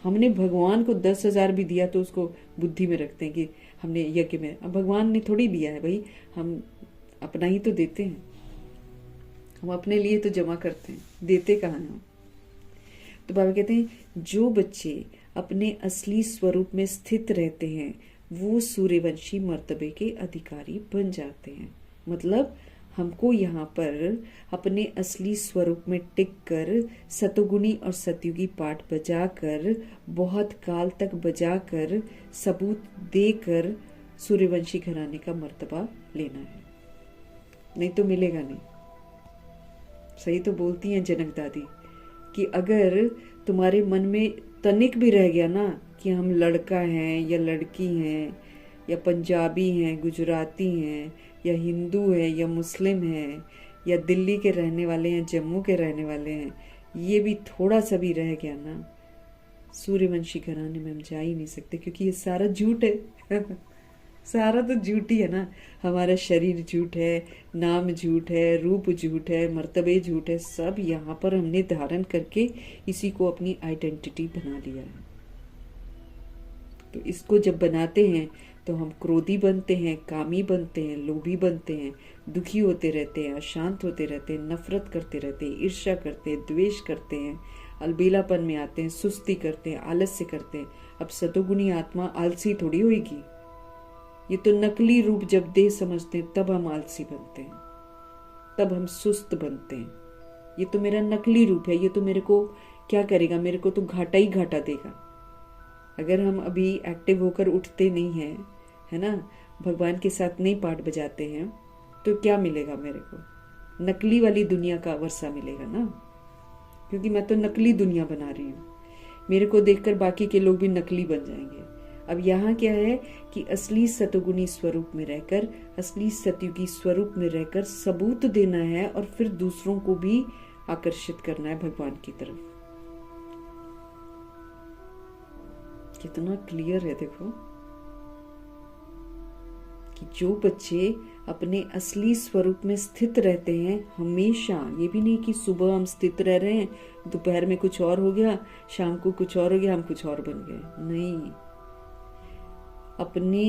हमने भगवान को 10,000 भी दिया तो उसको बुद्धि में रखते हैं कि हमने यज्ञ में, अब भगवान ने थोड़ी दिया है भाई, हम अपना ही तो देते हैं। हम अपने लिए तो जमा करते हैं, देते कहाँ हैं हम। तो बाबा कहते हैं जो बच्चे अपने असली स्वरूप में स्थित रहते हैं वो सूर्यवंशी मर्तबे के अधिकारी बन जाते हैं। मतलब हमको यहाँ पर अपने असली स्वरूप में टिक कर सतोगुणी और सतयुगी पाठ बजाकर बहुत काल तक बजाकर सबूत देकर सूर्यवंशी घराने का मर्तबा लेना है, नहीं तो मिलेगा नहीं। सही तो बोलती हैं जनक दादी कि अगर तुम्हारे मन में तनिक भी रह गया ना कि हम लड़का हैं या लड़की हैं या पंजाबी हैं, गुजराती हैं या हिंदू है या मुस्लिम है या दिल्ली के रहने वाले हैं, जम्मू के रहने वाले हैं, ये भी थोड़ा सा भी रह गया ना सूर्यवंशी घराने में हम जा ही नहीं सकते, क्योंकि ये सारा झूठ है सारा तो झूठ ही है ना। हमारा शरीर झूठ है, नाम झूठ है, रूप झूठ है, मर्तबे झूठ है, सब यहाँ पर हमने धारण करके इसी को अपनी आइडेंटिटी बना लिया है। तो इसको जब बनाते हैं तो हम क्रोधी बनते हैं, कामी बनते हैं, लोभी बनते हैं, दुखी होते रहते हैं, अशांत होते रहते हैं, नफरत करते रहते हैं, ईर्ष्या करते हैं, द्वेष करते हैं, अलबेलापन में आते हैं, सुस्ती करते हैं, आलस्य करते हैं। अब सतोगुणी आत्मा आलसी थोड़ी होगी। ये तो नकली रूप जब देह समझते हैं तब हम आलसी बनते हैं, तब हम सुस्त बनते हैं। ये तो मेरा नकली रूप है, ये तो मेरे को क्या करेगा, मेरे को तो घाटा ही घाटा देगा। अगर हम अभी एक्टिव होकर उठते नहीं हैं, है ना, भगवान के साथ नहीं पाठ बजाते हैं, तो क्या मिलेगा मेरे को? नकली वाली दुनिया का वर्षा मिलेगा ना, क्योंकि मैं तो नकली दुनिया बना रही हूँ। मेरे को देखकर बाकी के लोग भी नकली बन जाएंगे। अब यहाँ क्या है कि असली सतोगुणी स्वरूप में रहकर, असली सतयुगी स्वरूप में रहकर सबूत देना है और फिर दूसरों को भी आकर्षित करना है भगवान की तरफ। कितना क्लियर है देखो कि जो बच्चे अपने असली स्वरूप में स्थित रहते हैं हमेशा, ये भी नहीं कि सुबह हम स्थित रह रहे हैं, दोपहर में कुछ और हो गया, शाम को कुछ और हो गया, हम कुछ और बन गए, नहीं। अपने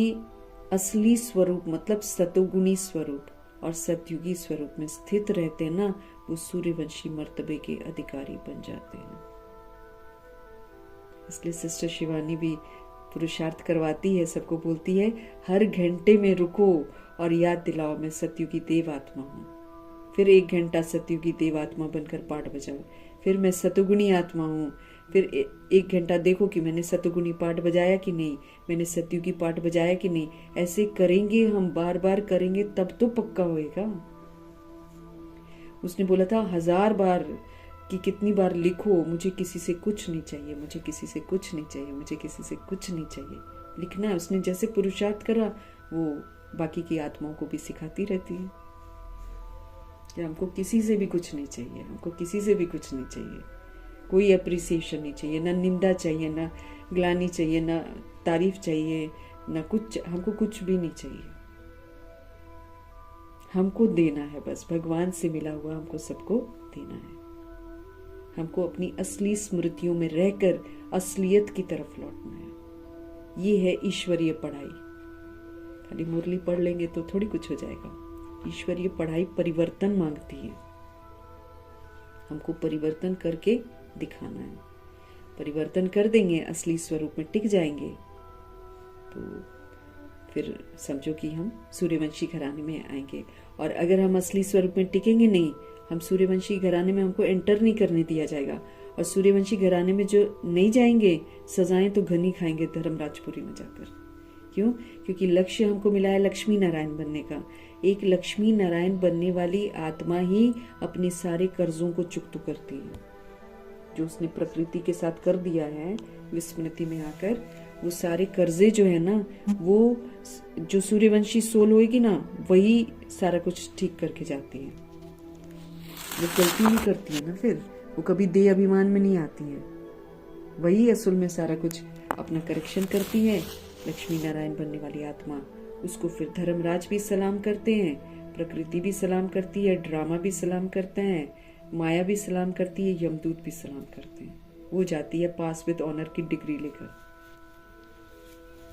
असली स्वरूप मतलब सतोगुणी स्वरूप और सतयुगी स्वरूप में स्थित रहते हैं ना, वो सूर्यवंशी मर्तबे के अधिकारी बन जाते हैं। इसलिए सिस्टर शिवानी भी पुरुषार्थ करवाती है, सबको बोलती है हर घंटे में रुको और याद दिलाओ मैं सतयुगी देव आत्मा हूँ। फिर 1 घंटा सतयुगी देव आत्मा बनकर पाठ बजाओ। फिर मैं सतोगुणी आत्मा हूँ। फिर 1 घंटा देखो कि मैंने सतोगुणी पाठ बजाया कि नहीं, मैंने सतयुगी पाठ बजाया कि नहीं। ऐसे करेंगे हम, बार बार करेंगे, तब तो पक्का होएगा। उसने बोला था 1000 बार कि कितनी बार लिखो, मुझे किसी से कुछ नहीं चाहिए, मुझे किसी से कुछ नहीं चाहिए, मुझे किसी से कुछ नहीं चाहिए। लिखना है। उसने जैसे पुरुषार्थ करा, वो बाकी की आत्माओं को भी सिखाती रहती है कि हमको किसी से भी कुछ नहीं चाहिए, हमको किसी से भी कुछ नहीं चाहिए, कोई अप्रिसिएशन नहीं चाहिए, ना निंदा चाहिए, ना ग्लानि चाहिए, ना तारीफ चाहिए, ना कुछ, हमको कुछ भी नहीं चाहिए। हमको देना है बस, भगवान से मिला हुआ हमको सबको देना है। हमको अपनी असली स्मृतियों में रहकर असलियत की तरफ लौटना है। ये है ईश्वरीय पढ़ाई। खाली मुरली पढ़ लेंगे तो थोड़ी कुछ हो जाएगा। ईश्वरीय पढ़ाई परिवर्तन मांगती है। हमको परिवर्तन करके दिखाना है। परिवर्तन कर देंगे, असली स्वरूप में टिक जाएंगे, तो फिर समझो कि हम सूर्यवंशी घराने में आएंगे। और अगर हम असली स्वरूप में टिकेंगे नहीं, हम सूर्यवंशी घराने में हमको एंटर नहीं करने दिया जाएगा। और सूर्यवंशी घराने में जो नहीं जाएंगे, सजाएं तो घनी खाएंगे धर्मराजपुरी में जाकर। क्यों? क्योंकि लक्ष्य हमको मिला है लक्ष्मी नारायण बनने का। एक लक्ष्मी नारायण बनने वाली आत्मा ही अपने सारे कर्जों को चुकता करती है। जो उसने प्रकृति के साथ कर दिया है विस्मृति में आकर, वो सारे कर्जे जो है ना, वो जो सूर्यवंशी सोल होएगी ना, वही सारा कुछ ठीक करके जाती है। वो गलती नहीं करती है ना, फिर वो कभी देह अभिमान में नहीं आती है। वही असल में सारा कुछ अपना करेक्शन करती है। लक्ष्मी नारायण बनने वाली आत्मा, उसको फिर धर्मराज भी सलाम करते हैं, प्रकृति भी सलाम करती है, ड्रामा भी सलाम करते हैं, माया भी सलाम करती है, यमदूत भी सलाम करते हैं। वो जाती है पास विद ऑनर की डिग्री लेकर।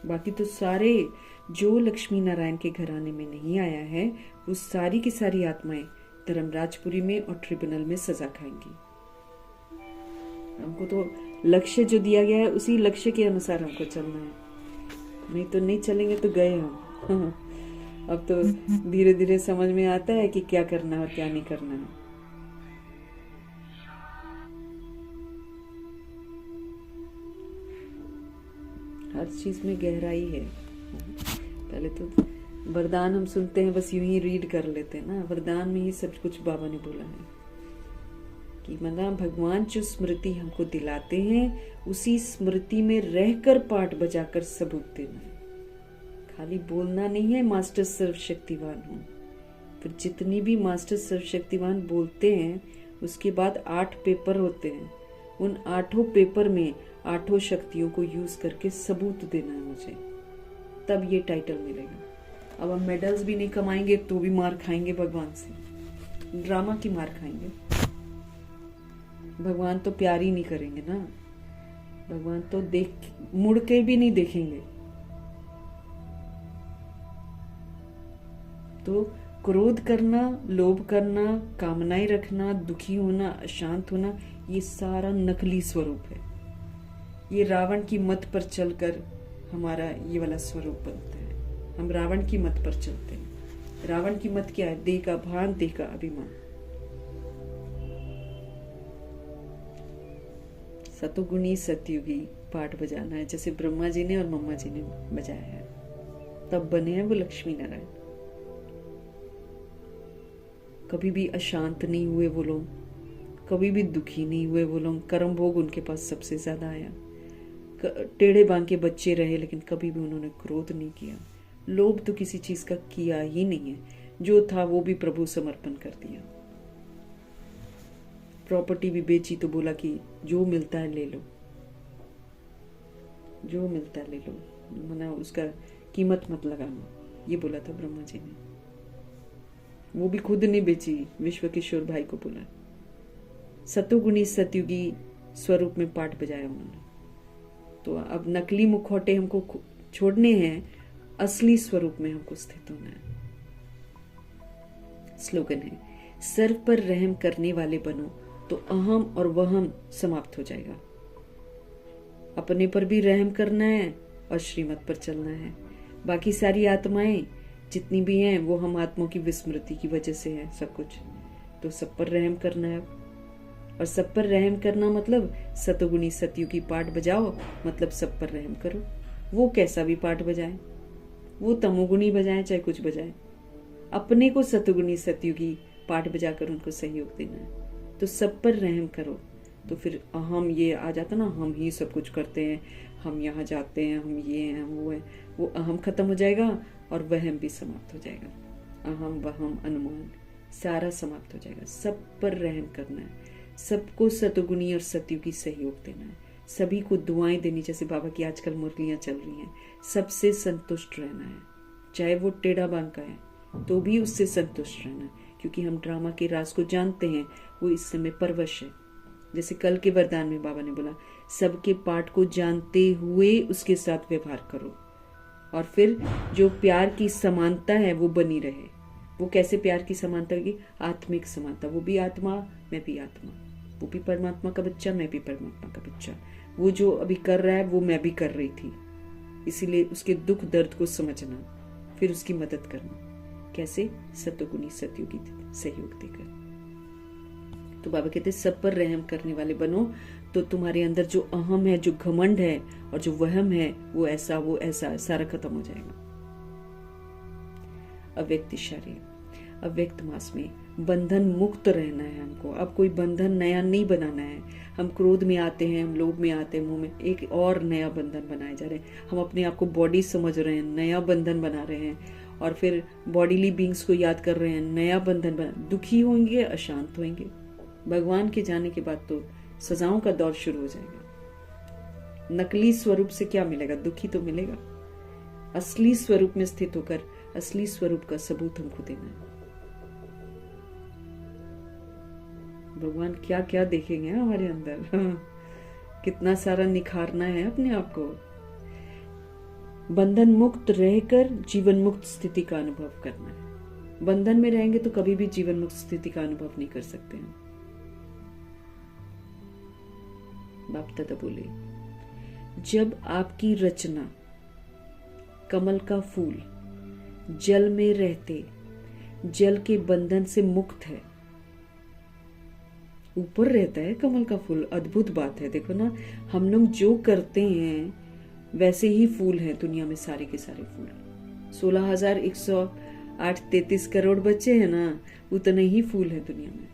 बाकी तो सारे जो लक्ष्मी नारायण के घराने में नहीं आया है, वो सारी की सारी आत्माएं धर्मराजपुरी में और ट्रिब्यूनल में सजा खाएंगी। हमको तो लक्ष्य जो दिया गया है, उसी लक्ष्य के अनुसार हमको चलना है। नहीं तो नहीं चलेंगे तो गए हम। अब तो धीरे धीरे समझ में आता है कि क्या करना है और क्या नहीं करना है। हर चीज में गहराई है। पहले तो वरदान हम सुनते हैं, बस यूं ही रीड कर लेते हैं ना। वरदान में ही सब कुछ बाबा ने बोला है कि मतलब भगवान जो स्मृति हमको दिलाते हैं, उसी स्मृति में रहकर पाठ बजाकर सबूत देना है। खाली बोलना नहीं है मास्टर सर्वशक्तिवान हूँ। फिर जितनी भी मास्टर सर्वशक्तिवान बोलते हैं, उसके बाद 8 पेपर होते हैं। उन 8 पेपर में 8 शक्तियों को यूज करके सबूत देना है मुझे, तब ये टाइटल मिलेगा। अब हम मेडल्स भी नहीं कमाएंगे तो भी मार खाएंगे भगवान से, ड्रामा की मार खाएंगे। भगवान तो प्यार ही नहीं करेंगे ना, भगवान तो देख मुड़ के भी नहीं देखेंगे। तो क्रोध करना, लोभ करना, कामनाएं रखना, दुखी होना, अशांत होना, ये सारा नकली स्वरूप है। ये रावण की मत पर चलकर हमारा ये वाला स्वरूप बनता है। हम रावण की मत पर चलते हैं। रावण की मत क्या है? देह का भान, देह का अभिमान। सतोगुणी सतयुगी पाठ बजाना है, जैसे ब्रह्मा जी ने और मम्मा जी ने बजाया है, तब बने हैं वो लक्ष्मी नारायण। कभी भी अशांत नहीं हुए वो लोग, कभी भी दुखी नहीं हुए वो लोग। कर्म भोग उनके पास सबसे ज्यादा आया। टेढ़े बांग के बच्चे रहे, लेकिन कभी भी उन्होंने क्रोध नहीं किया। लोभ तो किसी चीज का किया ही नहीं है। जो था वो भी प्रभु समर्पण कर दिया। प्रॉपर्टी भी बेची तो बोला कि जो मिलता है ले लो, जो मिलता है ले लो, मना उसका कीमत मत लगाना, ये बोला था ब्रह्मा जी ने। वो भी खुद नहीं बेची, विश्व किशोर भाई को बोला। सतोगुणी सतयुगी स्वरूप में पाठ बजाया उन्होंने। तो अब नकली मुखौटे हमको छोड़ने हैं, असली स्वरूप में हमको स्थित होना है। स्लोगन है, सर्व पर रहम करने वाले बनो तो अहम और वहम समाप्त हो जाएगा। अपने पर भी रहम करना है और श्रीमत पर चलना है। बाकी सारी आत्माएं जितनी भी हैं वो हम आत्माओं की विस्मृति की वजह से है सब कुछ। तो सब पर रहम करना है। और सब पर रहम करना मतलब सतोगुणी सतयुगी पाठ बजाओ, मतलब सब पर रहम करो। वो कैसा भी पाठ बजाए, वो तमोगुणी बजाए चाहे कुछ बजाए, अपने को सतोगुणी सतयुगी पाठ बजाकर उनको सहयोग देना है। तो सब पर रहम करो, तो फिर अहम ये आ जाता ना, हम ही सब कुछ करते हैं, हम यहाँ जाते हैं, हम ये हैं, वो है, वो अहम खत्म हो जाएगा और वहम भी समाप्त हो जाएगा। अहम वहम अनुमान सारा समाप्त हो जाएगा। सब पर रहम करना है, सबको सतोगुणी और सतयुगी सहयोग देना है, सभी को दुआएं देनी, जैसे बाबा की आजकल मुरलियां चल रही हैं। सबसे संतुष्ट रहना है, चाहे वो टेढ़ा बांग का है तो भी उससे संतुष्ट रहना है, क्योंकि हम ड्रामा के राज को जानते हैं। वो इस समय परवश है। जैसे कल के वरदान में बाबा ने बोला, सबके पाठ को जानते हुए उसके साथ व्यवहार करो, और फिर जो प्यार की समानता है वो बनी रहे। वो कैसे प्यार की समानता होगी? आत्मिक समानता। वो भी आत्मा, मैं भी आत्मा, वो भी परमात्मा का बच्चा, मैं भी परमात्मा का बच्चा। वो जो अभी कर रहा है वो मैं भी कर रही थी, इसीलिए उसके दुख दर्द को समझना, फिर उसकी मदद करना। कैसे? सतोगुणी सतयुगी सहयोग देकर। तो बाबा कहते सब पर रहम करने वाले बनो, तो तुम्हारे अंदर जो अहम है, जो घमंड है और जो वहम है, वो ऐसा सारा खत्म हो जाएगा। अव्यक्त इशारे, अव्यक्त मास में बंधन मुक्त रहना है हमको। अब कोई बंधन नया नहीं बनाना है। हम क्रोध में आते हैं, हम लोभ में आते हैं, मुंह में एक और नया बंधन बनाए जा रहे हैं। हम अपने आप को बॉडी समझ रहे हैं, नया बंधन बना रहे हैं, और फिर बॉडीली बींग्स को याद कर रहे हैं, नया बंधन बना। दुखी होंगे, अशांत होंगे। भगवान के जाने के बाद तो सजाओं का दौर शुरू हो जाएगा। नकली स्वरूप से क्या मिलेगा? दुखी तो मिलेगा। असली स्वरूप में स्थित होकर असली स्वरूप का सबूत हमको देना है। भगवान क्या क्या देखेंगे हमारे अंदर। कितना सारा निखारना है अपने आप को। बंधन मुक्त रहकर जीवन मुक्त स्थिति का अनुभव करना है। बंधन में रहेंगे तो कभी भी जीवन मुक्त स्थिति का अनुभव नहीं कर सकते हैं। बाप दादा बोले, जब आपकी रचना कमल का फूल जल में रहते जल के बंधन से मुक्त है, ऊपर रहता है कमल का फूल। अद्भुत बात है। देखो ना, हम लोग जो करते हैं वैसे ही फूल हैं दुनिया में, सारे के सारे फूल। 16,108.33 करोड़ बच्चे हैं ना, उतने ही फूल है दुनिया में।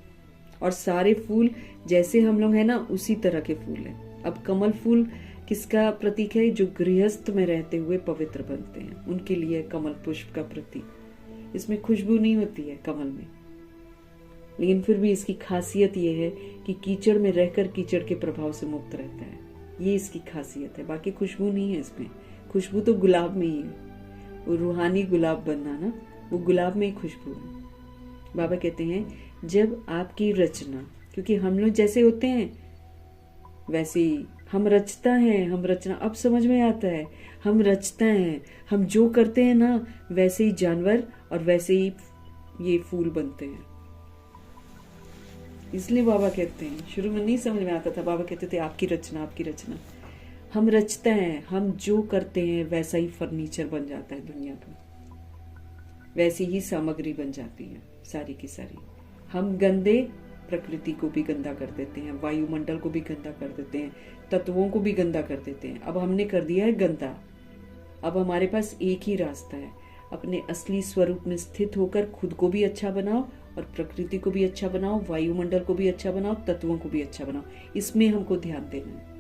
और सारे फूल जैसे हम लोग हैं ना, उसी तरह के फूल हैं। अब कमल फूल किसका प्रतीक है? जो गृहस्थ में रहते हुए पवित्र बनते हैं, उनके लिए कमल पुष्प का प्रतीक। इसमें खुशबू नहीं होती है कमल में, लेकिन फिर भी इसकी खासियत ये है कि कीचड़ में रहकर कीचड़ के प्रभाव से मुक्त रहता है। ये इसकी खासियत है, बाकी खुशबू नहीं है इसमें। खुशबू तो गुलाब में ही है, वो रूहानी गुलाब बनना ना, वो गुलाब में ही खुशबू है। बाबा कहते हैं जब आपकी रचना, क्योंकि हम लोग जैसे होते हैं वैसे ही हम रचता है, हम रचना, अब समझ में आता है, हम रचता है, हम जो करते हैं ना वैसे ही जानवर और वैसे ही ये फूल बनते हैं। इसलिए बाबा कहते हैं, शुरू में नहीं समझ में आता था, बाबा कहते थे आपकी रचना, आपकी रचना। हम रचते हैं, हम जो करते हैं वैसा ही फर्नीचर बन जाता है दुनिया का, वैसी ही सामग्री बन जाती है सारी की सारी। हम गंदे प्रकृति को भी गंदा कर देते हैं, वायुमंडल को भी गंदा कर देते हैं, तत्वों को भी गंदा कर देते हैं। अब हमने कर दिया है गंदा। अब हमारे पास एक ही रास्ता है, अपने असली स्वरूप में स्थित होकर खुद को भी अच्छा बनाओ और प्रकृति को भी अच्छा बनाओ, वायुमंडल को भी अच्छा बनाओ, तत्वों को भी अच्छा बनाओ। इसमें हमको ध्यान देना है।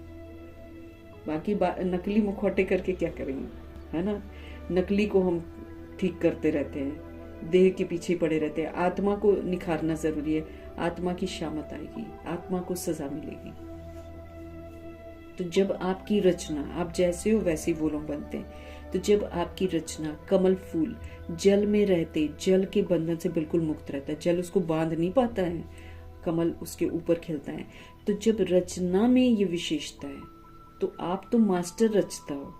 बाकी नकली मुखौटे करके क्या करेंगे, है ना। नकली को हम ठीक करते रहते हैं, देह के पीछे पड़े रहते हैं। आत्मा को निखारना जरूरी है, आत्मा की शामत आएगी, आत्मा को सजा मिलेगी। तो जब आपकी रचना, आप जैसे हो वैसे वो लोग बनते हैं। तो जब आपकी रचना कमल फूल जल में रहते, जल के बंधन से बिल्कुल मुक्त रहता है, जल उसको बांध नहीं पाता है, कमल उसके ऊपर खिलता है। तो जब रचना में ये विशेषता है तो आप तो मास्टर रचता हो।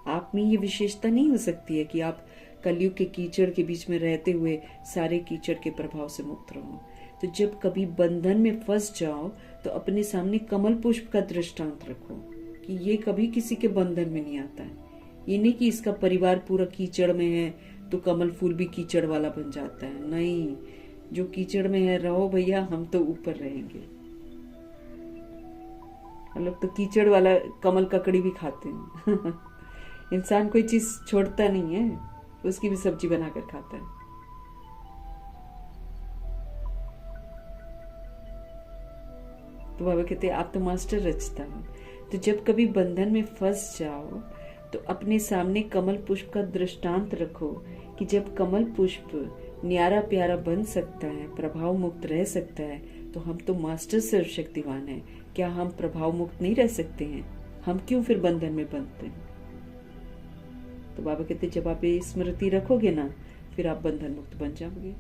आप में ये विशेषता नहीं हो सकती है कि आप कलयुग के कीचड़ के बीच में रहते हुए सारे कीचड़ के प्रभाव से मुक्त रहो। तो जब कभी बंधन में फंस जाओ तो अपने सामने कमल पुष्प का दृष्टांत रखो कि ये कभी किसी के बंधन में नहीं आता है। ये नहीं कि इसका परिवार पूरा कीचड़ में है तो कमल फूल भी कीचड़ वाला बन जाता है। नहीं, जो कीचड़ में है रहो भैया, हम तो ऊपर रहेंगे। हम लोग तो कीचड़ वाला कमल ककड़ी भी खाते हैं इंसान कोई चीज छोड़ता नहीं है, उसकी भी सब्जी बनाकर खाता है। तो बाबा कहते हैं आप तो मास्टर रचता हो। तो जब कभी बंधन में फंस जाओ तो अपने सामने कमल पुष्प का दृष्टांत रखो कि जब कमल पुष्प न्यारा प्यारा बन सकता है, प्रभाव मुक्त रह सकता है, तो हम तो मास्टर सर्वशक्तिवान हैं। क्या हम प्रभाव मुक्त नहीं रह सकते हैं? हम क्यों फिर बंधन में बंधते हैं? तो बाबा कहते जब आप ये स्मृति रखोगे ना, फिर आप बंधन मुक्त बन जाओगे।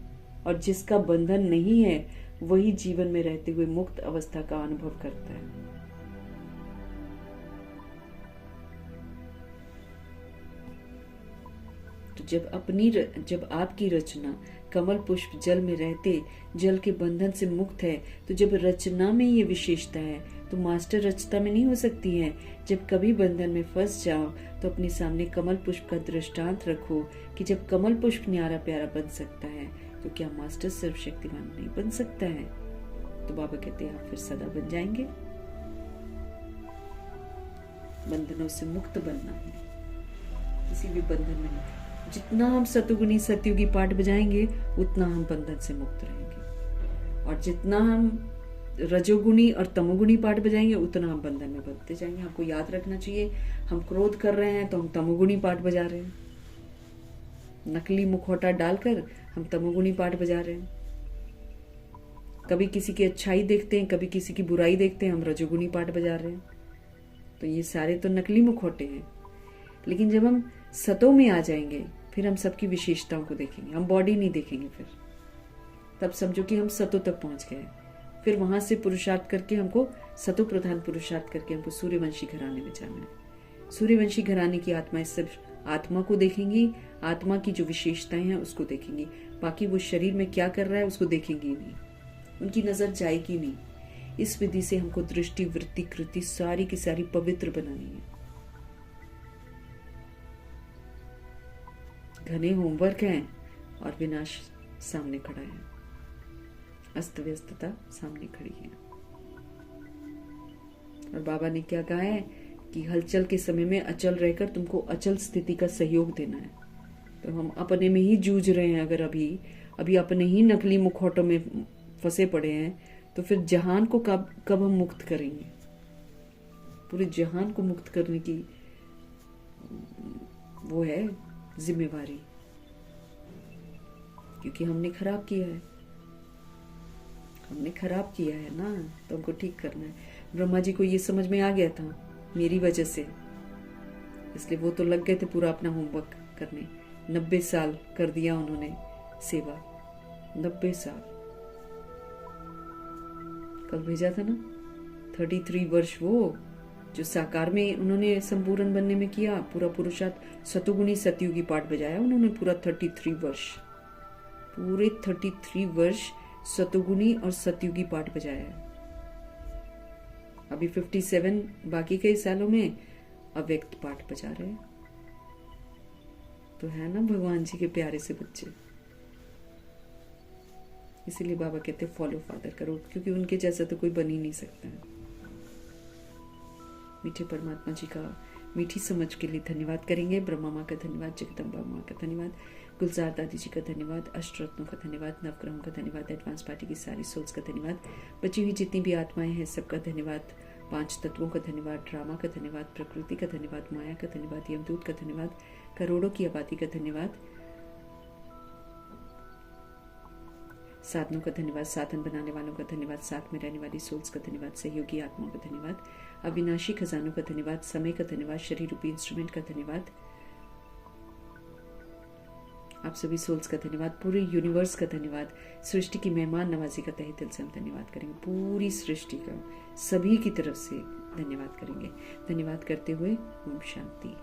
और जिसका बंधन नहीं है वही जीवन में रहते हुए मुक्त अवस्था का अनुभव करता है। तो जब आपकी रचना कमल पुष्प जल में रहते, जल के बंधन से मुक्त है, तो जब रचना में ये विशेषता है तो मास्टर रचता में नहीं हो सकती है। जब कभी बंधन में फंस जाओ तो अपने सामने कमल पुष्प का दृष्टांत रखो कि जब कमल पुष्प न्यारा प्यारा बन सकता है तो क्या मास्टर सर्वशक्तिमान नहीं बन सकता है? तो बाबा कहते हैं आप फिर सदा बन जाएंगे। बंधनों से मुक्त बनना है, किसी भी बंधन में नहीं। जितना हम सतुगुणी सतयुगी पाठ बजाएंगे उतना हम बंधन से मुक्त रहेंगे, और जितना हम रजोगुणी और तमोगुणी पाठ बजाएंगे उतना हम बंधन में बंधते जाएंगे। हमको याद रखना चाहिए, हम क्रोध कर रहे हैं तो हम तमोगुणी पाठ बजा रहे हैं, नकली मुखौटा डालकर हम तमोगुणी पाठ बजा रहे हैं। कभी किसी की अच्छाई देखते हैं, कभी किसी की बुराई देखते हैं, हम रजोगुणी पाठ बजा रहे हैं। तो ये सारे तो नकली मुखौटे हैं। लेकिन जब हम सतों में आ जाएंगे फिर हम सबकी विशेषताओं को देखेंगे, हम बॉडी नहीं देखेंगे। फिर तब समझो कि हम सतों तक पहुंच गए। फिर वहां से पुरुषार्थ करके हमको सतो प्रधान पुरुषार्थ करके हमको सूर्यवंशी घराने में जाना है। सूर्यवंशी घराने की आत्मा इस सब आत्मा को देखेंगी, आत्मा की जो विशेषताएं हैं उसको देखेंगी। बाकी वो शरीर में क्या कर रहा है उसको देखेंगी नहीं, उनकी नजर जाएगी नहीं। इस विधि से हमको दृष्टि वृत्ति कृति सारी की सारी पवित्र बनानी है। घने होमवर्क हैं और विनाश सामने खड़ा है, अस्त व्यस्तता सामने खड़ी है। और बाबा ने क्या कहा है कि हलचल के समय में अचल रहकर तुमको अचल स्थिति का सहयोग देना है। तो हम अपने में ही जूझ रहे हैं, अगर अभी अपने ही नकली मुखौटों में फंसे पड़े हैं तो फिर जहान को कब हम मुक्त करेंगे? पूरे जहान को मुक्त करने की वो है जिम्मेवारी, क्योंकि हमने खराब किया है। हमने खराब किया है ना, तो हमको ठीक करना है। ब्रह्मा जी को ये समझ में आ गया था मेरी वजह से, इसलिए वो तो लग गए थे पूरा अपना होमवर्क करने। 90 साल कर दिया उन्होंने सेवा, 90 साल। कल भेजा था ना 33 वर्ष वो जो साकार में उन्होंने संपूर्ण बनने में किया, पूरा पुरुषार्थ सतुगुणी सतयुगी पाठ बजाया उन्होंने पूरा 33 वर्ष, पूरे 33 वर्ष सतुगुणी और सतयुगी पाठ बजाया। अभी 57 बाकी कई सालों में अव्यक्त पाठ बजा रहे हैं। तो है ना भगवान जी के प्यारे से बच्चे। इसीलिए बाबा कहते फॉलो फादर करो, क्योंकि उनके जैसा तो कोई बन ही नहीं सकता है। मीठे परमात्मा जी का मीठी समझ के लिए धन्यवाद करेंगे। ब्रह्मा माँ का धन्यवाद, जगदम्बा माँ का धन्यवाद, गुलजार दादी जी का धन्यवाद, अष्टरत्नों का धन्यवाद, नवग्रहों का धन्यवाद, एडवांस पार्टी की सारी सोल्स का धन्यवाद, बची हुई जितनी भी आत्माएं हैं सबका धन्यवाद, 5 तत्वों का धन्यवाद, ड्रामा का धन्यवाद, प्रकृति का धन्यवाद, माया का धन्यवाद, यमदूत का धन्यवाद, करोड़ों की आबादी का धन्यवाद, साधनों का धन्यवाद, साधन बनाने वालों का धन्यवाद, साथ में रहने वाली सोल्स का धन्यवाद, सहयोगी आत्माओं का धन्यवाद, अविनाशी खजानों का धन्यवाद, समय का धन्यवाद, शरीर रूपी इंस्ट्रूमेंट का धन्यवाद, आप सभी सोल्स का धन्यवाद, पूरे यूनिवर्स का धन्यवाद, सृष्टि की मेहमान नवाजी का तहे दिल से हम धन्यवाद करेंगे। पूरी सृष्टि का सभी की तरफ से धन्यवाद करेंगे। धन्यवाद करते हुए ओम शांति।